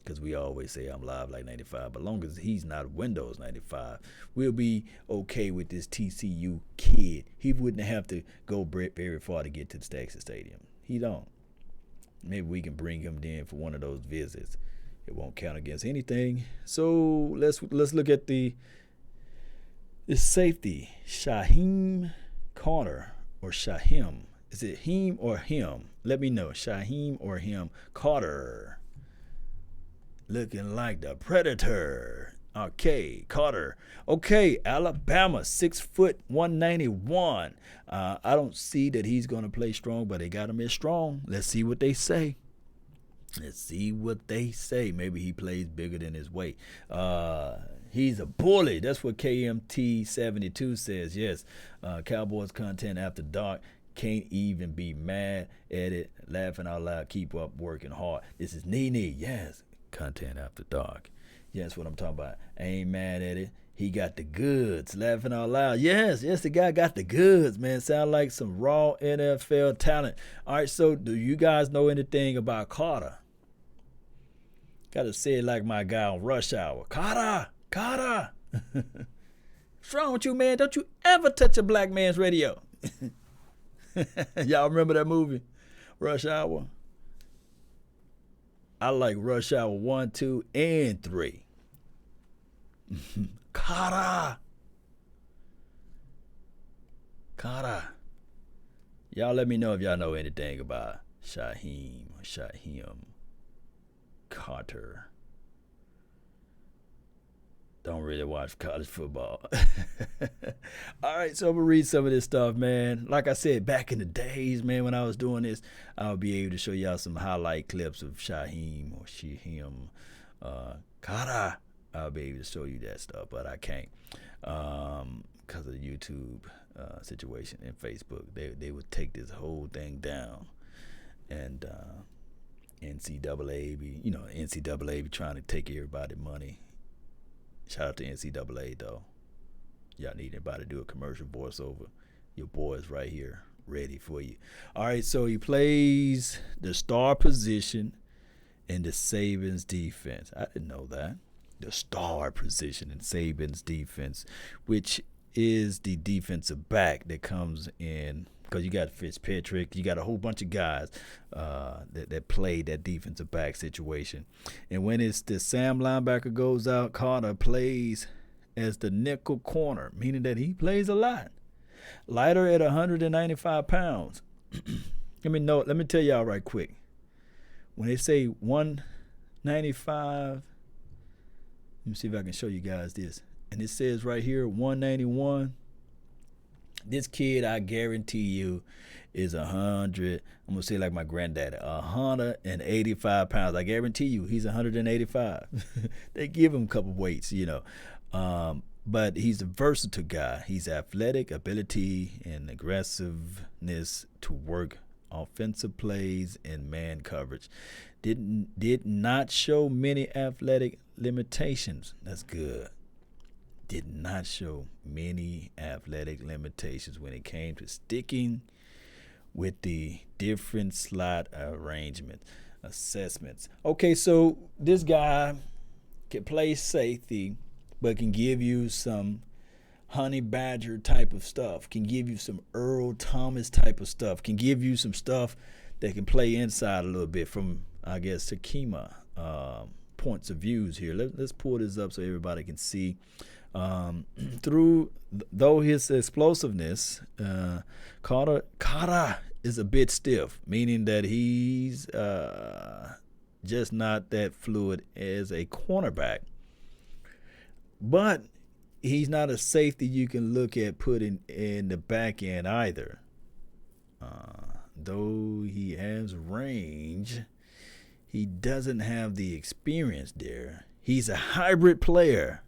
because we always say I'm live like 95, but long as he's not Windows 95, we'll be okay with this TCU kid. He wouldn't have to go very far to get to the Texas Stadium. He don't. Maybe we can bring him in for one of those visits. It won't count against anything. So let's look at the safety. Shyheim Carter or Shyheim. Is it him or him? Let me know. Shyheim or him. Carter. Looking like the Predator. Okay, Carter. Okay, Alabama, 6 foot 191. I don't see that he's going to play strong, but they got him as strong. Let's see what they say. Let's see what they say. Maybe he plays bigger than his weight. He's a bully. That's what KMT72 says. Yes, Cowboys content after dark. Can't even be mad at it. Laughing out loud. Keep up working hard. This is Nene. Yes, content after dark. Yes, what I'm talking about. I ain't mad at it. He got the goods. Laughing out loud. Yes, the guy got the goods, man. Sound like some raw NFL talent. All right, so do you guys know anything about Carter? Got to say it like my guy on Rush Hour. Carter. What's wrong with you, man? Don't you ever touch a black man's radio. Y'all remember that movie, Rush Hour? I like Rush Hour 1, 2, and 3. Carter. Y'all let me know if y'all know anything about Shyheim Carter. Don't really watch college football. All right, so I'm going to read some of this stuff, man. Like I said, back in the days, man, when I was doing this, I would be able to show y'all some highlight clips of Shyheim Carter. I'll be able to show you that stuff, but I can't because of the YouTube situation and Facebook. They would take this whole thing down, and NCAA be trying to take everybody money. Shout out to NCAA though. Y'all need anybody to do a commercial voiceover? Your boy's right here, ready for you. All right, so he plays the star position in the Saban's defense. I didn't know that. The star position in Saban's defense, which is the defensive back that comes in, because you got Fitzpatrick, you got a whole bunch of guys that play that defensive back situation. And when it's the Sam linebacker goes out, Carter plays as the nickel corner, meaning that he plays a lot. Lighter at 195 pounds. Let me tell y'all right quick. When they say 195, let me see if I can show you guys this. And it says right here 191. This kid, I guarantee you, is 100. I'm gonna say like my granddaddy, 185 pounds. I guarantee you, he's 185. They give him a couple weights, but he's a versatile guy. He's athletic, ability, and aggressiveness to work offensive plays and man coverage. Did not show many athletic limitations. That's good. Did not show many athletic limitations when it came to sticking with the different slot arrangement assessments. Okay, so this guy can play safety, but can give you some Honey Badger type of stuff, can give you some Earl Thomas type of stuff, can give you some stuff that can play inside a little bit from, I guess, Sakima points of views here. Let's pull this up so everybody can see. Though his explosiveness, Kata is a bit stiff, meaning that he's just not that fluid as a cornerback. But he's not a safety you can look at putting in the back end either. Though he has range, he doesn't have the experience there. He's a hybrid player.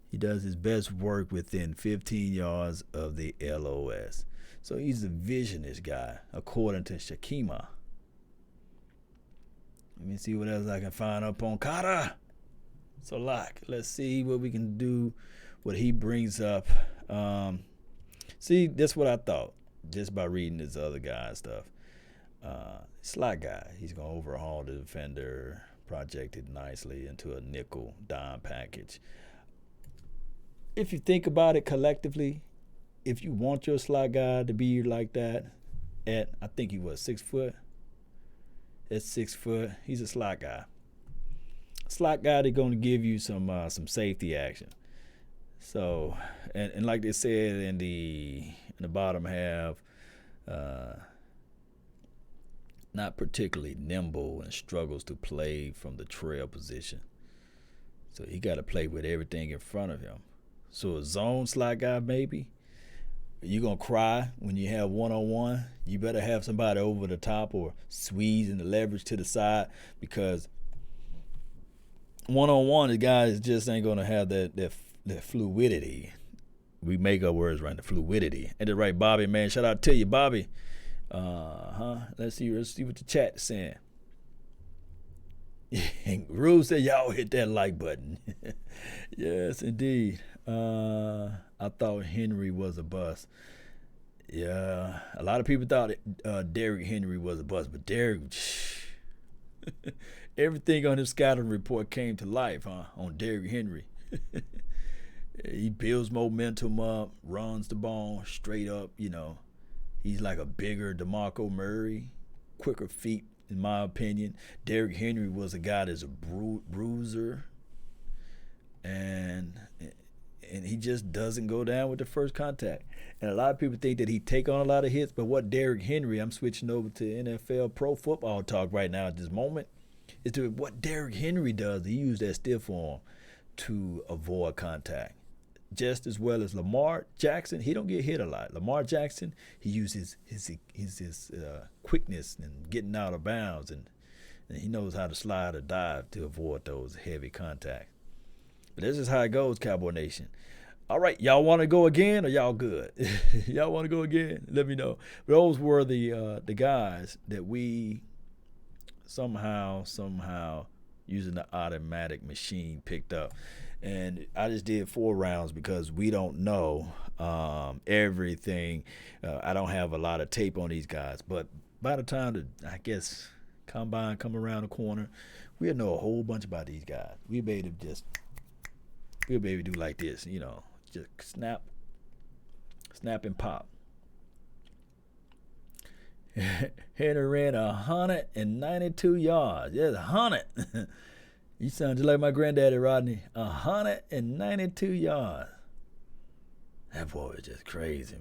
He does his best work within 15 yards of the LOS. So he's a visionist guy, according to Shakima. Let me see what else I can find up on Kata. So, let's see what we can do, what he brings up. See, that's what I thought, just by reading this other guy's stuff. Slot guy. He's going to overhaul the defender, project it nicely into a nickel dime package. If you think about it collectively, if you want your slot guy to be like that, I think he was 6 foot. At 6 foot, he's a slot guy. Slot guy, they're going to give you some safety action. So, and like they said in the bottom half, not particularly nimble and struggles to play from the trail position. So he got to play with everything in front of him. So a zone slot guy, maybe. You're going to cry when you have one-on-one. You better have somebody over the top or squeezing the leverage to the side, because one-on-one, the guys just ain't going to have that fluidity. We make our words right, the fluidity. And the right, Bobby, man. Shout out to you, Bobby. Let's see what the chat is saying. Rube said, y'all hit that like button. Yes, indeed. I thought Henry was a bust. Yeah, a lot of people thought Derrick Henry was a bust, but Derrick, everything on his scouting report came to life, on Derrick Henry. He builds momentum up, runs the ball straight up, He's like a bigger DeMarco Murray, quicker feet, in my opinion. Derrick Henry was a guy that's a bruiser, and he just doesn't go down with the first contact. And a lot of people think that he take on a lot of hits, but what Derrick Henry, I'm switching over to NFL Pro Football Talk right now at this moment, is to what Derrick Henry does. He uses that stiff arm to avoid contact. Just as well as Lamar Jackson, he don't get hit a lot. Lamar Jackson, he uses his quickness and getting out of bounds, and he knows how to slide or dive to avoid those heavy contacts. But this is how it goes, Cowboy Nation. All right, y'all want to go again, or y'all good? Y'all want to go again? Let me know. Those were the guys that we somehow using the automatic machine picked up. And I just did 4 rounds because we don't know everything. I don't have a lot of tape on these guys. But by the time I guess combine come around the corner, we'll know a whole bunch about these guys. We'll be able to do like this, just snap and pop. Henry ran 192 yards. Yes, 100. You sound just like my granddaddy, Rodney. 192 yards. That boy was just crazy,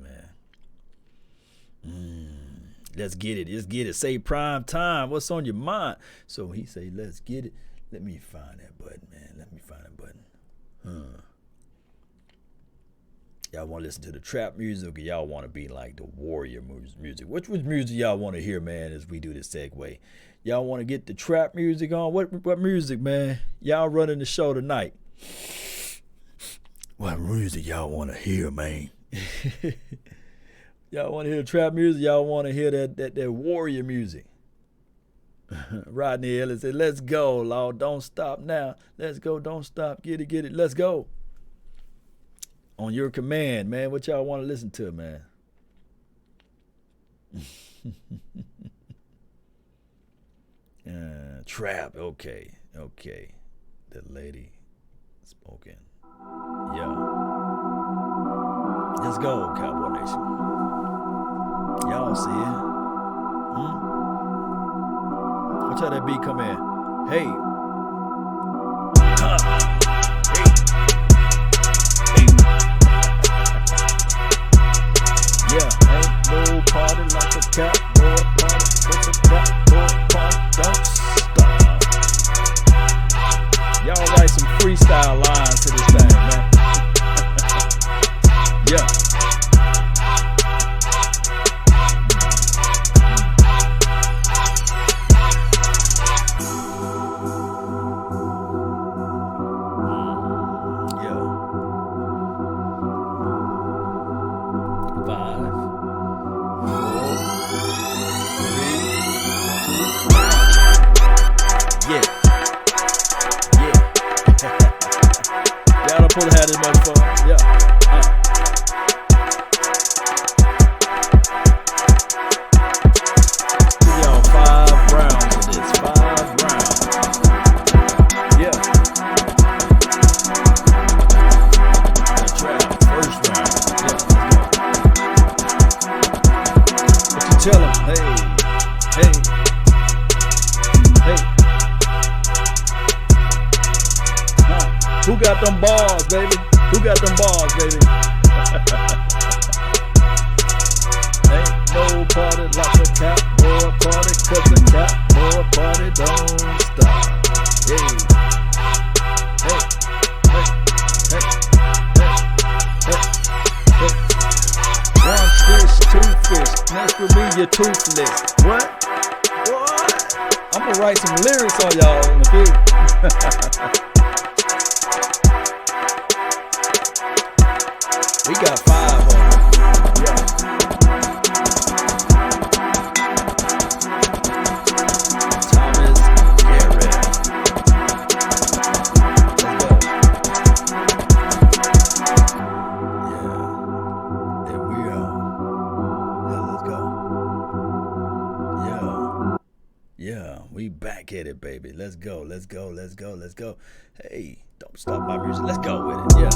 man. let's get it. Let's get it. Say prime time. What's on your mind? So he say, let's get it. Let me find that button, man. Let me find that button. Y'all want to listen to the trap music, or y'all want to be like the warrior music? Which music y'all want to hear, man, as we do this segue? Y'all want to get the trap music on? What music, man? Y'all running the show tonight. What music y'all want to hear, man? Y'all want to hear trap music? Y'all want to hear that warrior music? Rodney Ellis said, let's go, Lord. Don't stop now. Let's go. Don't stop. Get it. Let's go. On your command, man. What y'all want to listen to, man? Trap. Okay. The lady spoken. Yeah. Let's go, Cowboy Nation. Y'all see it? Watch how that beat come in. Hey. Yeah, ain't no party like a cowboy party. It's a cowboy party. Don't stop. Y'all write some freestyle lines to this thing, man. Yeah. Pull the hat in my phone. Yeah. Give y'all 5 rounds of this. 5 rounds. Yeah. That's right. First round. Yeah. What you tell them? Hey. Who got them bars, baby? Who got them bars, baby? Ain't no party like a cowboy party, 'cause the cowboy party don't stop. Hey. One fish, 2 fish. Next with me, you're toothless. What? I'm gonna write some lyrics on y'all in a few. We got 5 of them. Yeah. Thomas Garrett. Let's go. Yeah. There we are. Yeah, let's go. Yeah. We back at it, baby. Let's go. Hey, don't stop my music. Let's go with it. Yeah.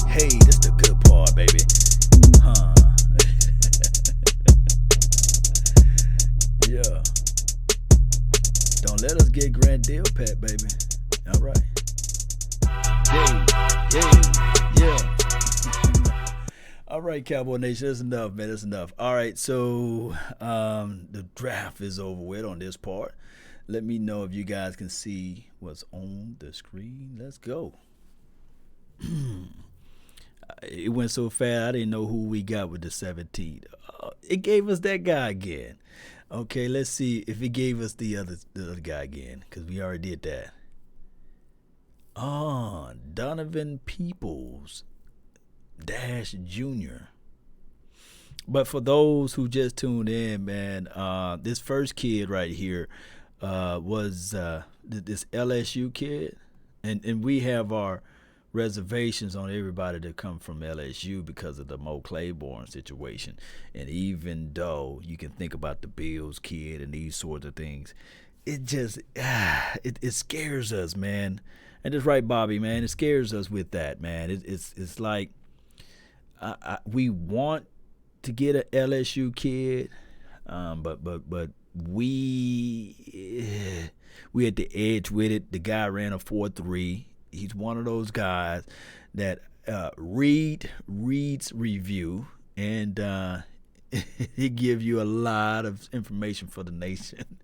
Hey, this the good part, baby. Yeah. Don't let us get Grand Deal Pat, baby. All right. Yeah. All right, Cowboy Nation, that's enough, man. That's enough. All right, so the draft is over with on this part. Let me know if you guys can see what's on the screen. Let's go. It went so fast, I didn't know who we got with the 17th. It gave us that guy again. Okay, let's see if it gave us the other guy again, because we already did that. Donovan Peoples Dash Jr. But for those who just tuned in, man, this first kid right here was this LSU kid, and we have our reservations on everybody that come from LSU because of the Mo Claiborne situation. And even though you can think about the Bills kid and these sorts of things, it just it scares us, man. And it's right, Bobby, man. It scares us with that, man. It's like we want to get an LSU kid, but we at the edge with it. The guy ran a 4.3. He's one of those guys that reads review, and he give you a lot of information for the nation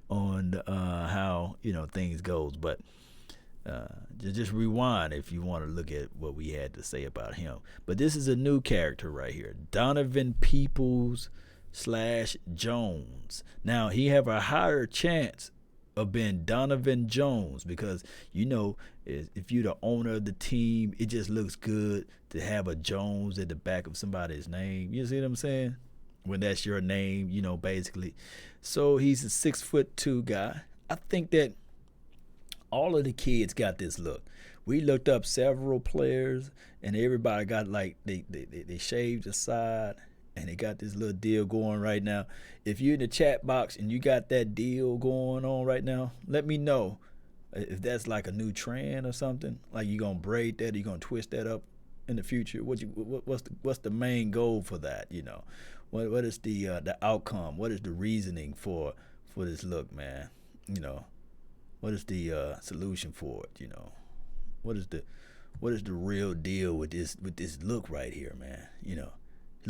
on how things goes. But just rewind if you want to look at what we had to say about him. But this is a new character right here, Donovan Peoples / Jones. Now he have a higher chance of being Donovan Jones because if you're the owner of the team, it just looks good to have a Jones at the back of somebody's name. You see what I'm saying? When that's your name, basically. So he's a 6'2" guy. I think that all of the kids got this look. We looked up several players, and everybody got they shaved the side, and they got this little deal going right now. If you're in the chat box and you got that deal going on right now, let me know if that's like a new trend or something. Like you gonna braid that, or you gonna twist that up in the future. What's the main goal for that? What is the outcome? What is the reasoning for this look, man? What is the solution for it? What is the real deal with this look right here, man? He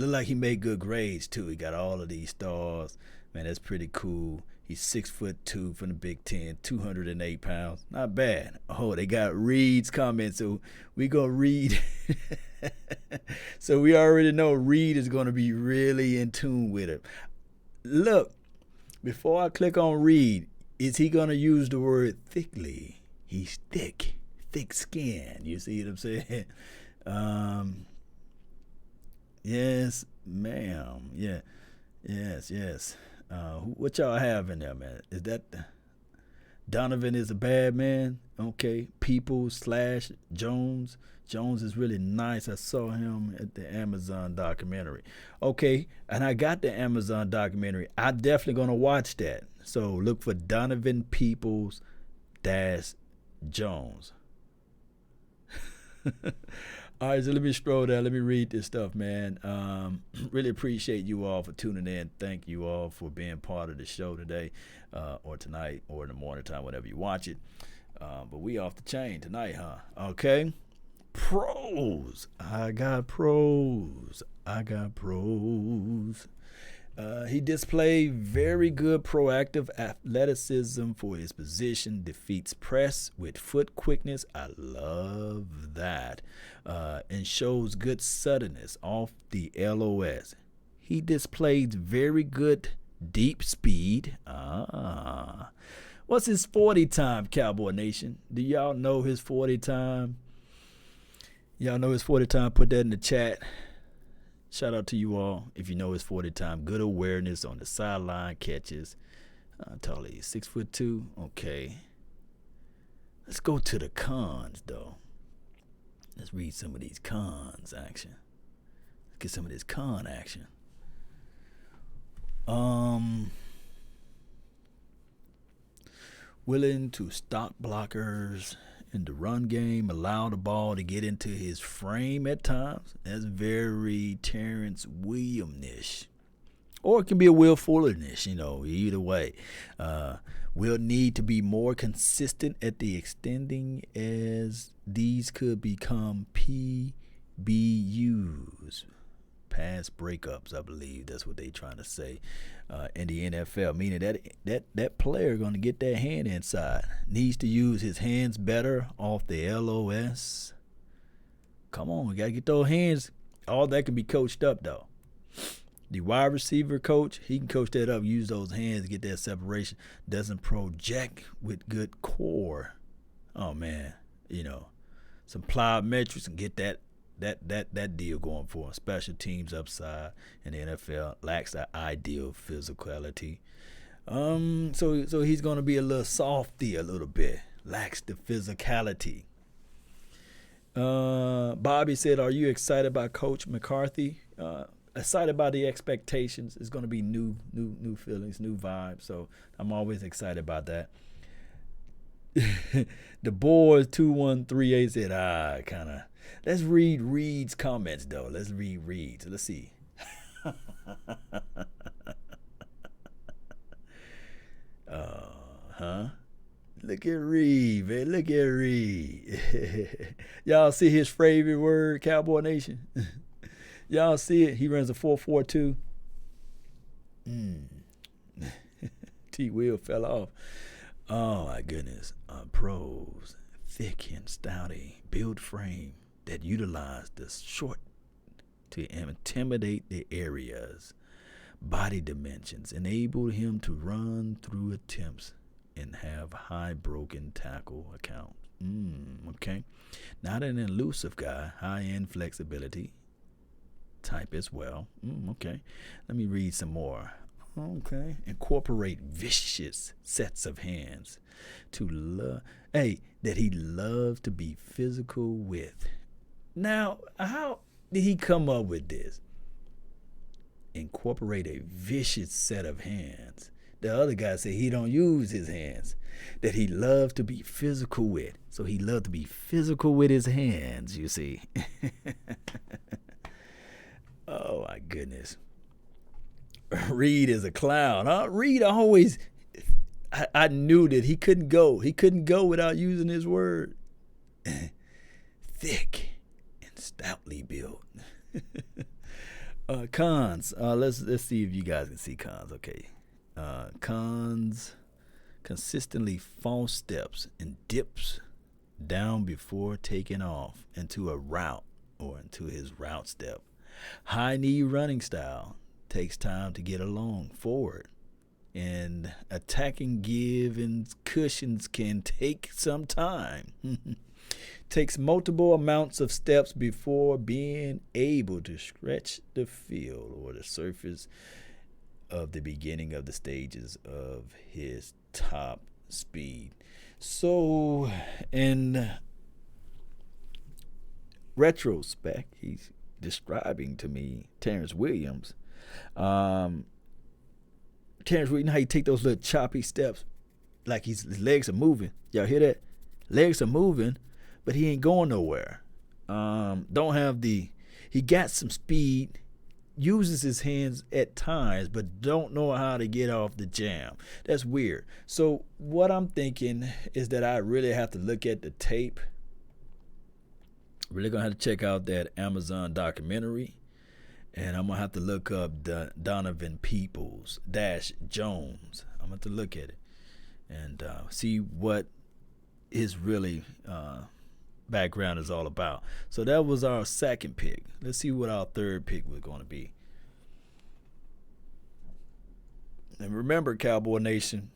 look like he made good grades too. He got all of these stars, man. That's pretty cool. He's 6'2" from the Big Ten, 208 pounds. Not bad. Oh, they got Reed's comment, so we gonna read. So we already know Reed is gonna be really in tune with it. Look, before I click on Reed, is he gonna use the word thickly? He's thick skin. You see what I'm saying? Yes, ma'am. Yeah. Yes. What y'all have in there, man? Is that Donovan is a bad man? Okay. Peoples / Jones. Jones is really nice. I saw him at the Amazon documentary. Okay, and I got the Amazon documentary. I'm definitely going to watch that. So look for Donovan Peoples - Jones. All right, so let me scroll down. Let me read this stuff, man. Really appreciate you all for tuning in. Thank you all for being part of the show today, or tonight, or in the morning time, whenever you watch it. But we off the chain tonight, huh? Okay. Pros. I got pros. He displayed very good proactive athleticism for his position, defeats press with foot quickness. I love that. And shows good suddenness off the LOS. He displayed very good deep speed. What's his 40 time, Cowboy Nation? Do y'all know his 40 time? Y'all know his 40 time? Put that in the chat. Shout out to you all if you know his 40 time. Good awareness on the sideline catches. Tall he 6'2". Okay. Let's go to the cons though. Let's read some of these cons action. Let's get some of this con action. Willing to stop blockers in the run game, allow the ball to get into his frame at times. That's very Terrence Williams-ish. Or it can be a Will Fuller-ish, either way. Will need to be more consistent at the extending, as these could become PBUs. Pass breakups, I believe. That's what they're trying to say in the NFL, meaning that player going to get that hand inside. Needs to use his hands better off the LOS. Come on, we got to get those hands. All that can be coached up, though. The wide receiver coach, he can coach that up, use those hands, get that separation. Doesn't project with good core. Oh, man, some plyometrics and get that deal going for him. Special teams upside in the NFL, lacks the ideal physicality. So he's going to be a little softy a little bit. Lacks the physicality. Bobby said, "Are you excited about Coach McCarthy?" Excited by the expectations. It's going to be new feelings, new vibes. So I'm always excited about that. The boys 2138 said, kind of. Let's read Reed's comments, though. Let's read Reed's. Let's see. Look at Reed, man. Look at Reed. Y'all see his favorite word, Cowboy Nation? Y'all see it? He runs a 4.42. T. Will fell off. Oh my goodness. Pros, thick and stouty, build frame that utilize the short to intimidate the areas. Body dimensions enable him to run through attempts and have high broken tackle account. Okay. Not an elusive guy, high-end flexibility type as well. Okay. Let me read some more. Okay. Incorporate vicious sets of hands to love. Hey, that he loved to be physical with. Now, how did he come up with this? Incorporate a vicious set of hands. The other guy said he don't use his hands. That he loved to be physical with. So he loved to be physical with his hands, you see. Oh, my goodness. Reed is a clown. Reed always, I knew that he couldn't go. He couldn't go without using his word. Thick and stoutly built. Cons. Let's see if you guys can see cons. Okay. Cons. Consistently false steps and dips down before taking off into a route or into his route step. High knee running style. Takes time to get along forward. And attacking give and cushions can take some time. Takes multiple amounts of steps before being able to stretch the field or the surface of the beginning of the stages of his top speed. So, in retrospect, he's describing to me Terrence Williams. Terrence Williams, you know how you take those little choppy steps, like his legs are moving. Y'all hear that? Legs are moving, but he ain't going nowhere. He got some speed, uses his hands at times, but don't know how to get off the jam. That's weird. So what I'm thinking is that I really have to look at the tape. Really gonna have to check out that Amazon documentary. And I'm going to have to look up Donovan Peoples Jones. I'm going to have to look at it and see what his really background is all about. So that was our second pick. Let's see what our third pick was going to be. And remember, Cowboy Nation,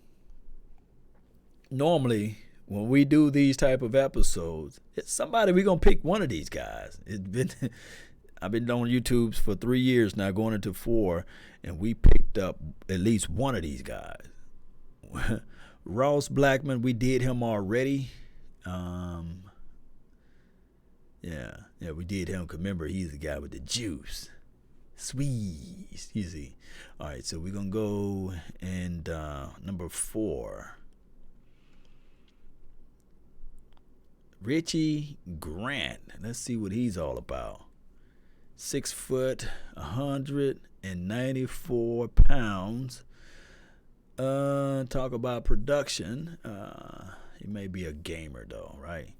normally when we do these type of episodes, it's somebody we're going to pick one of these guys. I've been on YouTube for 3 years now, going into 4, and we picked up at least one of these guys. Ross Blackman, we did him already. Yeah, we did him. Cause remember, he's the guy with the juice. Squeeze, you see. All right, so we're going to go and number 4. Richie Grant. Let's see what he's all about. 6 foot, 194 pounds. Talk about production. He may be a gamer though, right?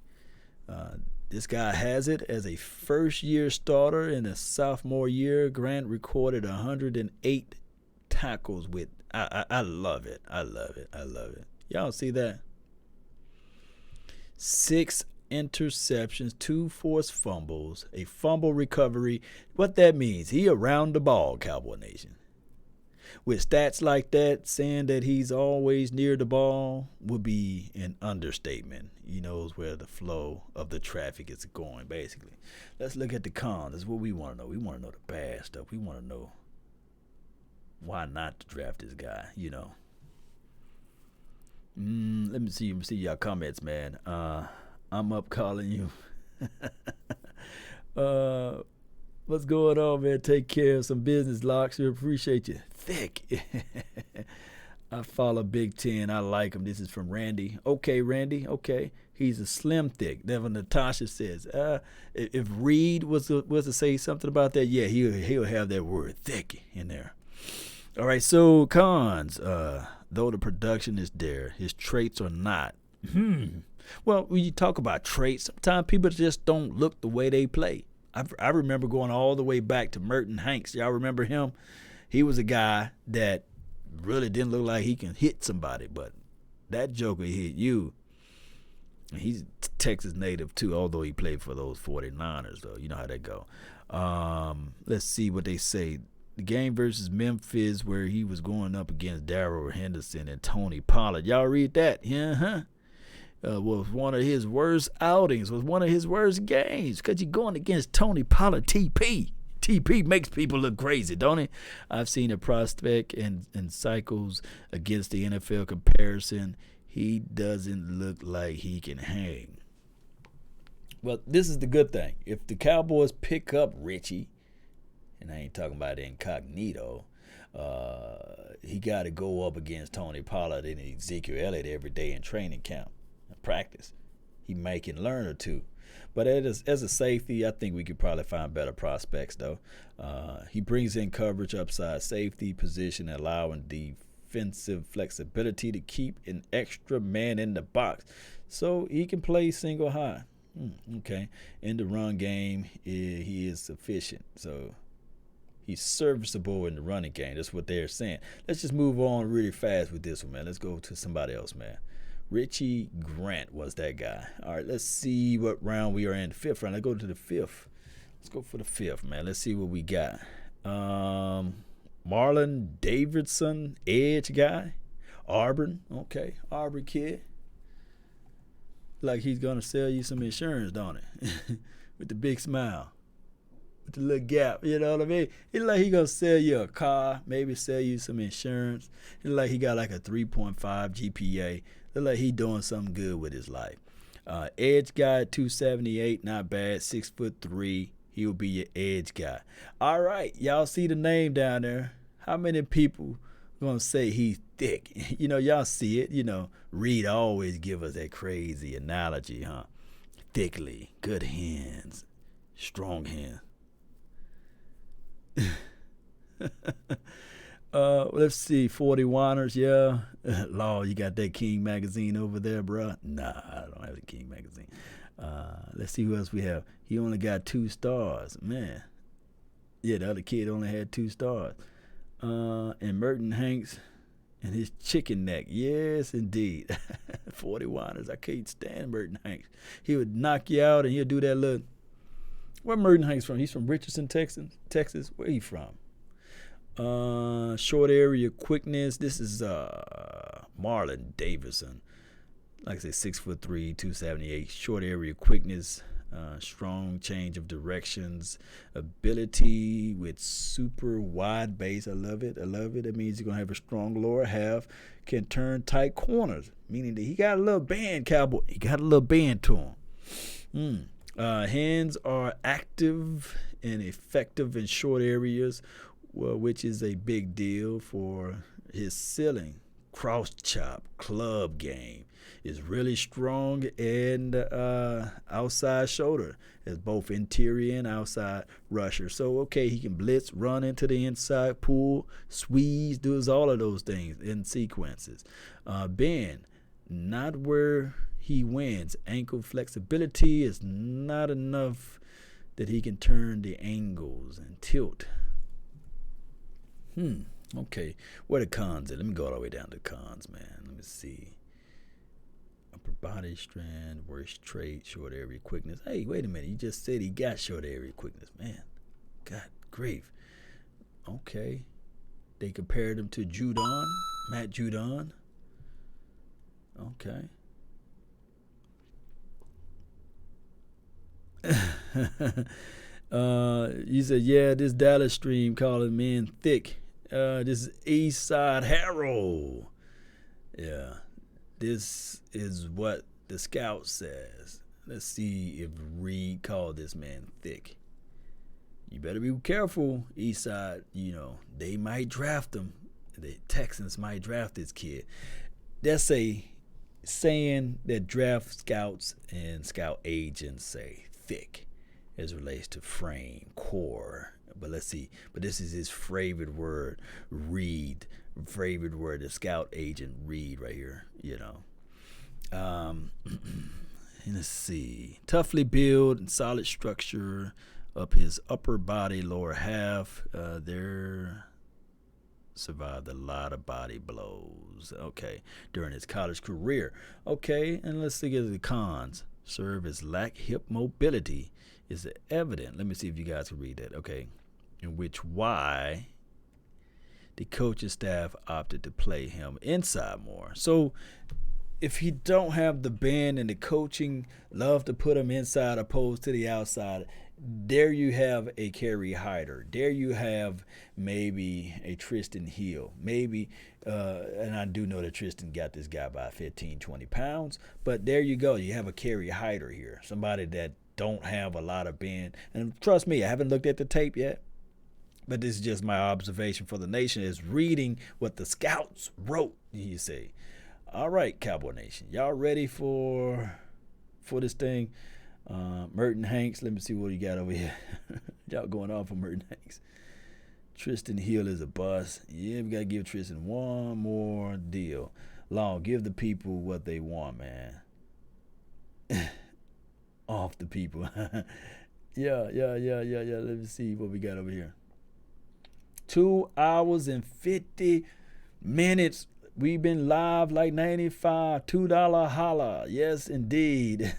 This guy has it as a first-year starter. In his sophomore year, Grant recorded 108 tackles with. I love it. I love it. Y'all see that? 6 interceptions, 2 forced fumbles, a fumble recovery. What that means, he around the ball, Cowboy Nation. With stats like that, saying that he's always near the ball would be an understatement. He knows where the flow of the traffic is going, basically. Let's look at the cons. That's what we want to know. We want to know the bad stuff. We want to know why not to draft this guy, you know. Let me see y'all comments, man. I'm up calling you. What's going on, man? Take care of some business, Locks. We appreciate you. Thick. I follow Big Ten. I like him. This is from Randy. Okay, Randy. Okay. He's a slim thick. Then when Natasha says, if Reed was to say something about that, yeah, he'll have that word thick in there. All right, so cons. Though the production is there, his traits are not. Well, when you talk about traits, sometimes people just don't look the way they play. I remember going all the way back to Merton Hanks. Y'all remember him? He was a guy that really didn't look like he can hit somebody, but that joker hit you. He's Texas native too, although he played for those 49ers, though. You know how that go. Let's see what they say. The game versus Memphis, where he was going up against Darrell Henderson and Tony Pollard. Y'all read that? Yeah, was one of his worst outings, was one of his worst games, because you're going against Tony Pollard, TP. TP makes people look crazy, don't he? I've seen a prospect in cycles against the NFL comparison. He doesn't look like he can hang. Well, this is the good thing. If the Cowboys pick up Richie, and I ain't talking about incognito, he got to go up against Tony Pollard and Ezekiel Elliott every day in training camp and practice. He may can learn or two. But as a safety, I think we could probably find better prospects, though. He brings in coverage upside safety position, allowing defensive flexibility to keep an extra man in the box. So he can play single high. Okay. In the run game, he is sufficient. So he's serviceable in the running game. That's what they're saying. Let's just move on really fast with this one, man. Let's go to somebody else, man. Richie Grant was that guy. All right, let's see what round we are in. The fifth round. Let's go to the fifth. Let's go for the fifth, man. Let's see what we got. Marlon Davidson, edge guy. Auburn. Okay, Auburn kid. Like he's going to sell you some insurance, don't it? With the big smile. With the little gap, you know what I mean? It's like he going to sell you a car, maybe sell you some insurance. It's like he got like a 3.5 GPA. Look like he doing something good with his life. Edge guy, 278, not bad, 6'3". He'll be your edge guy. All right, y'all see the name down there. How many people gonna say he's thick? You know, y'all see it. You know, Reed always give us that crazy analogy, huh? Thickly, good hands, strong hands. Let's see, 40 Winers, yeah. Law, you got that King magazine over there, bro? Nah, I don't have the King magazine. Let's see who else we have. He only got 2 stars, man. Yeah, the other kid only had 2 stars. And Merton Hanks and his chicken neck. Yes, indeed. 40 Winers. I can't stand Merton Hanks. He would knock you out and he'll do that little. Where Merton Hanks from? He's from Richardson, Texas. Where he from? Short area quickness. This is Marlon Davidson. Like I say, 6'3", 278. Short area quickness. Strong change of directions. Ability with super wide base. I love it. That means you're gonna have a strong lower half. Can turn tight corners. Meaning that he got a little band, cowboy. He got a little band to him. Hands are active and effective in short areas. Well, which is a big deal for his ceiling. Cross chop, club game is really strong, and outside shoulder is both interior and outside rusher. So, okay, he can blitz, run into the inside, pull, squeeze, does all of those things in sequences. Bend, not where he wins. Ankle flexibility is not enough that he can turn the angles and tilt. Okay. Where the cons at? Let me go all the way down to cons, man. Let me see. Upper body strength, worst trait, short area quickness. Hey, wait a minute. You just said he got short area quickness, man. God grief. Okay. They compared him to Judon, Matt Judon. Okay. You said, yeah, this Dallas stream calling men thick. This is Eastside Harold. Yeah, this is what the scout says. Let's see if Reed called this man thick. You better be careful, Eastside. You know, they might draft him. The Texans might draft this kid. That's a saying that draft scouts and scout agents say thick as it relates to frame, core. But let's see. But this is his favorite word, Reed. Favorite word, the scout agent Reed right here, you know. Let's see. Toughly built and solid structure up his upper body, lower half. There survived a lot of body blows. Okay, during his college career. Okay, and let's look at the cons. Serve as lack hip mobility is evident. Let me see if you guys can read that. Okay, in which why the coaching staff opted to play him inside more. So if he don't have the bend and the coaching love to put him inside opposed to the outside, there you have a Kerry Hyder. There you have maybe a Tristan Hill. Maybe, and I do know that Tristan got this guy by 15, 20 pounds. But there you go. You have a Kerry Hyder here. Somebody that don't have a lot of bend. And trust me, I haven't looked at the tape yet. But this is just my observation for the nation, is reading what the scouts wrote, you see. All right, Cowboy Nation. Y'all ready for this thing? Merton Hanks, let me see what you got over here. Y'all going off of Merton Hanks. Tristan Hill is a bust. Yeah, we got to give Tristan one more deal. Long, give the people what they want, man. Off the people. Yeah. Let me see what we got over here. 2 hours and 50 minutes. We've been live like 95. $2 holla. Yes, indeed.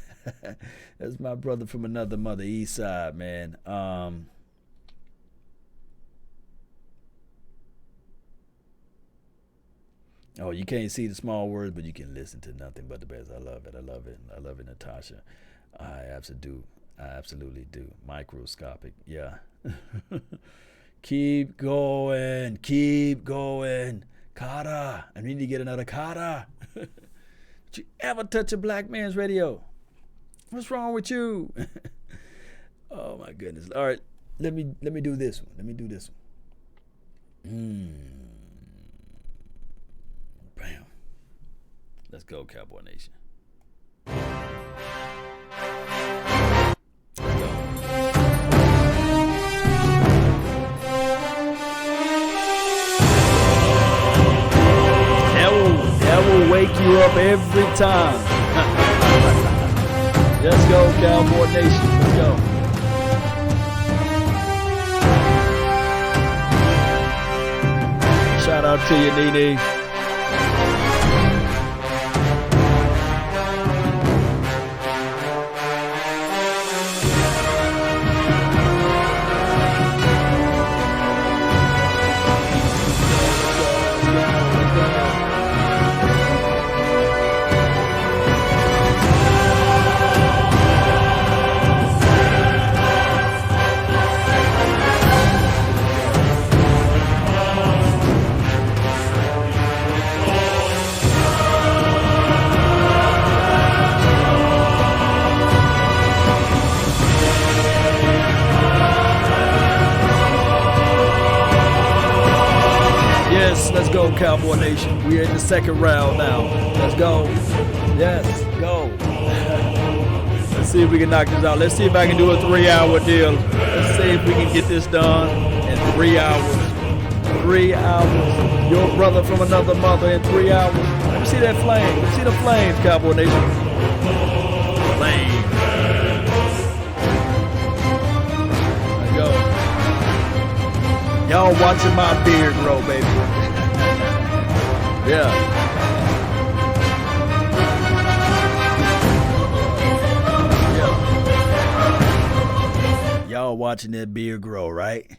That's my brother from another mother, East Side, man. Oh, you can't see the small words, but you can listen to nothing but the best. I love it. I love it, Natasha. I absolutely do. Microscopic. Yeah. Keep going. Carter. I need to get another Carter. Did you ever touch a black man's radio? What's wrong with you? Oh my goodness. All right. Let me do this one. Bam. Let's go, Cowboy Nation. Let's go. That will wake you up every time. Let's go, Cowboy Nation. Let's go. Shout out to you, Nene. Let's go, Cowboy Nation. We're in the second round now. Let's go. Yes, go. Let's see if we can knock this out. Let's see if I can do a 3-hour deal. Let's see if we can get this done in 3 hours. 3 hours. Your brother from another mother in 3 hours. Let me see that flame. Let me see the flames, Cowboy Nation. Flame. Let's go. Y'all watching my beard grow, baby. Yeah. Y'all watching that beard grow, right?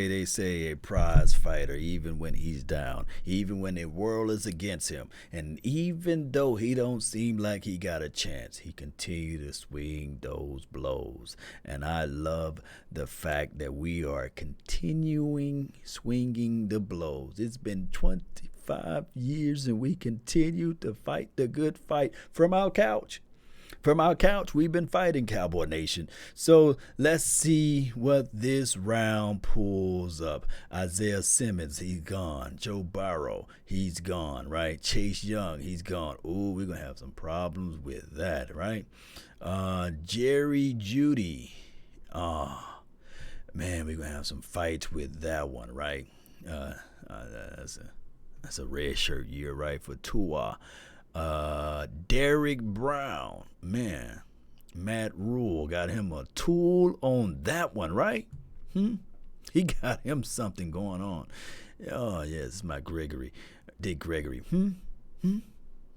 They say a prize fighter, even when he's down, even when the world is against him, and even though he don't seem like he got a chance, he continue to swing those blows. And I love the fact that we are continuing swinging the blows. It's been 25 years and we continue to fight the good fight from our couch. From our couch, we've been fighting, Cowboy Nation. So let's see what this round pulls up. Isaiah Simmons, he's gone. Joe Burrow, he's gone, right? Chase Young, he's gone. Ooh, we're going to have some problems with that, right? Jerry Jeudy. Man, we're going to have some fights with that one, right? That's a red shirt year, right, for Tua. Derrick Brown, man, Matt Rule got him a tool on that one, right? He got him something going on. Oh, yes, it's my Dick Gregory.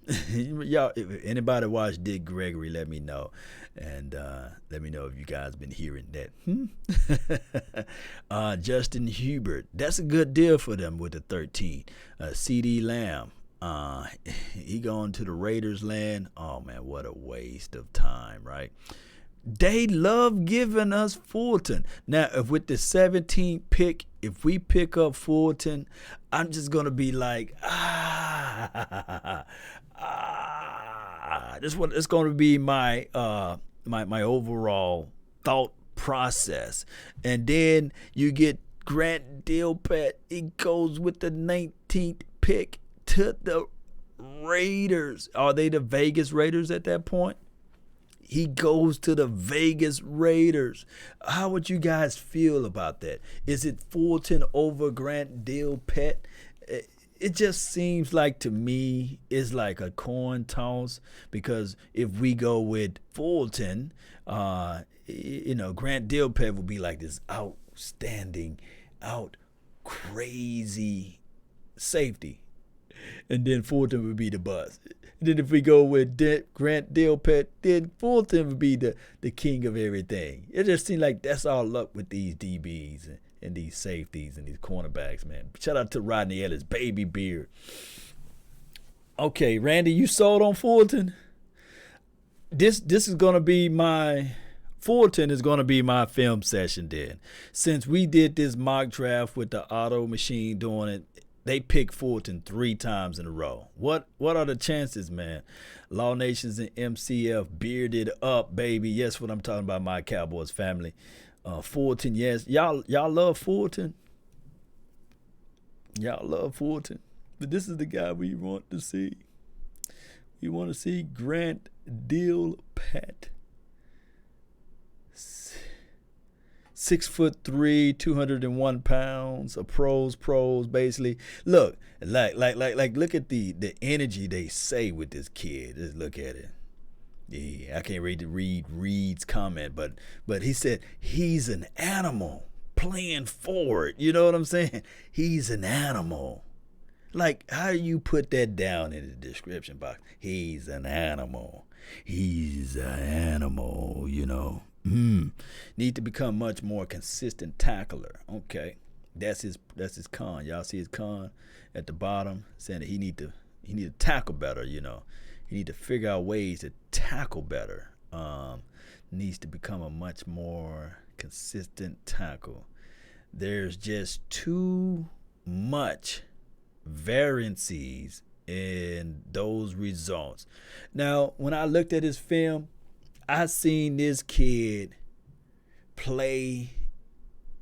Y'all, if anybody watch Dick Gregory, let me know. And let me know if you guys been hearing that. Justin Herbert, that's a good deal for them with the 13. CeeDee Lamb. He going to the Raiders land. Oh man, what a waste of time, right? They love giving us Fulton. Now, if with the 17th pick, if we pick up Fulton, I'm just gonna be like, this one is gonna be my my overall thought process. And then you get Grant Delpit. He goes with the 19th pick to the Raiders. Are they the Vegas Raiders at that point? He goes to the Vegas Raiders. How would you guys feel about that? Is it Fulton over Grant Delpit? It just seems like, to me, it's like a coin toss, because if we go with Fulton, Grant Delpit will be like this outstanding, crazy safety. And then Fulton would be the bust. And then if we go with Grant Delpit, then Fulton would be the king of everything. It just seems like that's all up with these DBs and these safeties and these cornerbacks, man. Shout out to Rodney Ellis, baby beard. Okay, Randy, you sold on Fulton? This is going to be Fulton is going to be my film session then. Since we did this mock draft with the Auto Machine doing it, they picked Fulton 3 times in a row. What are the chances, man? Law Nations and MCF bearded up, baby. Yes, what I'm talking about, my Cowboys family. Fulton, yes. Y'all love Fulton. Y'all love Fulton. But this is the guy we want to see. We want to see Grant Delpit. 6'3", 201 pounds, a pros basically. Look, like look at the energy they say with this kid. Just look at it. Yeah, I can't read Reed's comment, but he said he's an animal playing forward. You know what I'm saying? He's an animal. Like, how do you put that down in the description box? He's an animal. He's an animal, you know. Need to become much more consistent tackler. Okay, that's his con. Y'all see his con at the bottom, saying that he need to tackle better. You know, he need to figure out ways to tackle better. Needs to become a much more consistent tackle. There's just too much variances in those results. Now, when I looked at his film, I seen this kid play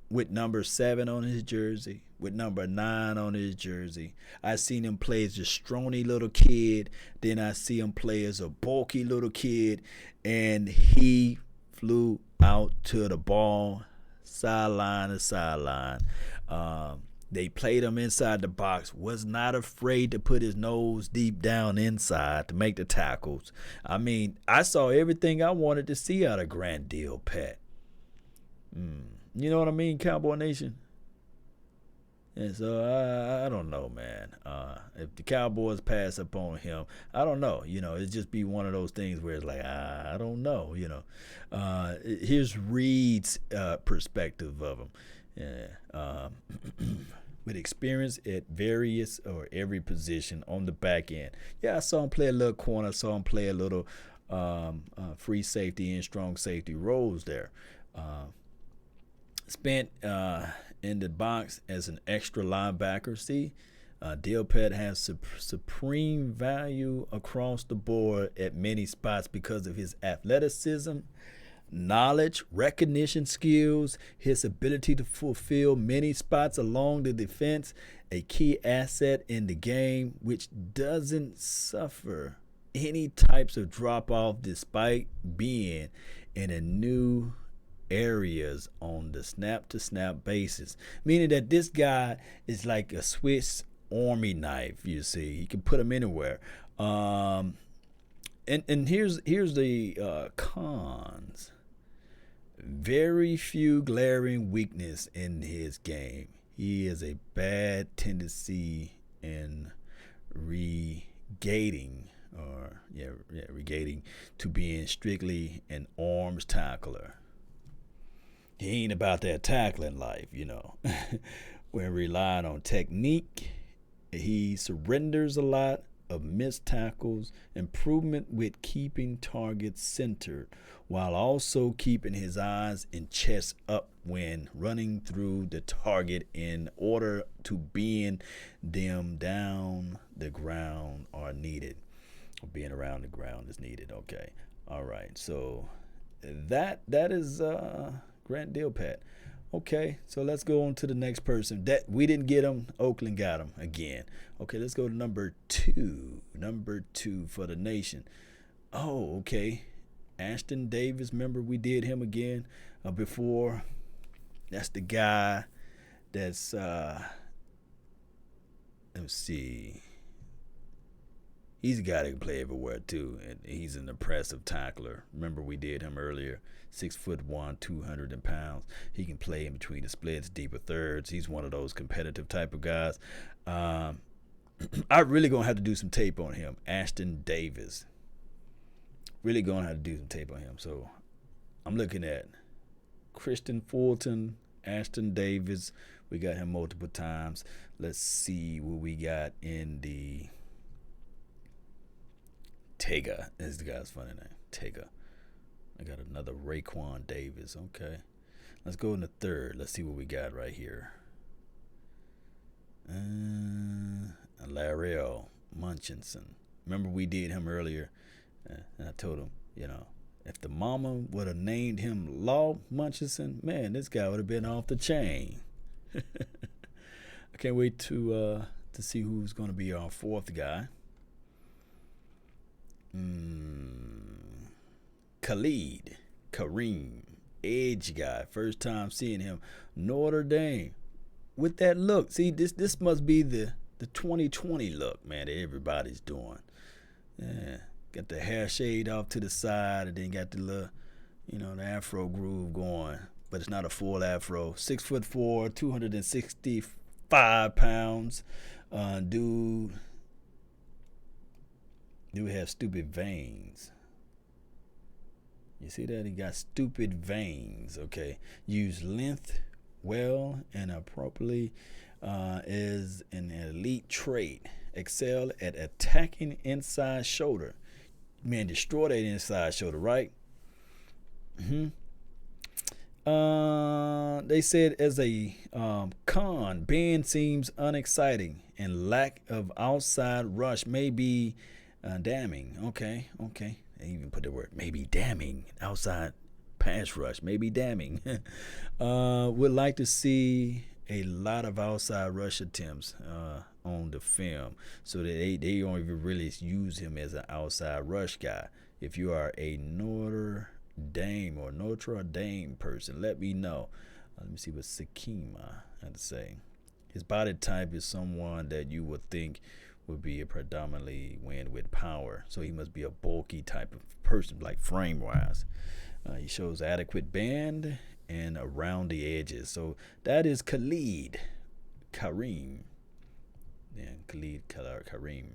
with number 7 on his jersey, with number 9 on his jersey. I seen him play as a scrawny little kid. Then I see him play as a bulky little kid. And he flew out to the ball, sideline to sideline. They played him inside the box, was not afraid to put his nose deep down inside to make the tackles. I mean, I saw everything I wanted to see out of Grant Delpit. You know what I mean, Cowboy Nation? And so I don't know, man. If the Cowboys pass up on him, I don't know. You know, it just be one of those things where it's like, I don't know, you know. Here's Reed's perspective of him. Yeah. With experience at various or every position on the back end. Yeah, I saw him play a little corner. I saw him play a little free safety and strong safety roles there. Spent in the box as an extra linebacker. See, Delpit has supreme value across the board at many spots because of his athleticism, knowledge, recognition skills, his ability to fulfill many spots along the defense, a key asset in the game which doesn't suffer any types of drop off despite being in a new areas on the snap to snap basis, meaning that this guy is like a Swiss army knife. You see, you can put him anywhere. And here's the cons. Very few glaring weakness in his game. He has a bad tendency in regating to being strictly an arms tackler. He ain't about that tackling life, When relying on technique, he surrenders a lot of missed tackles, improvement with keeping targets centered, while also keeping his eyes and chest up when running through the target in order to bend them down the ground are needed. Being around the ground is needed. Okay. All right. So that is Grant Delpit. Okay, so let's go on to the next person. That we didn't get him. Oakland got him again. Okay, let's go to number two. Number 2 for the nation. Oh, okay. Ashton Davis. Remember we did him again before. That's the guy that's let's see. He's a guy that can play everywhere too, and he's an impressive tackler. Remember we did him earlier. 6'1", 200 pounds. He can play in between the splits, deeper thirds. He's one of those competitive type of guys. I'm really gonna have to do some tape on him. Ashton Davis. Really gonna have to do some tape on him. So I'm looking at Christian Fulton, Ashton Davis. We got him multiple times. Let's see what we got in the Tega. This guy's funny name. Tega. I got another Raekwon Davis. Okay. Let's go in the third. Let's see what we got right here. Larrell Munchausen. Remember we did him earlier. And I told him, if the mama would have named him Law Munchausen, man, this guy would have been off the chain. I can't wait to see who's going to be our fourth guy. Khalid Kareem, edge guy. First time seeing him. Notre Dame. With that look. See, this must be the 2020 look, man, that everybody's doing. Yeah. Got the hair shade off to the side and then got the little, the afro groove going. But it's not a full afro. 6'4", 265 pounds. Dude have stupid veins. You see that? He got stupid veins. Okay. Use length well and appropriately is an elite trait. Excel at attacking inside shoulder. Man, destroy that inside shoulder, right? They said as a con, Ben seems unexciting and lack of outside rush may be damning. Okay. They even put the word maybe damning. Outside pass rush, maybe damning. Would like to see a lot of outside rush attempts on the film so that they don't even really use him as an outside rush guy. If you are a Notre Dame person, let me know. Let me see what Sakima had to say. His body type is someone that you would think would be a predominantly win with power. So he must be a bulky type of person, like frame-wise. He shows adequate bend and around the edges. So that is Khalid Kareem. Yeah, Khalid Kareem.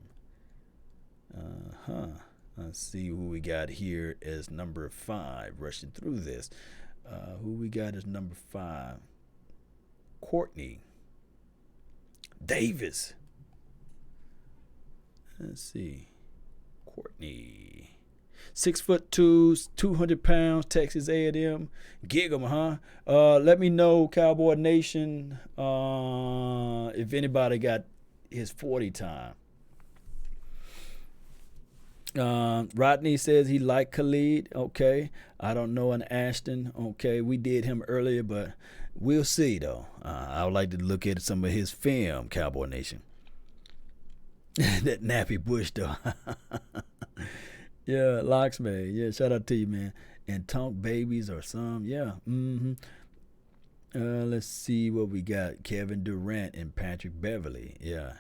Let's see who we got here as number 5. Rushing through this. Who we got as number 5? Courtney Davis. Let's see. Courtney. 6'2", 200 pounds, Texas A&M. Gig 'em, huh? Let me know, Cowboy Nation, if anybody got his 40 time. Rodney says he liked Khalid. Okay. I don't know an Ashton. Okay. We did him earlier, but we'll see, though. I would like to look at some of his film, Cowboy Nation. That nappy bush, though. Yeah, Locksman. Yeah, shout out to you, man. And Tonk Babies or some. Yeah. Let's see what we got. Kevin Durant and Patrick Beverly. Yeah.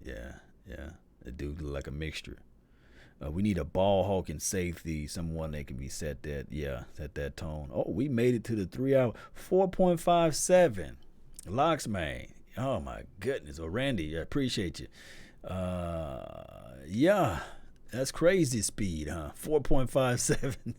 The dude look like a mixture. We need a ball hawking safety, someone that can be set that tone. Oh, we made it to the 3 hour, 4.57. Locksman. Oh my goodness. Oh, Randy, I appreciate you. Yeah, that's crazy speed, huh? 4.57.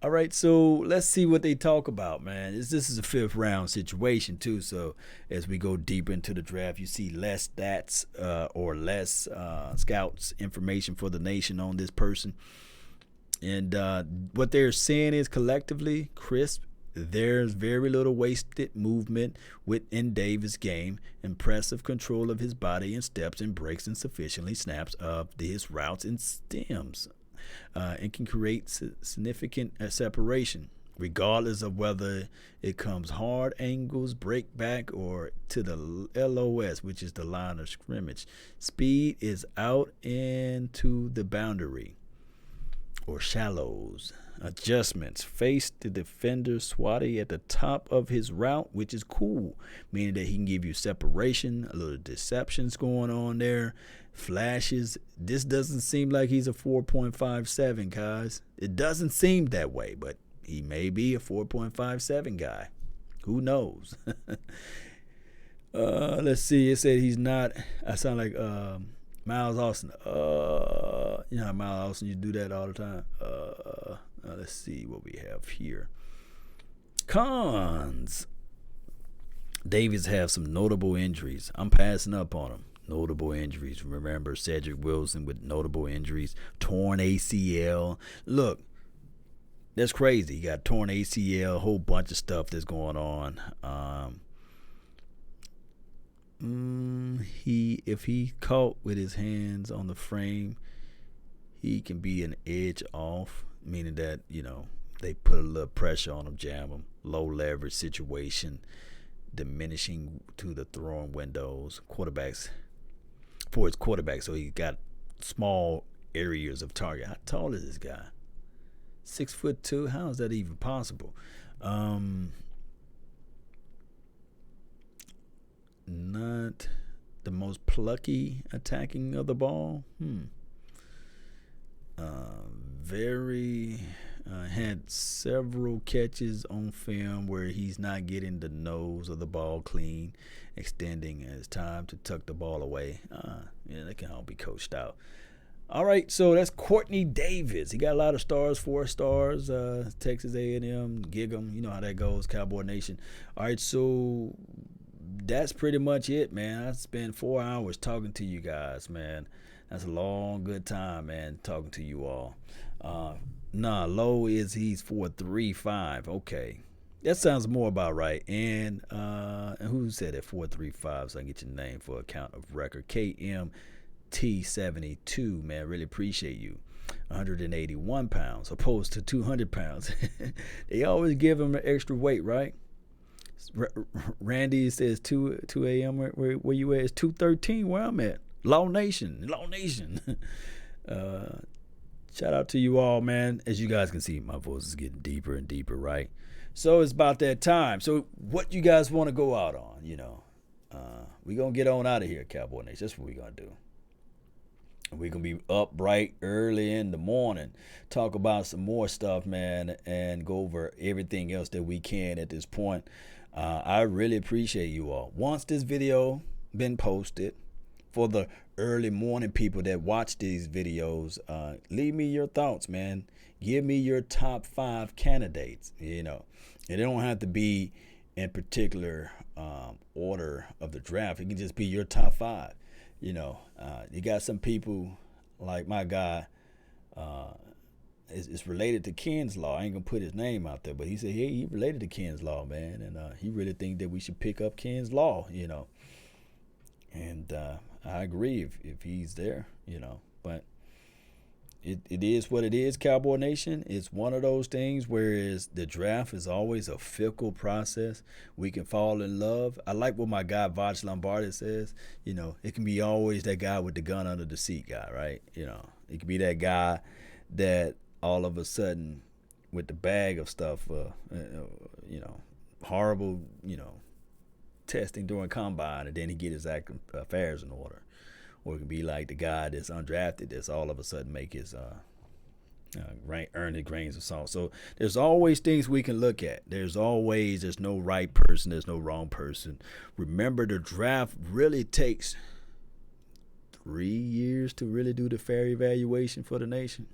All right, so let's see what they talk about, man. This is a 5th round situation, too. So as we go deeper into the draft, you see less stats or less scouts information for the nation on this person. And what they're saying is collectively, crisp. There's very little wasted movement within Davis' game. Impressive control of his body and steps and breaks and sufficiently snaps of his routes and stems. And can create significant separation, regardless of whether it comes hard angles, break back, or to the LOS, which is the line of scrimmage. Speed is out into the boundary or shallows. Adjustments. Face the defender swatty at the top of his route, which is cool, meaning that he can give you separation, a little deceptions going on there. Flashes. This doesn't seem like he's a 4.57, guys. It doesn't seem that way, but he may be a 4.57 guy. Who knows? Let's see. It said he's not. I sound like Miles Austin. You know how Miles Austin, you do that all the time. Let's see what we have here. Cons. Davis have some notable injuries. I'm passing up on him. Notable injuries. Remember Cedric Wilson with notable injuries. Torn ACL. Look, that's crazy. He got torn ACL, a whole bunch of stuff that's going on. If he caught with his hands on the frame, he can be an edge off, meaning that, they put a little pressure on him, jam him, low leverage situation, diminishing to the throwing windows. For his quarterback, so he got small areas of target. How tall is this guy? 6'2". How is that even possible? Not the most plucky attacking of the ball. Had several catches on film where he's not getting the nose of the ball clean, extending his time to tuck the ball away. That can all be coached out. All right, so that's Courtney Davis. He got a lot of stars, 4 stars, Texas A&M, gig 'em. You know how that goes, Cowboy Nation. All right, so that's pretty much it, man. I spent 4 hours talking to you guys, man. That's a long, good time, man, talking to you all. Low is he's 4.35. Okay. That sounds more about right. And who said it? 4.35, so I can get your name for account of record. KMT72, man, really appreciate you. 181 pounds opposed to 200 pounds. They always give him an extra weight, right? Randy says 2 a.m. Where you at? It's 2:13 where I'm at. Law Nation. Shout out to you all, man. As you guys can see, my voice is getting deeper and deeper, right? So it's about that time. So what you guys want to go out on, we're going to get on out of here, Cowboy Nation. That's what we're going to do. We're going to be up bright early in the morning, talk about some more stuff, man, and go over everything else that we can at this point. I really appreciate you all. Once this video been posted, for the early morning people that watch these videos, leave me your thoughts, man. Give me your top 5 candidates, And it don't have to be in particular order of the draft. It can just be your top 5. You got some people like my guy, it's related to Ken's Law. I ain't gonna put his name out there, but he said he related to Ken's Law, man, and he really think that we should pick up Ken's Law, And I agree if he's there, but it is what it is, Cowboy Nation. It's one of those things, whereas the draft is always a fickle process. We can fall in love. I like what my guy Voch Lombardi says. It can be always that guy with the gun under the seat guy, right? It can be that guy that all of a sudden with the bag of stuff, horrible, testing during combine, and then he get his affairs in order. Or it can be like the guy that's undrafted that's all of a sudden make his earn his grains of salt. So there's always things we can look at. There's no right person, there's no wrong person. Remember, the draft really takes 3 years to really do the fair evaluation for the nation.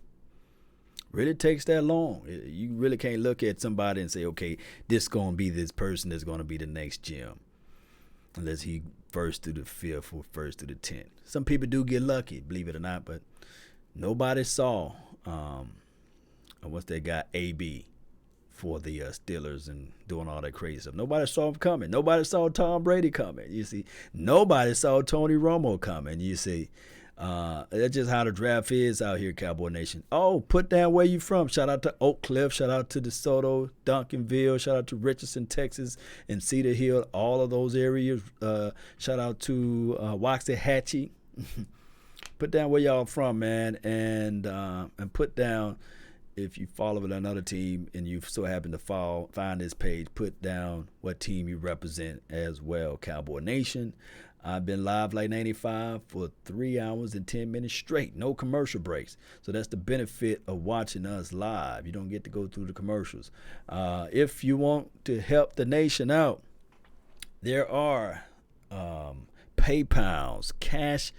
Really takes that long. You really can't look at somebody and say, okay, this going to be this person that's going to be the next Jim. Unless he first through the fifth or first through the 10th. Some people do get lucky, believe it or not, but nobody saw what's that guy, AB, for the Steelers and doing all that crazy stuff. Nobody saw him coming. Nobody saw Tom Brady coming. You see, nobody saw Tony Romo coming. You see, that's just how the draft is out here, Cowboy Nation. Oh, put down where you from. Shout out to Oak Cliff. Shout out to DeSoto, Duncanville. Shout out to Richardson, Texas, and Cedar Hill. All of those areas. Shout out to Waxahachie. Put down where y'all from, man, and put down, if you follow another team and you so happen to find this page, put down what team you represent as well, Cowboy Nation. I've been live like 95 for 3 hours and 10 minutes straight. No commercial breaks. So that's the benefit of watching us live. You don't get to go through the commercials. If you want to help the nation out, there are PayPals, Cash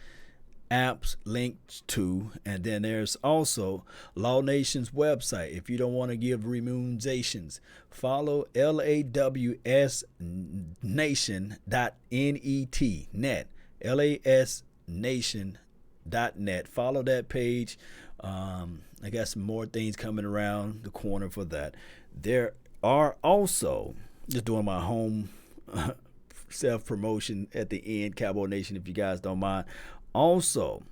apps linked to, and then there's also Law Nation's website. If you don't want to give remunerations, follow LAWSnation.net, LASnation.net. Follow that page. I got some more things coming around the corner for that. There are also, just doing my home self-promotion at the end, Cowboy Nation, if you guys don't mind. Also,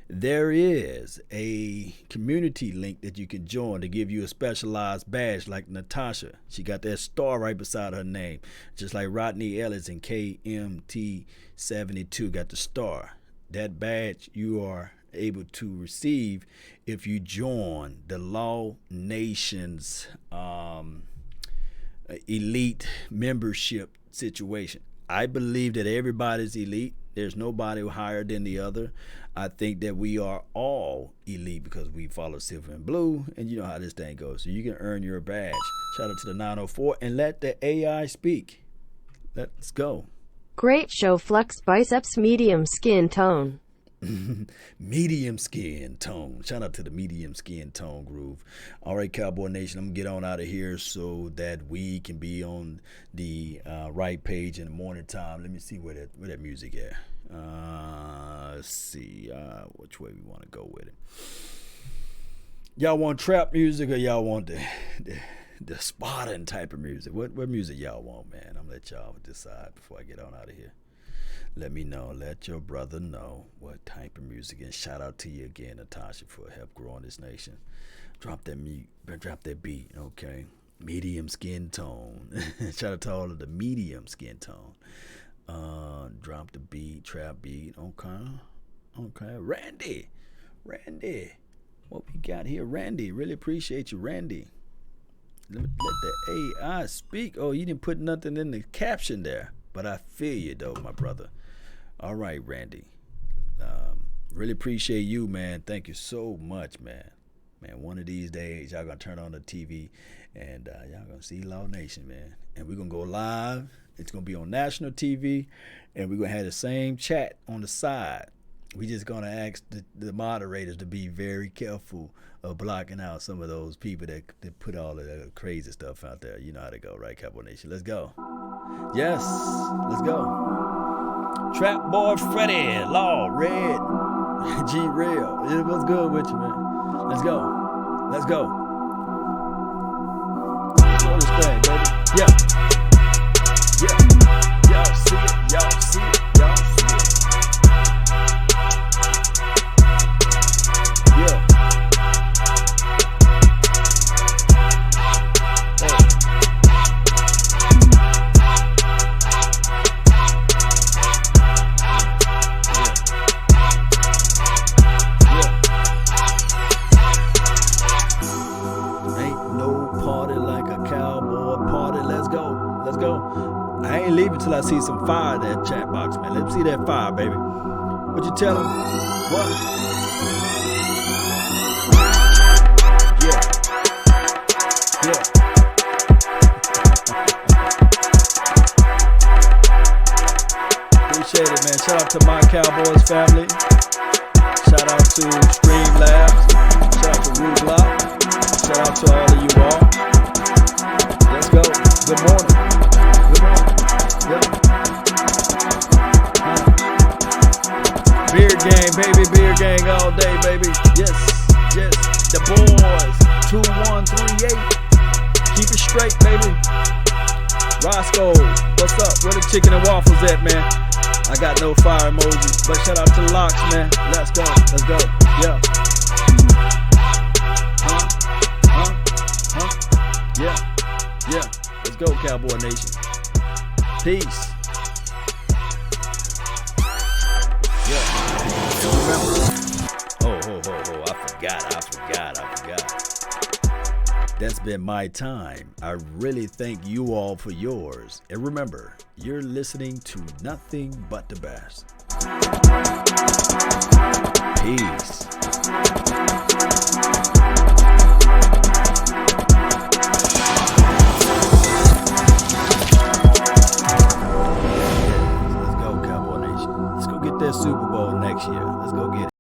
there is a community link that you can join to give you a specialized badge like Natasha. She got that star right beside her name. Just like Rodney Ellis and KMT72 got the star. That badge you are able to receive if you join the Law Nation's elite membership situation. I believe that everybody's elite. There's nobody higher than the other. I think that we are all elite because we follow silver and blue, and you know how this thing goes. So you can earn your badge. Shout out to the 904 and let the AI speak. Let's go. Great show, Flex Biceps Medium Skin Tone. Medium skin tone. Shout out to the medium skin tone groove. All right, Cowboy Nation, I'm gonna get on out of here so that we can be on the right page in the morning time. Let me see where that music at. Let's see which way we want to go with it. Y'all want trap music or y'all want the Spartan type of music? What music y'all want, man? I'm gonna let y'all decide before I get on out of here. Let me know. Let your brother know what type of music. And shout out to you again, Natasha, for help growing this nation. Drop that beat, okay? Medium skin tone. Shout out to all of the medium skin tone. Drop the beat, trap beat, okay. Randy, what we got here? Randy, really appreciate you, Randy. Let the AI speak. Oh, you didn't put nothing in the caption there, but I feel you though, my brother. All right, Randy. Really appreciate you, man. Thank you so much, man. Man, one of these days, y'all gonna turn on the TV and y'all gonna see Law Nation, man. And we're gonna go live. It's gonna be on national TV, and we're gonna have the same chat on the side. We just gonna ask the moderators to be very careful of blocking out some of those people that put all of that crazy stuff out there. You know how to go, right, Cowboy Nation? Let's go. Yes, let's go. Trap Boy Freddy, Law, Red, G Real. What's good with you, man? Let's go. Let's go. Show this thing, baby. Yeah. Y'all see it. Y'all see it. until I see some fire in that chat box, man. Let me see that fire, baby. What you tell them? What? Yeah. Yeah. Appreciate it, man. Shout out to my Cowboys family. Shout out to Streamlabs. Shout out to Rootblock. Shout out to all of you all. Let's go. Good morning. Good morning. Yeah. Beer gang, baby. Beer gang all day, baby. Yes. Yes. The boys. 2138. Keep it straight, baby. Roscoe. What's up? Where the chicken and waffles at, man? I got no fire emoji, but shout out to Locks, man. Let's go. Let's go. Yeah. Yeah. Yeah. Let's go, Cowboy Nation. Peace. Yeah. Remember. Oh, I forgot. That's been my time. I really thank you all for yours. And remember, you're listening to nothing but the best. Peace.